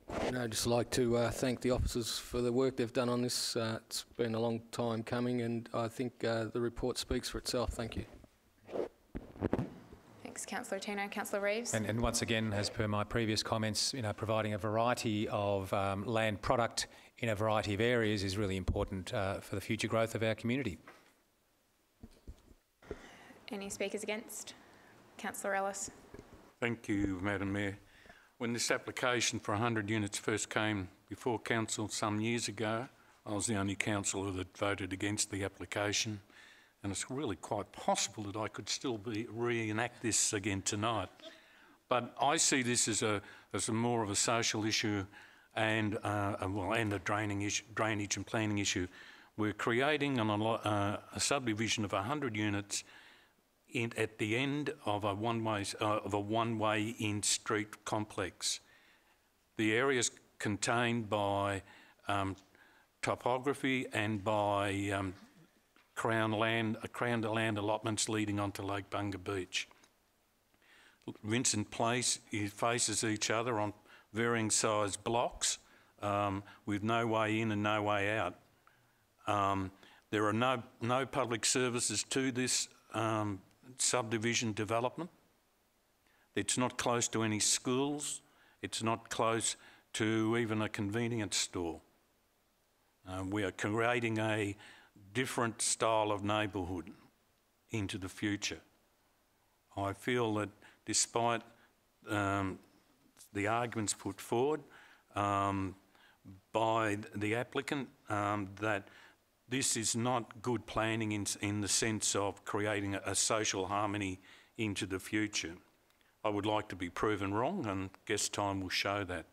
I'd just like to thank the officers for the work they've done on this. It's been a long time coming, and I think the report speaks for itself. Thank you. Thanks, Councillor Tino. Councillor Reeves. And once again, as per my previous comments, providing a variety of land product in a variety of areas is really important for the future growth of our community. Any speakers against? Councillor Ellis. Thank you, Madam Mayor. When this application for 100 units first came before council some years ago, I was the only councillor that voted against the application, and it's really quite possible that I could still reenact this again tonight. But I see this as a more of a social issue and a drainage and planning issue. We're creating a subdivision of 100 units at the end of a one-way in street complex. The area's contained by topography and by Crown land allotments leading onto Lake Bunga Beach. Vincent Place faces each other on varying size blocks with no way in and no way out. There are no public services to this subdivision development. It's not close to any schools. It's not close to even a convenience store. We are creating a different style of neighbourhood into the future. I feel that despite the arguments put forward by the applicant, that this is not good planning in the sense of creating a social harmony into the future. I would like to be proven wrong, and I guess time will show that.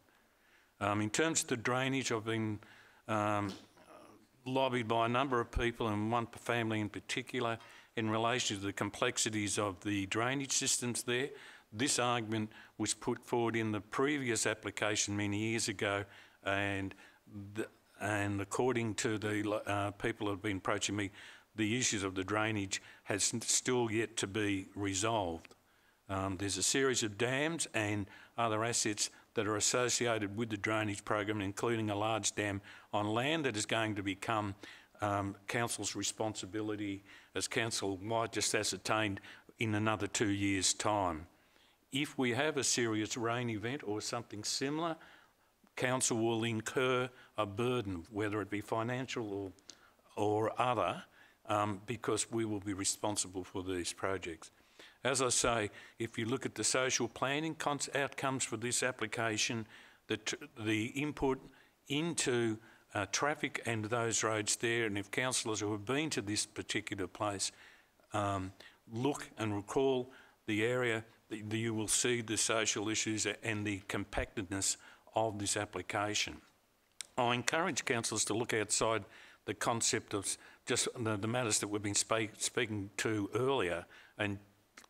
In terms of the drainage, I've been lobbied by a number of people, and one family in particular, in relation to the complexities of the drainage systems there. This argument was put forward in the previous application many years ago, and according to the people who have been approaching me, the issues of the drainage has still yet to be resolved. There's a series of dams and other assets that are associated with the drainage program, including a large dam on land that is going to become Council's responsibility, as Council might just ascertained, in another 2 years' time. If we have a serious rain event or something similar, Council will incur a burden, whether it be financial or other, because we will be responsible for these projects. As I say, if you look at the social planning outcomes for this application, the input into traffic and those roads there, and if councillors who have been to this particular place look and recall the area, you will see the social issues and the compactedness of this application. I encourage councillors to look outside the concept of just the matters that we've been speaking to earlier and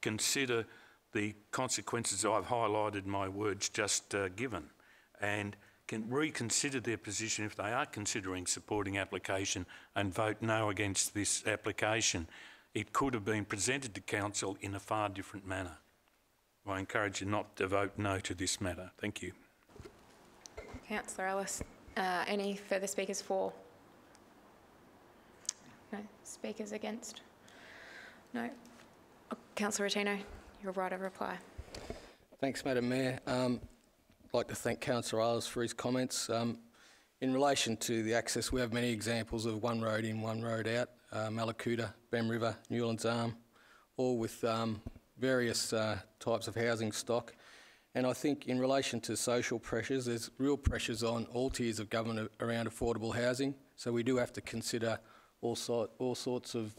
consider the consequences I've highlighted in my words just given, and can reconsider their position if they are considering supporting application and vote no against this application. It could have been presented to Council in a far different manner. I encourage you not to vote no to this matter. Thank you. Councillor Ellis, any further speakers for? No. Speakers against? No. Councillor Rotino, your right of reply. Thanks, Madam Mayor. I'd like to thank Councillor Ellis for his comments. In relation to the access, we have many examples of one road in, one road out, Malakuta, Bem River, Newlands Arm, all with various types of housing stock. And I think in relation to social pressures, there's real pressures on all tiers of government around affordable housing. So we do have to consider all sorts of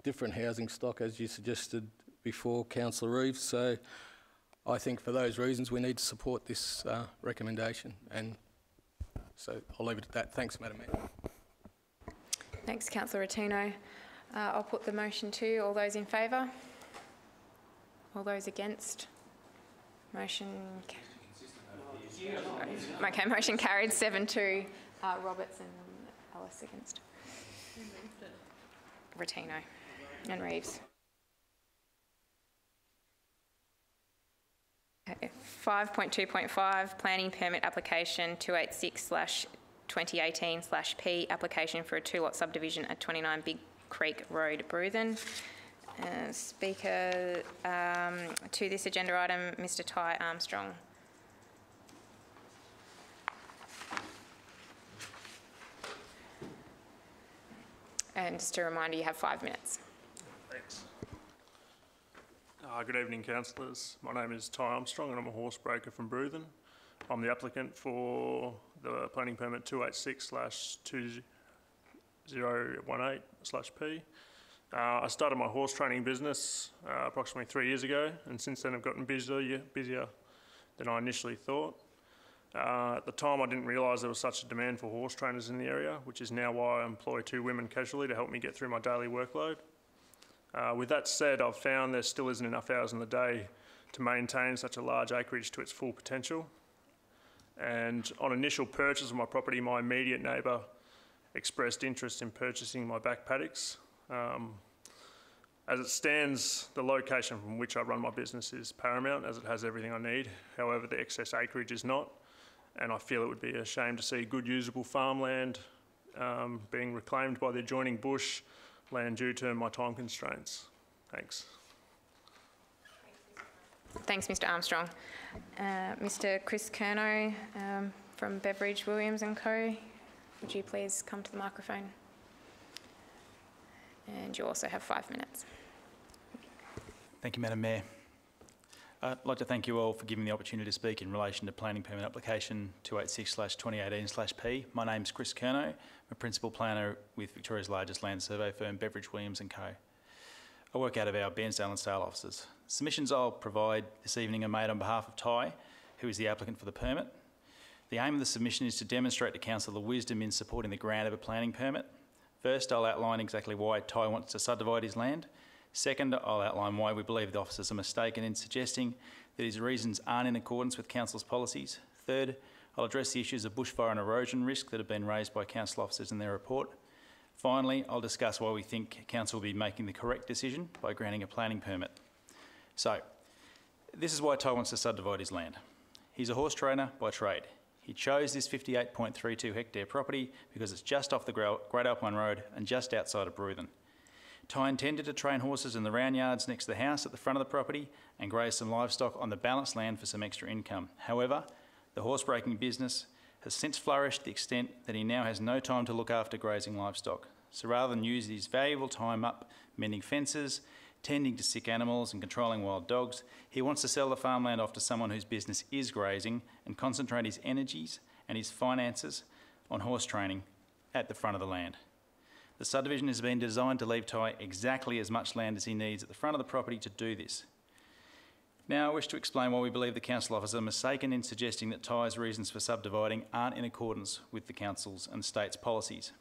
different housing stock, as you suggested before, Councillor Reeves. So I think for those reasons we need to support this recommendation. And so I'll leave it at that. Thanks, Madam Mayor. Thanks, Councillor Rotino. I'll put the motion to. All those in favour? All those against? Motion carried 7-2. Roberts and Ellis against. Rotino and Reeves. Okay. 5.2.5 Planning Permit Application 286/2018/P Application for a 2-lot subdivision at 29 Big Creek Road, Bruthen. Speaker to this agenda item, Mr. Ty Armstrong. And just a reminder, you have 5 minutes. Thanks. Good evening, councillors. My name is Ty Armstrong and I'm a horse broker from Bruthen. I'm the applicant for the planning permit 286/2018/P. I started my horse training business approximately 3 years ago, and since then I've gotten busier than I initially thought. At the time I didn't realise there was such a demand for horse trainers in the area, which is now why I employ 2 women casually to help me get through my daily workload. With that said, I've found there still isn't enough hours in the day to maintain such a large acreage to its full potential. And on initial purchase of my property, my immediate neighbour expressed interest in purchasing my back paddocks. As it stands, the location from which I run my business is paramount, as it has everything I need. However, the excess acreage is not, and I feel it would be a shame to see good usable farmland being reclaimed by the adjoining bush land due to my time constraints. Thanks. Thanks, Mr Armstrong. Mr Chris Curnow from Beveridge, Williams & Co. Would you please come to the microphone? And you also have 5 minutes. Thank you, Madam Mayor. I'd like to thank you all for giving me the opportunity to speak in relation to planning permit application 286/2018/P. My name's Chris Curnow. I'm a principal planner with Victoria's largest land survey firm, Beveridge, Williams & Co. I work out of our Bairnsdale and Sale offices. Submissions I'll provide this evening are made on behalf of Ty, who is the applicant for the permit. The aim of the submission is to demonstrate to Council the wisdom in supporting the grant of a planning permit. First, I'll outline exactly why Ty wants to subdivide his land. Second, I'll outline why we believe the officers are mistaken in suggesting that his reasons aren't in accordance with Council's policies. Third, I'll address the issues of bushfire and erosion risk that have been raised by Council officers in their report. Finally, I'll discuss why we think Council will be making the correct decision by granting a planning permit. So, this is why Ty wants to subdivide his land. He's a horse trainer by trade. He chose this 58.32 hectare property because it's just off the Great Alpine Road and just outside of Bruthen. Ty intended to train horses in the round yards next to the house at the front of the property and graze some livestock on the balanced land for some extra income. However, the horse breaking business has since flourished to the extent that he now has no time to look after grazing livestock. So rather than use his valuable time up mending fences, tending to sick animals and controlling wild dogs, he wants to sell the farmland off to someone whose business is grazing and concentrate his energies and his finances on horse training at the front of the land. The subdivision has been designed to leave Ty exactly as much land as he needs at the front of the property to do this. Now I wish to explain why we believe the Council officers are mistaken in suggesting that Ty's reasons for subdividing aren't in accordance with the Council's and State's policies.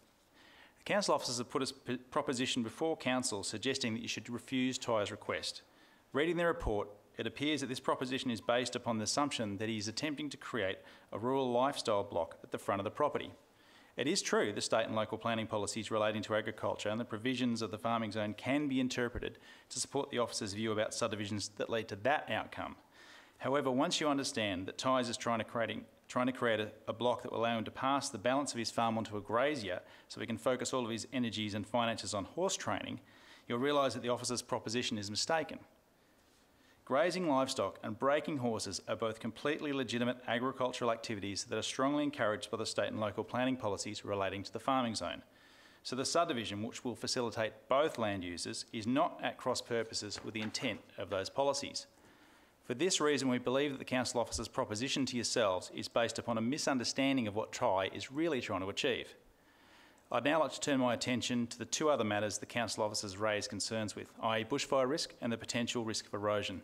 The Council officers have put a proposition before Council suggesting that you should refuse Ty's request. Reading their report, it appears that this proposition is based upon the assumption that he is attempting to create a rural lifestyle block at the front of the property. It is true the state and local planning policies relating to agriculture and the provisions of the farming zone can be interpreted to support the officer's view about subdivisions that lead to that outcome. However, once you understand that Ty's is trying to create a block that will allow him to pass the balance of his farm onto a grazier so he can focus all of his energies and finances on horse training, you'll realise that the officer's proposition is mistaken. Grazing livestock and breaking horses are both completely legitimate agricultural activities that are strongly encouraged by the state and local planning policies relating to the farming zone. So the subdivision, which will facilitate both land users, is not at cross purposes with the intent of those policies. For this reason, we believe that the Council officers' proposition to yourselves is based upon a misunderstanding of what Ty is really trying to achieve. I'd now like to turn my attention to the 2 other matters the Council officers raised concerns with, i.e. bushfire risk and the potential risk of erosion.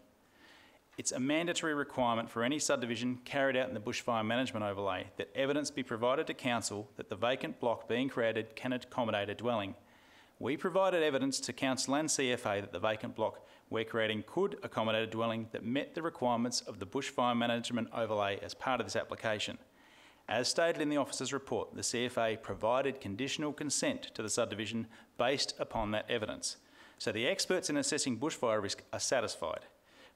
It's a mandatory requirement for any subdivision carried out in the bushfire management overlay that evidence be provided to Council that the vacant block being created can accommodate a dwelling. We provided evidence to Council and CFA that the vacant block we're creating could accommodate a dwelling that met the requirements of the bushfire management overlay as part of this application. As stated in the officer's report, the CFA provided conditional consent to the subdivision based upon that evidence. So the experts in assessing bushfire risk are satisfied.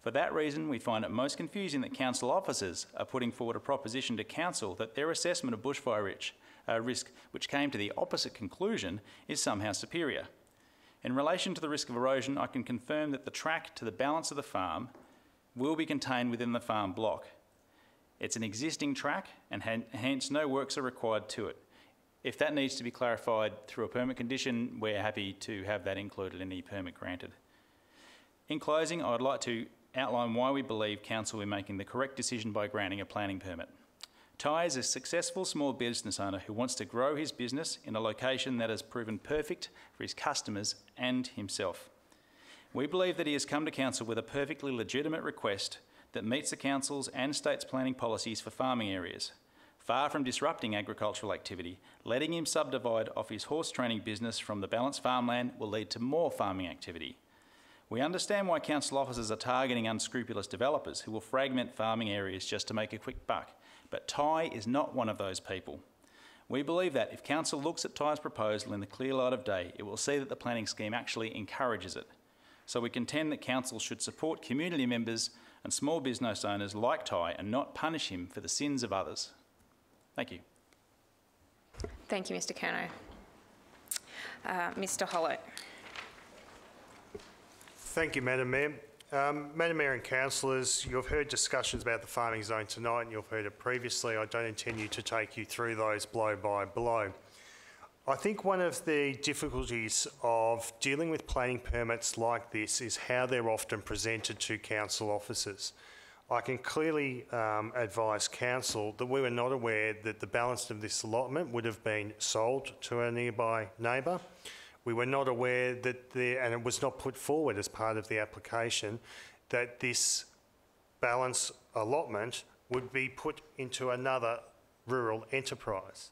For that reason, we find it most confusing that Council officers are putting forward a proposition to Council that their assessment of bushfire risk, which came to the opposite conclusion, is somehow superior. In relation to the risk of erosion, I can confirm that the track to the balance of the farm will be contained within the farm block. It's an existing track and hence no works are required to it. If that needs to be clarified through a permit condition, we're happy to have that included in the permit granted. In closing, I would like to outline why we believe Council will be making the correct decision by granting a planning permit. Ty is a successful small business owner who wants to grow his business in a location that has proven perfect for his customers and himself. We believe that he has come to Council with a perfectly legitimate request that meets the Council's and State's planning policies for farming areas. Far from disrupting agricultural activity, letting him subdivide off his horse training business from the balanced farmland will lead to more farming activity. We understand why council officers are targeting unscrupulous developers who will fragment farming areas just to make a quick buck, but Ty is not one of those people. We believe that if council looks at Ty's proposal in the clear light of day, it will see that the planning scheme actually encourages it. So we contend that council should support community members and small business owners like Ty and not punish him for the sins of others. Thank you. Thank you, Mr Kerno. Mr Hollett. Thank you, Madam Mayor. Madam Mayor and councillors, you've heard discussions about the farming zone tonight and you've heard it previously. I don't intend to take you through those blow by blow. I think one of the difficulties of dealing with planning permits like this is how they're often presented to council officers. I can clearly advise council that we were not aware that the balance of this allotment would have been sold to a nearby neighbour. We were not aware that and it was not put forward as part of the application, that this balance allotment would be put into another rural enterprise.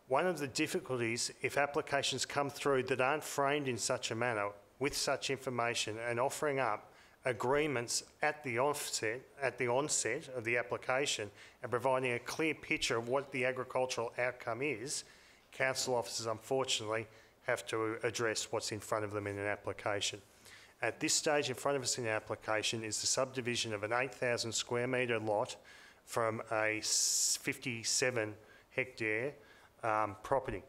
One of the difficulties, if applications come through that aren't framed in such a manner, with such information and offering up agreements at the onset of the application and providing a clear picture of what the agricultural outcome is, council officers unfortunately have to address what's in front of them in an application. At this stage in front of us in the application is the subdivision of an 8,000 square metre lot from a 57 hectare property.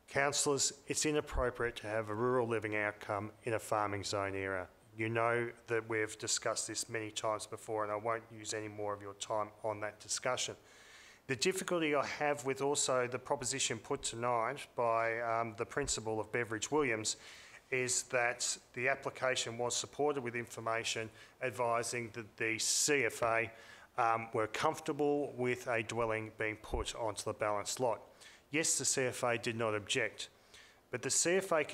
Councillors, it's inappropriate to have a rural living outcome in a farming zone area. You know that we've discussed this many times before and I won't use any more of your time on that discussion. The difficulty I have with also the proposition put tonight by the principal of Beveridge Williams is that the application was supported with information advising that the CFA were comfortable with a dwelling being put onto the balanced lot. Yes, the CFA did not object, but the CFA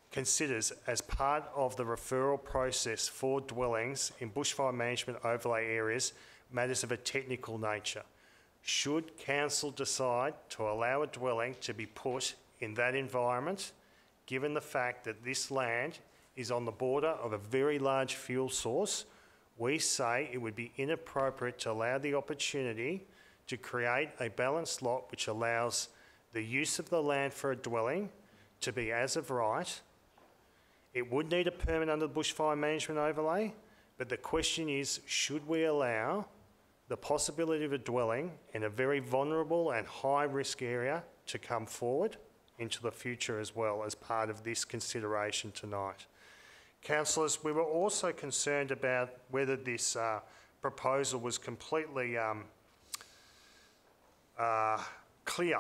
considers as part of the referral process for dwellings in bushfire management overlay areas matters of a technical nature. Should council decide to allow a dwelling to be put in that environment, given the fact that this land is on the border of a very large fuel source, we say it would be inappropriate to allow the opportunity to create a balanced lot which allows the use of the land for a dwelling to be as of right. It would need a permit under the bushfire management overlay, but the question is, should we allow the possibility of a dwelling in a very vulnerable and high risk area to come forward into the future as well as part of this consideration tonight? Councillors, we were also concerned about whether this proposal was completely clear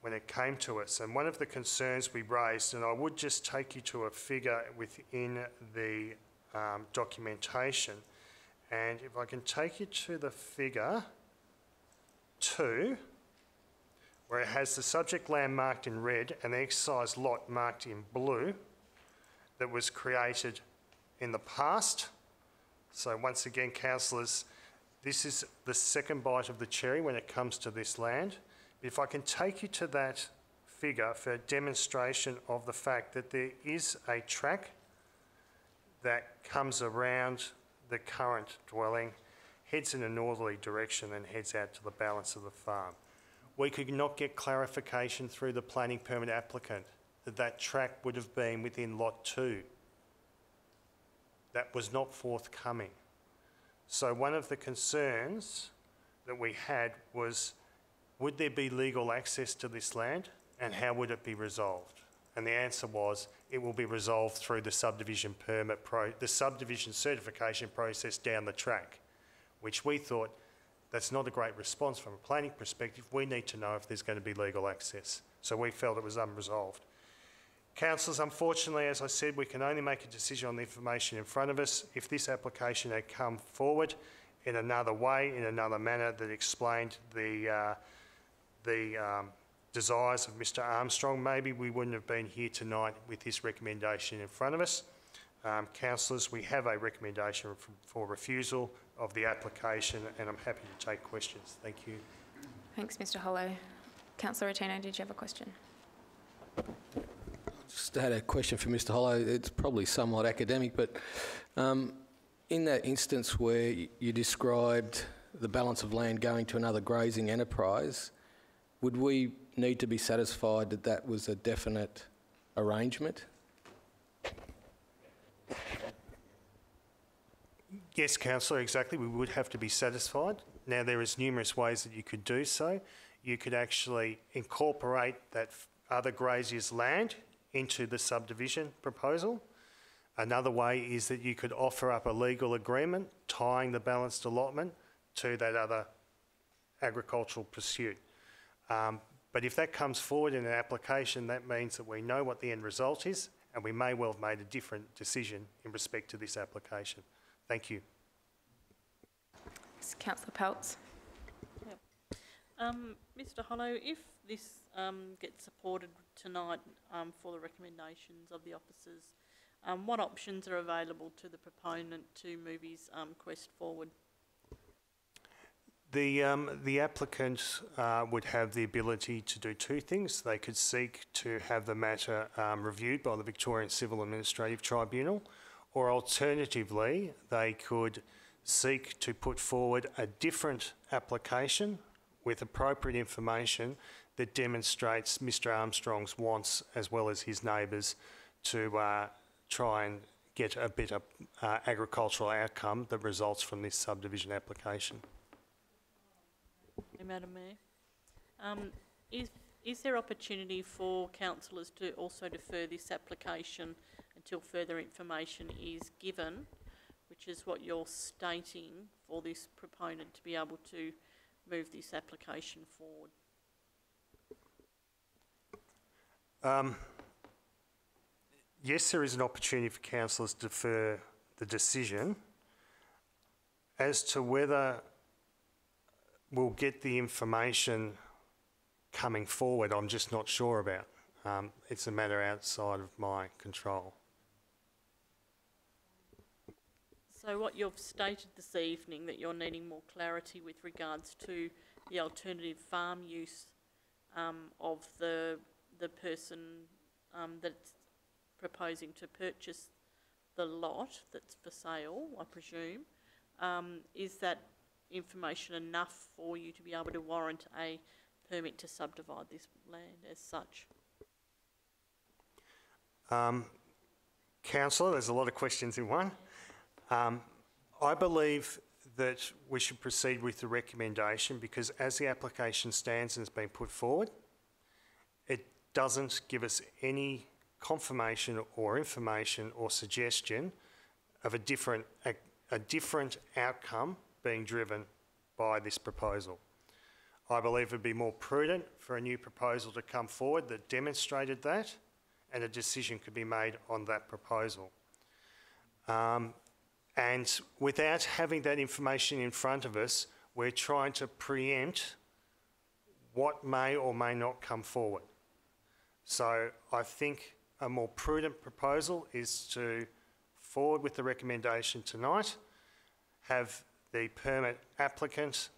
when it came to us. And one of the concerns we raised, and I would just take you to a figure within the documentation, and if I can take you to the figure 2, where it has the subject land marked in red and the exercise lot marked in blue that was created in the past. So once again, councillors, this is the second bite of the cherry when it comes to this land. If I can take you to that figure for a demonstration of the fact that there is a track that comes around the current dwelling, heads in a northerly direction and heads out to the balance of the farm. We could not get clarification through the planning permit applicant that that track would have been within lot 2. That was not forthcoming. So one of the concerns that we had was, would there be legal access to this land and how would it be resolved? And the answer was, it will be resolved through the subdivision the subdivision certification process down the track, which we thought that's not a great response from a planning perspective. We need to know if there's going to be legal access. So we felt it was unresolved. Councillors, unfortunately, as I said, we can only make a decision on the information in front of us. If this application had come forward in another way, in another manner that explained the desires of Mr Armstrong, maybe we wouldn't have been here tonight with this recommendation in front of us. Councillors, we have a recommendation for refusal of the application, and I'm happy to take questions. Thank you. Thanks, Mr Hollow. Councillor Rotino, did you have a question? Just had a question for Mr Hollow. It's probably somewhat academic, but in that instance where you described the balance of land going to another grazing enterprise, would we need to be satisfied that that was a definite arrangement? Yes, Councillor, exactly. We would have to be satisfied. Now, there is numerous ways that you could do so. You could actually incorporate that other grazier's land into the subdivision proposal. Another way is that you could offer up a legal agreement tying the balanced allotment to that other agricultural pursuit. But if that comes forward in an application, that means that we know what the end result is, and we may well have made a different decision in respect to this application. Thank you. Councillor Peltz. Yep. Mr Hollow, if this gets supported tonight for the recommendations of the officers, what options are available to the proponent to move his quest forward? The applicant would have the ability to do two things. They could seek to have the matter reviewed by the Victorian Civil Administrative Tribunal, or alternatively, they could seek to put forward a different application with appropriate information that demonstrates Mr Armstrong's wants as well as his neighbours to try and get a better agricultural outcome that results from this subdivision application. Madam Mayor, is there opportunity for councillors to also defer this application until further information is given, which is what you're stating, for this proponent to be able to move this application forward? Yes, there is an opportunity for councillors to defer the decision. As to whether we'll get the information coming forward, I'm just not sure about. It's a matter outside of my control. So what you've stated this evening, that you're needing more clarity with regards to the alternative farm use of the person that's proposing to purchase the lot that's for sale, I presume. Is that information enough for you to be able to warrant a permit to subdivide this land as such? Councillor, there's a lot of questions in one. I believe that we should proceed with the recommendation because as the application stands and has been put forward, it doesn't give us any confirmation or information or suggestion of a different outcome being driven by this proposal. I believe it would be more prudent for a new proposal to come forward that demonstrated that, and a decision could be made on that proposal. And without having that information in front of us, we're trying to preempt what may or may not come forward. So I think a more prudent proposal is to forward with the recommendation tonight, have the permit applicant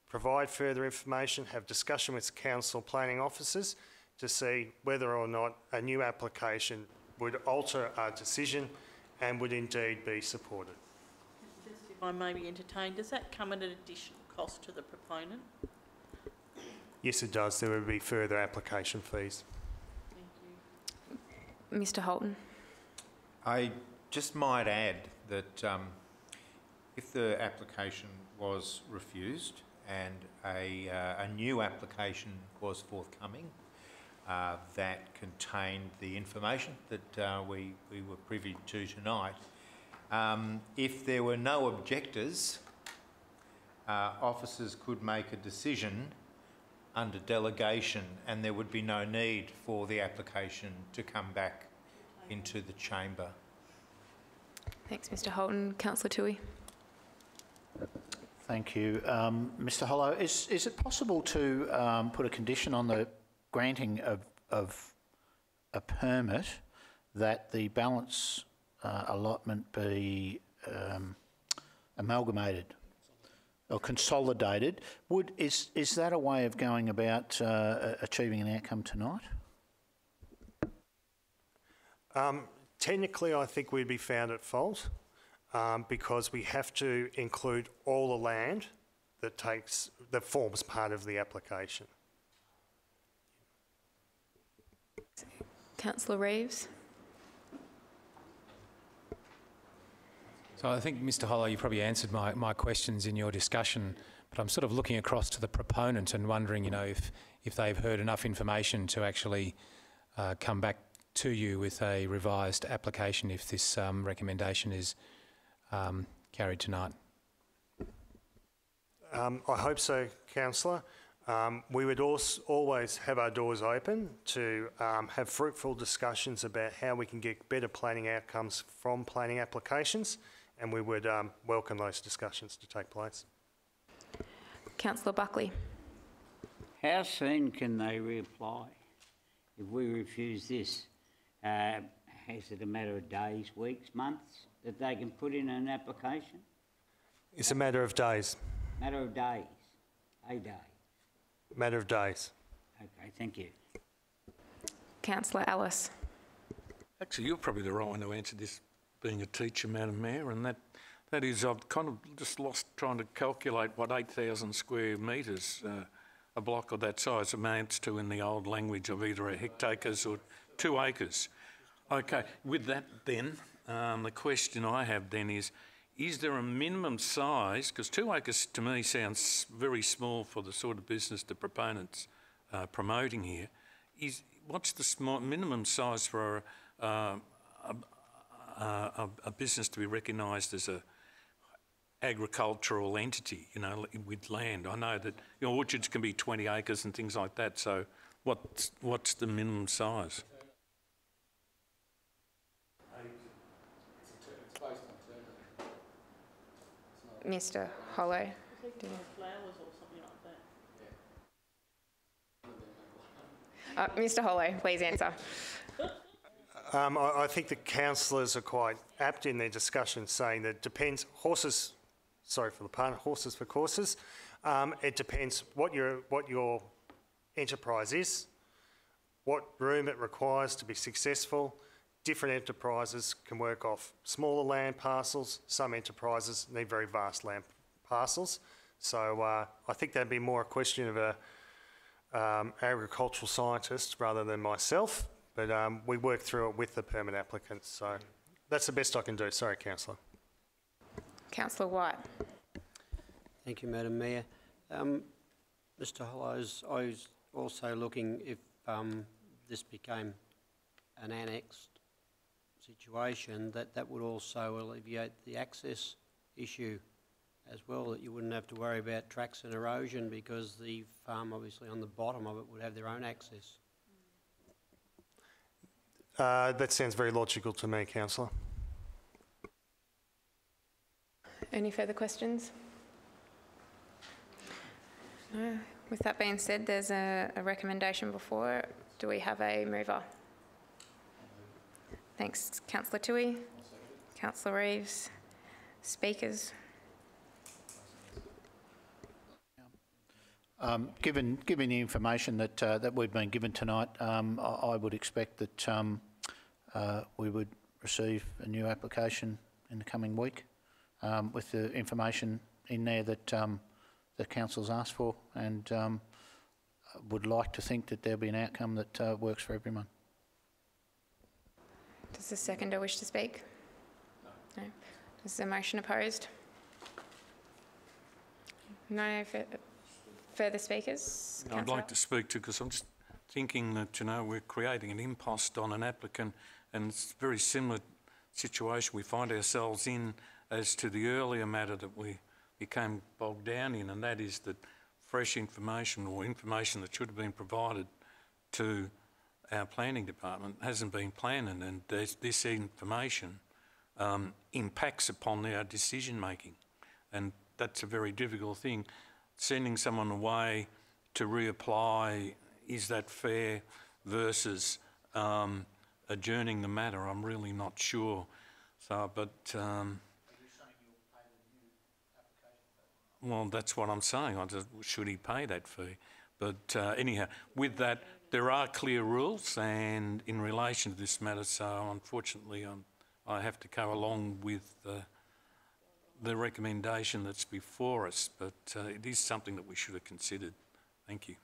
provide further information, have discussion with council planning officers to see whether or not a new application would alter our decision and would indeed be supported. Just if I may be entertained, does that come at an additional cost to the proponent? Yes, it does. There would be further application fees. Thank you. Mr Holton. I just might add that if the application was refused and a new application was forthcoming that contained the information that we were privy to tonight, if there were no objectors, officers could make a decision under delegation and there would be no need for the application to come back into the chamber. Thanks, Mr Holton. Councillor Toohey. Thank you. Mr Hollow, is it possible to put a condition on the granting of a permit that the balance allotment be amalgamated or consolidated? Is that a way of going about achieving an outcome tonight? Technically, I think we'd be found at fault because we have to include all the land that forms part of the application. Councillor Reeves. So I think, Mr Hollow, you probably answered my questions in your discussion, but I'm sort of looking across to the proponent and wondering, you know, if they've heard enough information to actually come back to you with a revised application if this recommendation is carried tonight. I hope so, Councillor. We would always have our doors open to have fruitful discussions about how we can get better planning outcomes from planning applications, and we would welcome those discussions to take place. Councillor Buckley. How soon can they reapply if we refuse this? Is it a matter of days, weeks, months that they can put in an application? It's a matter of days. Matter of days. A day. Matter of days. Okay, thank you. Councillor Ellis. Actually, you're probably the right one to answer this, being a teacher, Madam Mayor, and that is, I've kind of just lost trying to calculate what 8,000 square metres a block of that size amounts to in the old language of either a hectares or 2 acres. Okay, with that then, the question I have then is there a minimum size, because 2 acres to me sounds very small for the sort of business the proponents promoting here, what's the minimum size for a business to be recognised as a agricultural entity, you know, with land? I know that, you know, orchards can be 20 acres and things like that, so what's the minimum size? Mr Hollow. Flowers or something like that. Mr Hollow, please answer. I think the councillors are quite apt in their discussion saying that it depends, horses for courses. It depends what your enterprise is, what room it requires to be successful. Different enterprises can work off smaller land parcels. Some enterprises need very vast land parcels. So I think that'd be more a question of a agricultural scientist rather than myself. But we work through it with the permit applicants. So that's the best I can do. Sorry, Councillor. Councillor White. Thank you, Madam Mayor. Mr Hollows, I was also looking if this became an annexed situation, that would also alleviate the access issue as well, that you wouldn't have to worry about tracks and erosion because the farm obviously on the bottom of it would have their own access. That sounds very logical to me, Councillor. Any further questions? No. With that being said, there's a recommendation before it. Do we have a mover? Thanks, Councillor Toohey. Councillor Reeves. Speakers. Given the information that we've been given tonight, I would expect that we would receive a new application in the coming week with the information in there that the council's asked for, and would like to think that there'll be an outcome that works for everyone. Does the seconder wish to speak? No. Is the motion opposed? No further speakers? I'd like to speak to, because I'm just thinking that, you know, we're creating an impost on an applicant, and it's a very similar situation we find ourselves in as to the earlier matter that we became bogged down in, and that is that fresh information or information that should have been provided to our planning department hasn't been planned, and this information impacts upon our decision making, and that's a very difficult thing. Sending someone away to reapply, is that fair versus adjourning the matter? I'm really not sure. So, but well, that's what I'm saying. Should he pay that fee? But anyhow, with that, there are clear rules, and in relation to this matter, so unfortunately, I have to go along with the recommendation that's before us. But it is something that we should have considered. Thank you.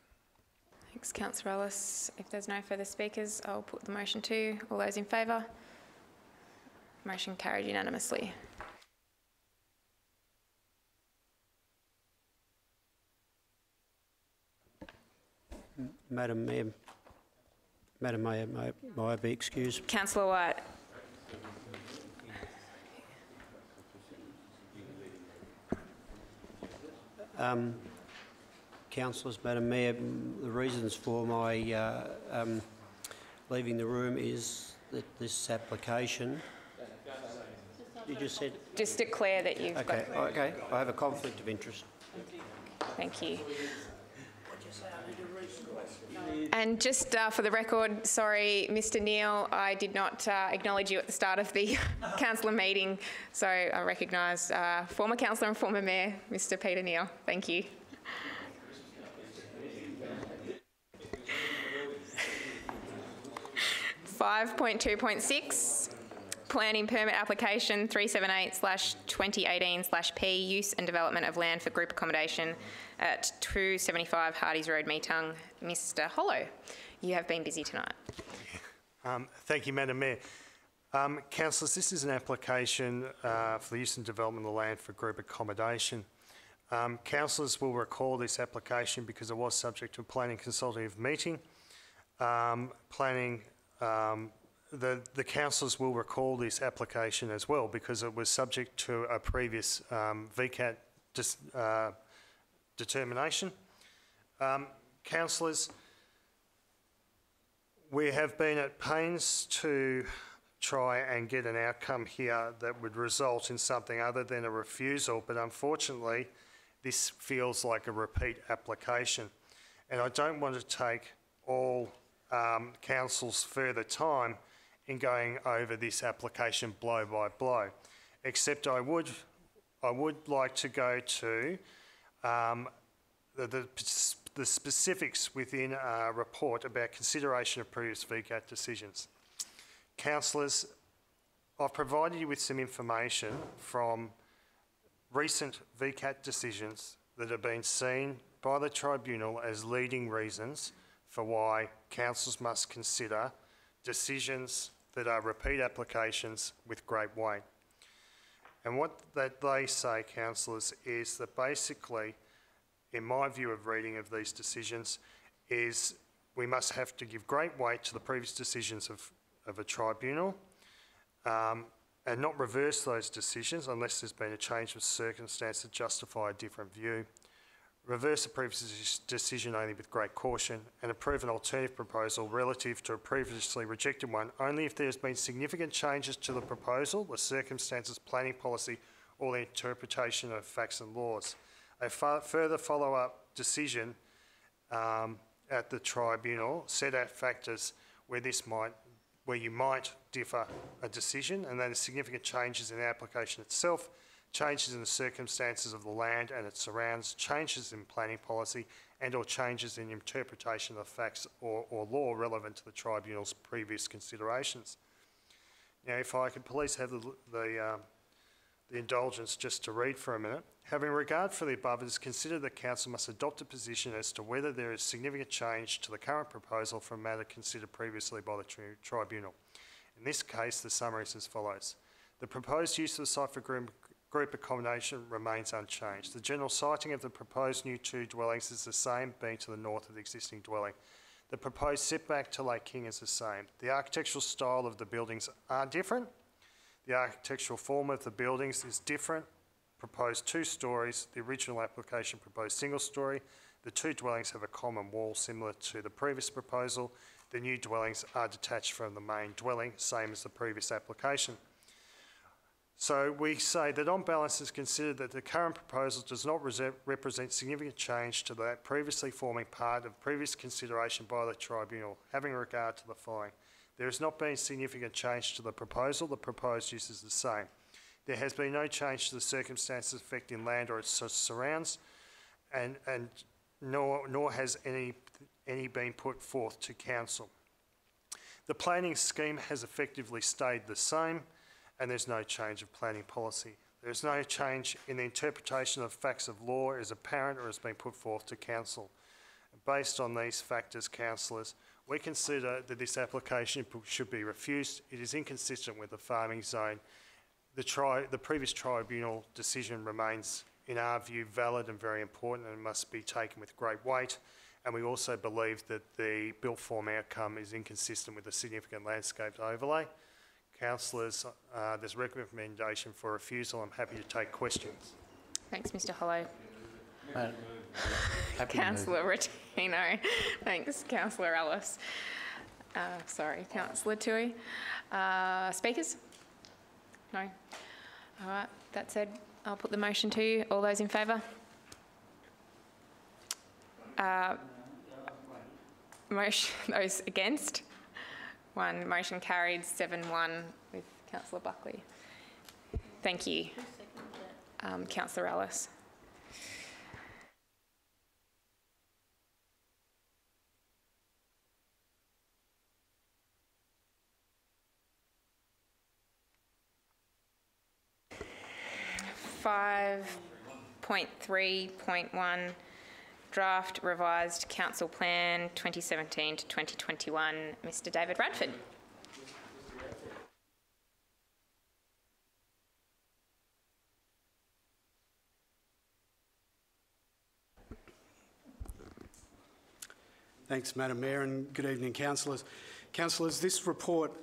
Thanks, Councillor Ellis. If there's no further speakers, I'll put the motion to. All those in favour? Motion carried unanimously. Madam Mayor, may I be excused? Councillor White. Councillors, Madam Mayor, the reasons for my leaving the room is that this application... You just said... Just declare that you've got... Okay, I have a conflict of interest. Thank you. And just for the record, sorry, Mr Neal, I did not acknowledge you at the start of the councillor meeting, so I recognise former councillor and former mayor, Mr Peter Neal. Thank you. (5.2.6) Planning Permit Application 378/2018/P, Use and Development of Land for Group Accommodation at 275 Hardies Road, Meetung. Mr Hollow, you have been busy tonight. Thank you, Madam Mayor. Councillors, this is an application for the use and development of the land for group accommodation. Councillors will recall this application because it was subject to a planning consultative meeting. The councillors will recall this application as well because it was subject to a previous VCAT determination. Councillors, we have been at pains to try and get an outcome here that would result in something other than a refusal, but unfortunately this feels like a repeat application, and I don't want to take all council's further time in going over this application blow by blow, except I would like to go to the specifics within a report about consideration of previous VCAT decisions. Councillors, I've provided you with some information from recent VCAT decisions that have been seen by the tribunal as leading reasons for why councils must consider decisions that are repeat applications with great weight. And what that they say, councillors, is that basically, in my view of reading of these decisions, is we must have to give great weight to the previous decisions of a tribunal and not reverse those decisions unless there's been a change of circumstance that justify a different view. Reverse a previous decision only with great caution, and approve an alternative proposal relative to a previously rejected one only if there has been significant changes to the proposal, the circumstances, planning policy, or the interpretation of facts and laws. A further follow-up decision at the tribunal set out factors where you might differ a decision, and that is significant changes in the application itself, changes in the circumstances of the land and its surrounds, changes in planning policy, and or changes in interpretation of facts or law relevant to the tribunal's previous considerations. Now, if I could please have the indulgence just to read for a minute. Having regard for the above, it is considered that council must adopt a position as to whether there is significant change to the current proposal from a matter considered previously by the tribunal. In this case, the summary is as follows. The proposed use of the site for group accommodation remains unchanged. The general siting of the proposed new two dwellings is the same, being to the north of the existing dwelling. The proposed setback to Lake King is the same. The architectural style of the buildings are different. The architectural form of the buildings is different. Proposed 2 stories. The original application proposed single story. The 2 dwellings have a common wall similar to the previous proposal. The new dwellings are detached from the main dwelling, same as the previous application. So we say that on balance it's considered that the current proposal does not represent significant change to that previously forming part of previous consideration by the tribunal, having regard to the following. There has not been significant change to the proposal. The proposed use is the same. There has been no change to the circumstances affecting land or its surrounds, and nor has any been put forth to council. The planning scheme has effectively stayed the same, and there's no change of planning policy. There's no change in the interpretation of facts of law as apparent or has been put forth to council. Based on these factors, councillors, we consider that this application should be refused. It is inconsistent with the farming zone. The previous tribunal decision remains, in our view, valid and very important and must be taken with great weight. And we also believe that the built form outcome is inconsistent with the significant landscape overlay. Councillors, there's a recommendation for refusal. I'm happy to take questions. Thanks, Mr Hollow. Councillor Rotino. Thanks, Councillor Ellis. Sorry, Councillor Tui. Speakers? No? All right, that said, I'll put the motion to you. All those in favour? Motion, those against? One. Motion carried 7-1 with Councillor Buckley. Thank you. Councillor Ellis. Five. 3.1 Draft Revised Council Plan 2017 to 2021. Mr David Radford. Thanks, Madam Mayor, and good evening, councillors. Councillors, this report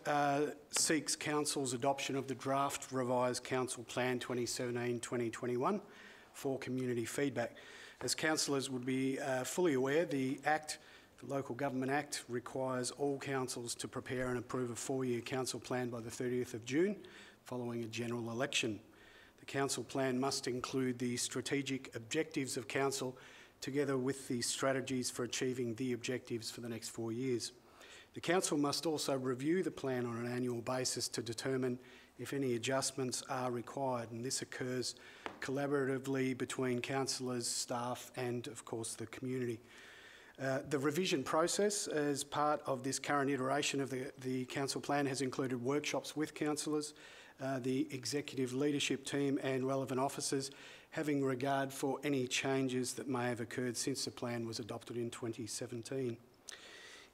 seeks Council's adoption of the Draft Revised Council Plan 2017-2021 for community feedback. As councillors would be fully aware, the Local Government Act requires all councils to prepare and approve a 4-year council plan by the 30th of June following a general election. The council plan must include the strategic objectives of council together with the strategies for achieving the objectives for the next 4 years. The council must also review the plan on an annual basis to determine if any adjustments are required, and this occurs collaboratively between councillors, staff and, of course, the community. The revision process as part of this current iteration of the council plan has included workshops with councillors, the executive leadership team and relevant officers, having regard for any changes that may have occurred since the plan was adopted in 2017.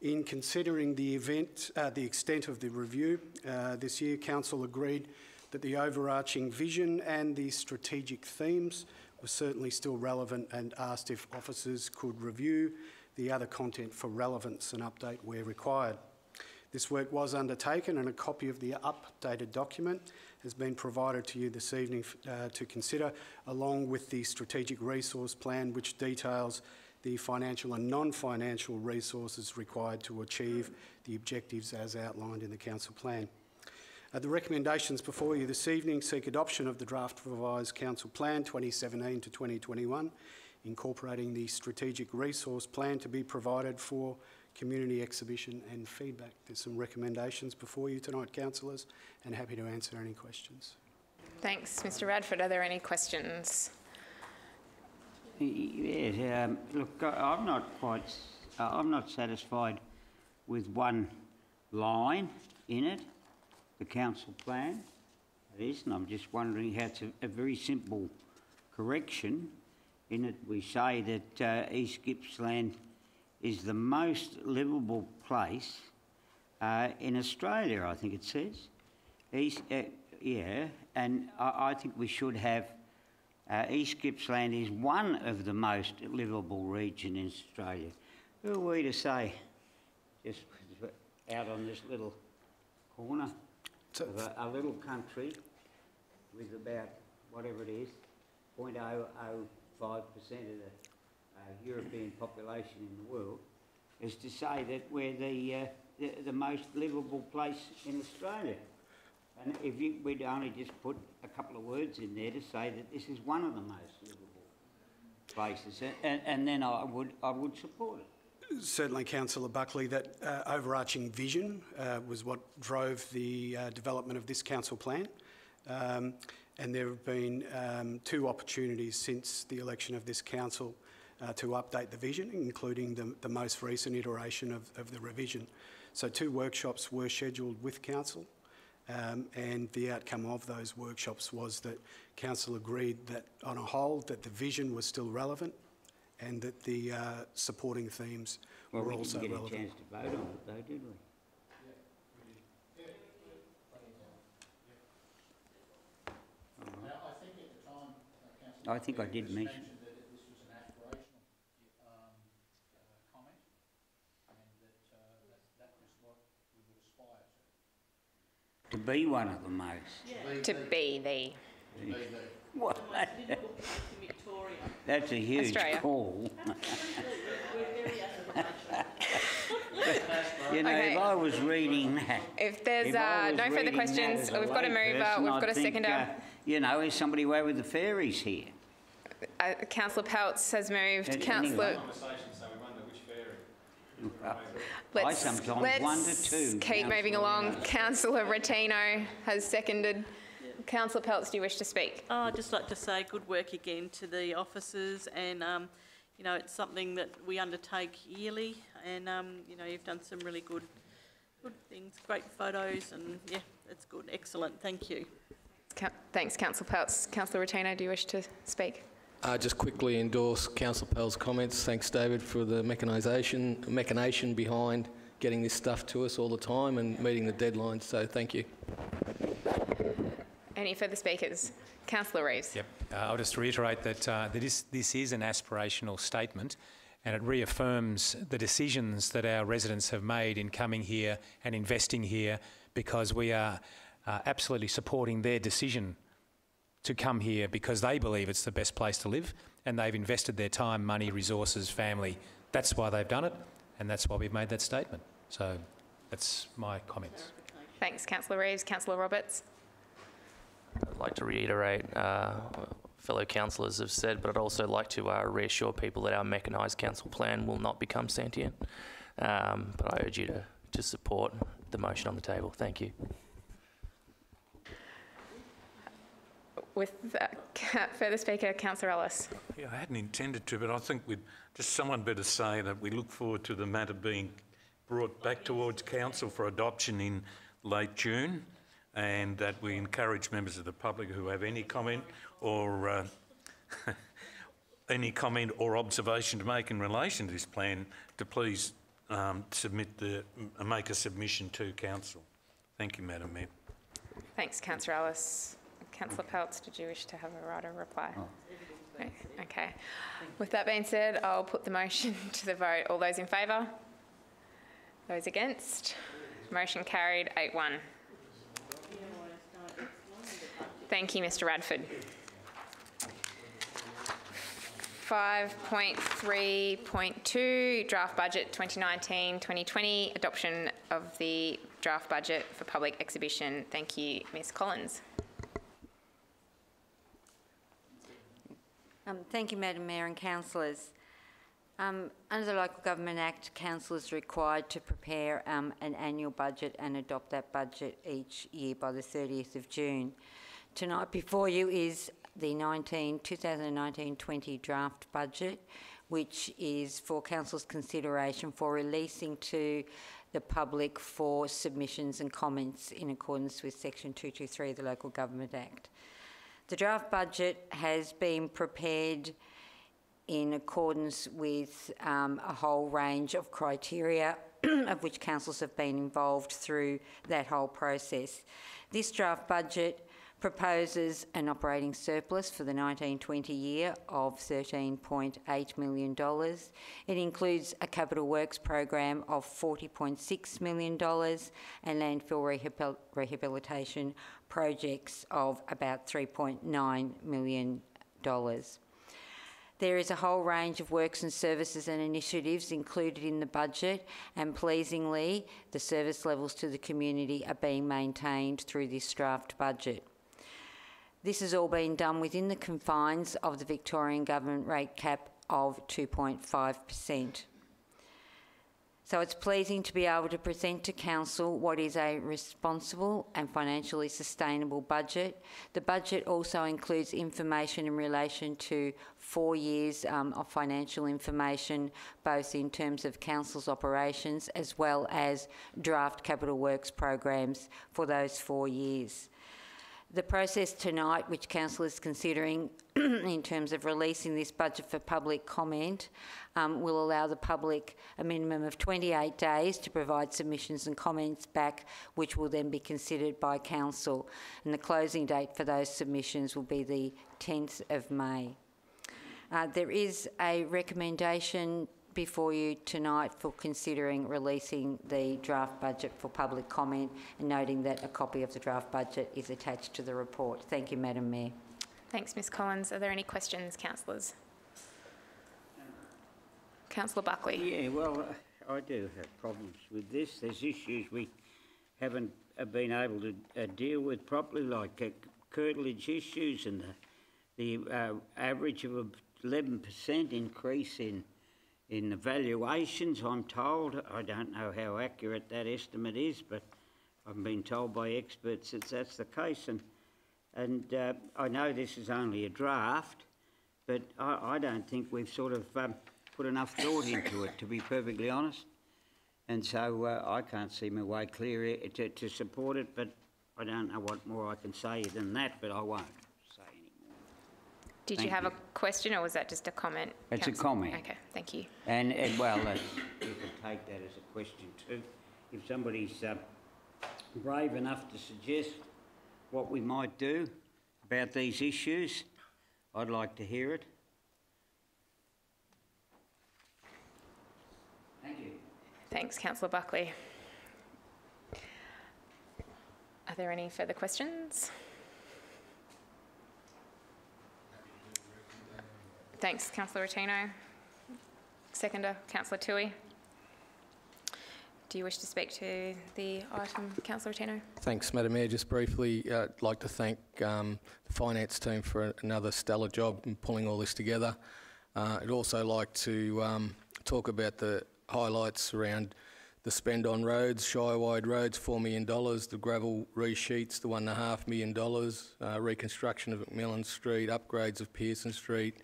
In considering the extent of the review this year, Council agreed that the overarching vision and the strategic themes were certainly still relevant and asked if officers could review the other content for relevance and update where required. This work was undertaken and a copy of the updated document has been provided to you this evening to consider, along with the strategic resource plan which details the financial and non-financial resources required to achieve the objectives as outlined in the council plan. The recommendations before you this evening seek adoption of the Draft Revised Council Plan 2017 to 2021, incorporating the strategic resource plan to be provided for community exhibition and feedback. There's some recommendations before you tonight, councillors, and happy to answer any questions. Thanks, Mr Radford. Are there any questions? Yes, look, I'm not satisfied with one line in it, the council plan. It is, and I'm just wondering how it's a very simple correction. In it, we say that East Gippsland is the most livable place in Australia, I think it says. Yeah, and I think we should have East Gippsland is one of the most livable regions in Australia. Who are we to say, just out on this little corner of a little country with about, whatever it is, 0.005% of the European population in the world, is to say that we're the most livable place in Australia. And if we'd only just put a couple of words in there to say that this is one of the most livable places, and then I would support it. Certainly, Councillor Buckley, that overarching vision was what drove the development of this council plan. And there have been 2 opportunities since the election of this council to update the vision, including the most recent iteration of the revision. So 2 workshops were scheduled with council, and the outcome of those workshops was that council agreed that on a whole that the vision was still relevant and that the supporting themes were also relevant. We didn't get a chance to vote on it though, did we? I think I did mention that this was an aspirational comment, and that was what we would aspire to. To be one of the most. To be the. What? That's a huge Australia. call. You know, if I was reading that... If there's no further questions, we've got a mover, we've got a seconder. You know, is somebody away with the fairies here? Councillor Peltz has moved. Anyway. Councillor... I sometimes wonder too. Keep moving along. Councillor Rotino has seconded. Councillor Peltz, do you wish to speak? Oh, I'd just like to say good work again to the officers, and you know, it's something that we undertake yearly, and you know, you've done some really good things, great photos, and yeah, it's good, excellent. Thank you. Thanks, Councillor Peltz. Councillor Rotino, do you wish to speak? Just quickly endorse Councillor Pell's comments. Thanks, David, for the machination behind getting this stuff to us all the time and meeting the deadlines. So thank you. Any further speakers? Councillor Reeves. Yep. I'll just reiterate that this is an aspirational statement, and it reaffirms the decisions that our residents have made in coming here and investing here, because we are absolutely supporting their decision to come here because they believe it's the best place to live, and they've invested their time, money, resources, family. That's why they've done it, and that's why we've made that statement. So that's my comments. Thanks, Councillor Reeves. Councillor Roberts. I'd like to reiterate fellow councillors have said, but I'd also like to reassure people that our mechanised council plan will not become sentient. But I urge you to support the motion on the table. Thank you. With further speaker, Councillor Ellis. Yeah, I hadn't intended to, but I think someone better say that we look forward to the matter being brought back towards council for adoption in late June, and that we encourage members of the public who have any comment or observation to make in relation to this plan to please make a submission to council. Thank you, Madam Mayor. Thanks, Councillor Ellis. Councillor Peltz, did you wish to have a right of reply? Oh. No? Okay. With that being said, I'll put the motion to the vote. All those in favour? Those against? Motion carried 8-1. Thank you, Mr Radford. 5.3.2, Draft Budget 2019-2020, adoption of the draft budget for public exhibition. Thank you, Ms Collins. Thank you, Madam Mayor and councillors. Under the Local Government Act, councillors are required to prepare an annual budget and adopt that budget each year by the 30th of June. Tonight before you is the 2019-20 draft budget, which is for council's consideration for releasing to the public for submissions and comments in accordance with Section 223 of the Local Government Act. The draft budget has been prepared in accordance with a whole range of criteria of which councils have been involved through that whole process. This draft budget proposes an operating surplus for the 1920 year of $13.8 million. It includes a capital works program of $40.6 million and landfill rehabilitation projects of about $3.9 million. There is a whole range of works and services and initiatives included in the budget, and pleasingly, the service levels to the community are being maintained through this draft budget. This has all been done within the confines of the Victorian Government rate cap of 2.5%. So it's pleasing to be able to present to Council what is a responsible and financially sustainable budget. The budget also includes information in relation to 4 years of financial information, both in terms of Council's operations as well as draft capital works programs for those 4 years. The process tonight, which Council is considering in terms of releasing this budget for public comment, will allow the public a minimum of 28 days to provide submissions and comments back, which will then be considered by Council. And the closing date for those submissions will be the 10th of May. There is a recommendation before you tonight for considering releasing the draft budget for public comment, and noting that a copy of the draft budget is attached to the report. Thank you, Madam Mayor. Thanks, Ms Collins. Are there any questions, councillors? Councillor Buckley. Yeah, well, I do have problems with this. There's issues we haven't been able to deal with properly, like curtilage issues and the average of 11% increase in the valuations, I'm told. I don't know how accurate that estimate is, but I've been told by experts that that's the case. And I know this is only a draft, but I don't think we've sort of put enough thought into it, to be perfectly honest. And so I can't see my way clear to support it, but I don't know what more I can say than that, but I won't say any more. Did you have a question, or was that just a comment? It's a comment. Okay, thank you. And well, you can take that as a question too. If somebody's brave enough to suggest what we might do about these issues, I'd like to hear it. Thank you. Thanks, Councillor Buckley. Are there any further questions? Thanks, Councillor Rotino. Seconder, Councillor Toohey. Do you wish to speak to the item, Councillor Rotino? Thanks, Madam Mayor. Just briefly, I'd like to thank the finance team for another stellar job in pulling all this together. I'd also like to talk about the highlights around the spend on roads, Shire-wide roads, $4 million, the gravel resheets, the $1.5 million, reconstruction of McMillan Street, upgrades of Pearson Street.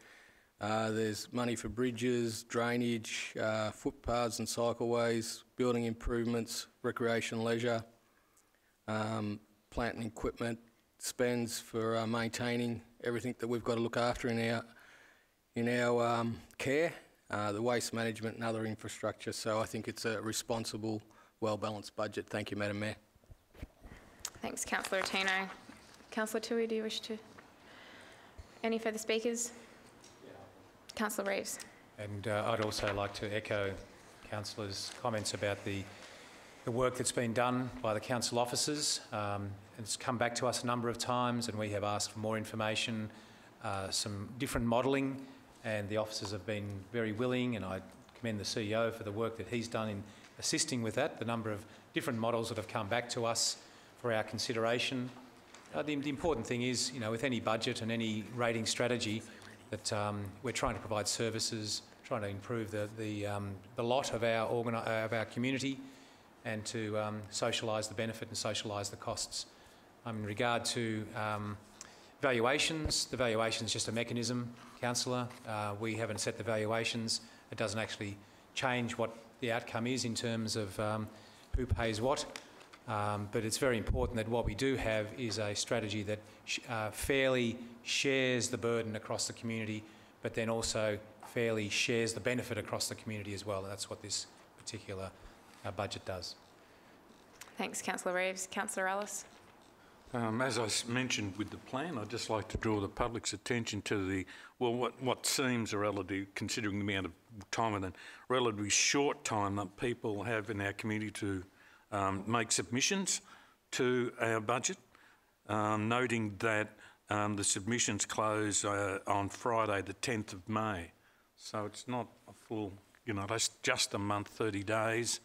There's money for bridges, drainage, footpaths and cycleways, building improvements, recreation, leisure, plant and equipment, spends for maintaining everything that we've got to look after in our care, the waste management and other infrastructure. So I think it's a responsible, well-balanced budget. Thank you, Madam Mayor. Thanks, Councillor Rotino. Councillor Toohey, do you wish to? Any further speakers? Councillor Reeves. And I'd also like to echo Councillor's comments about the work that's been done by the council officers. It's come back to us a number of times, and we have asked for more information, some different modelling, and the officers have been very willing, and I commend the CEO for the work that he's done in assisting with that, the number of different models that have come back to us for our consideration. The important thing is, you know, with any budget and any rating strategy, that we're trying to provide services, trying to improve the lot of our community, and to socialise the benefit and socialise the costs. In regard to valuations, the valuation is just a mechanism, Councillor. We haven't set the valuations. It doesn't actually change what the outcome is in terms of who pays what. But it's very important that what we do have is a strategy that fairly shares the burden across the community, but then also fairly shares the benefit across the community as well. And that's what this particular budget does. Thanks, Councillor Reeves. Councillor Ellis. As I mentioned with the plan, I'd just like to draw the public's attention to what seems a relative, considering the amount of time and a relatively short time that people have in our community to make submissions to our budget, noting that the submissions close on Friday the 10th of May. So it's not a full, that's just a month, 30 days.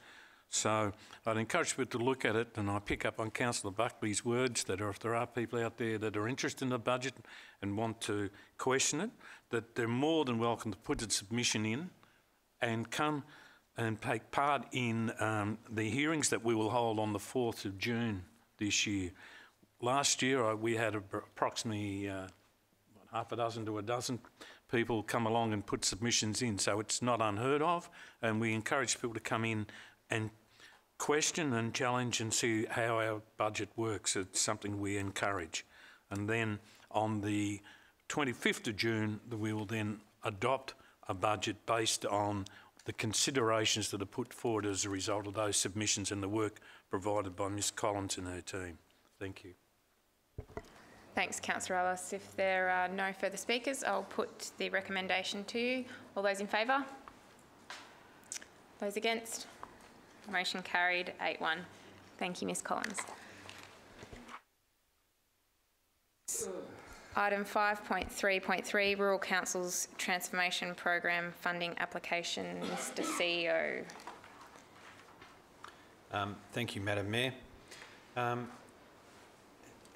So I'd encourage people to look at it, and I pick up on Councillor Buckley's words that if there are people out there that are interested in the budget and want to question it, that they're more than welcome to put a submission in and come and take part in the hearings that we will hold on the 4th of June this year. Last year we had approximately half a dozen to a dozen people come along and put submissions in, so it's not unheard of, and we encourage people to come in and question and challenge and see how our budget works. It's something we encourage. And then on the 25th of June, we will then adopt a budget based on the considerations that are put forward as a result of those submissions and the work provided by Ms Collins and her team. Thank you. Thanks, Councillor Ellis. If there are no further speakers, I'll put the recommendation to you. All those in favour? Those against? Motion carried, 8-1. Thank you, Ms Collins. Item 5.3.3, Rural Council's Transformation Program Funding Application. Mr CEO. Thank you, Madam Mayor.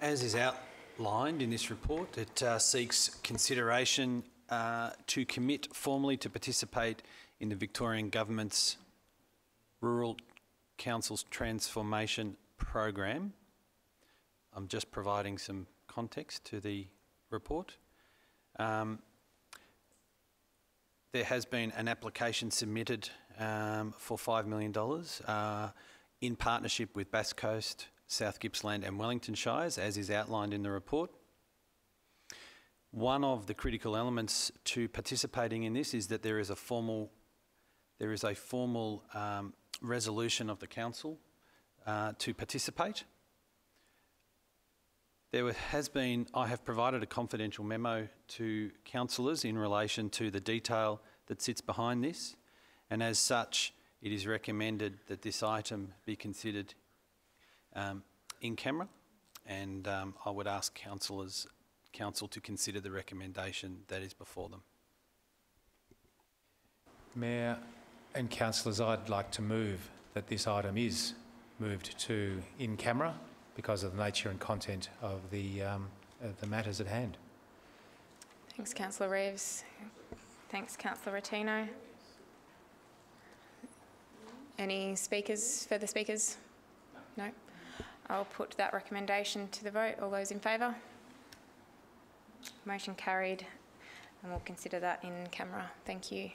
As is outlined in this report, it seeks consideration to commit formally to participate in the Victorian Government's Rural Council's Transformation Program. I'm just providing some context to the report. There has been an application submitted for $5 million in partnership with Bass Coast, South Gippsland and Wellington Shires, as is outlined in the report. One of the critical elements to participating in this is that there is a formal resolution of the council to participate. I have provided a confidential memo to councillors in relation to the detail that sits behind this, and as such, it is recommended that this item be considered in camera, and I would ask council to consider the recommendation that is before them. Mayor and councillors, I'd like to move that this item is moved to in camera because of the nature and content of the matters at hand. Thanks, Councillor Reeves. Thanks, Councillor Rattino. Any speakers, further speakers? No? I'll put that recommendation to the vote. All those in favour? Motion carried, and we'll consider that in camera. Thank you.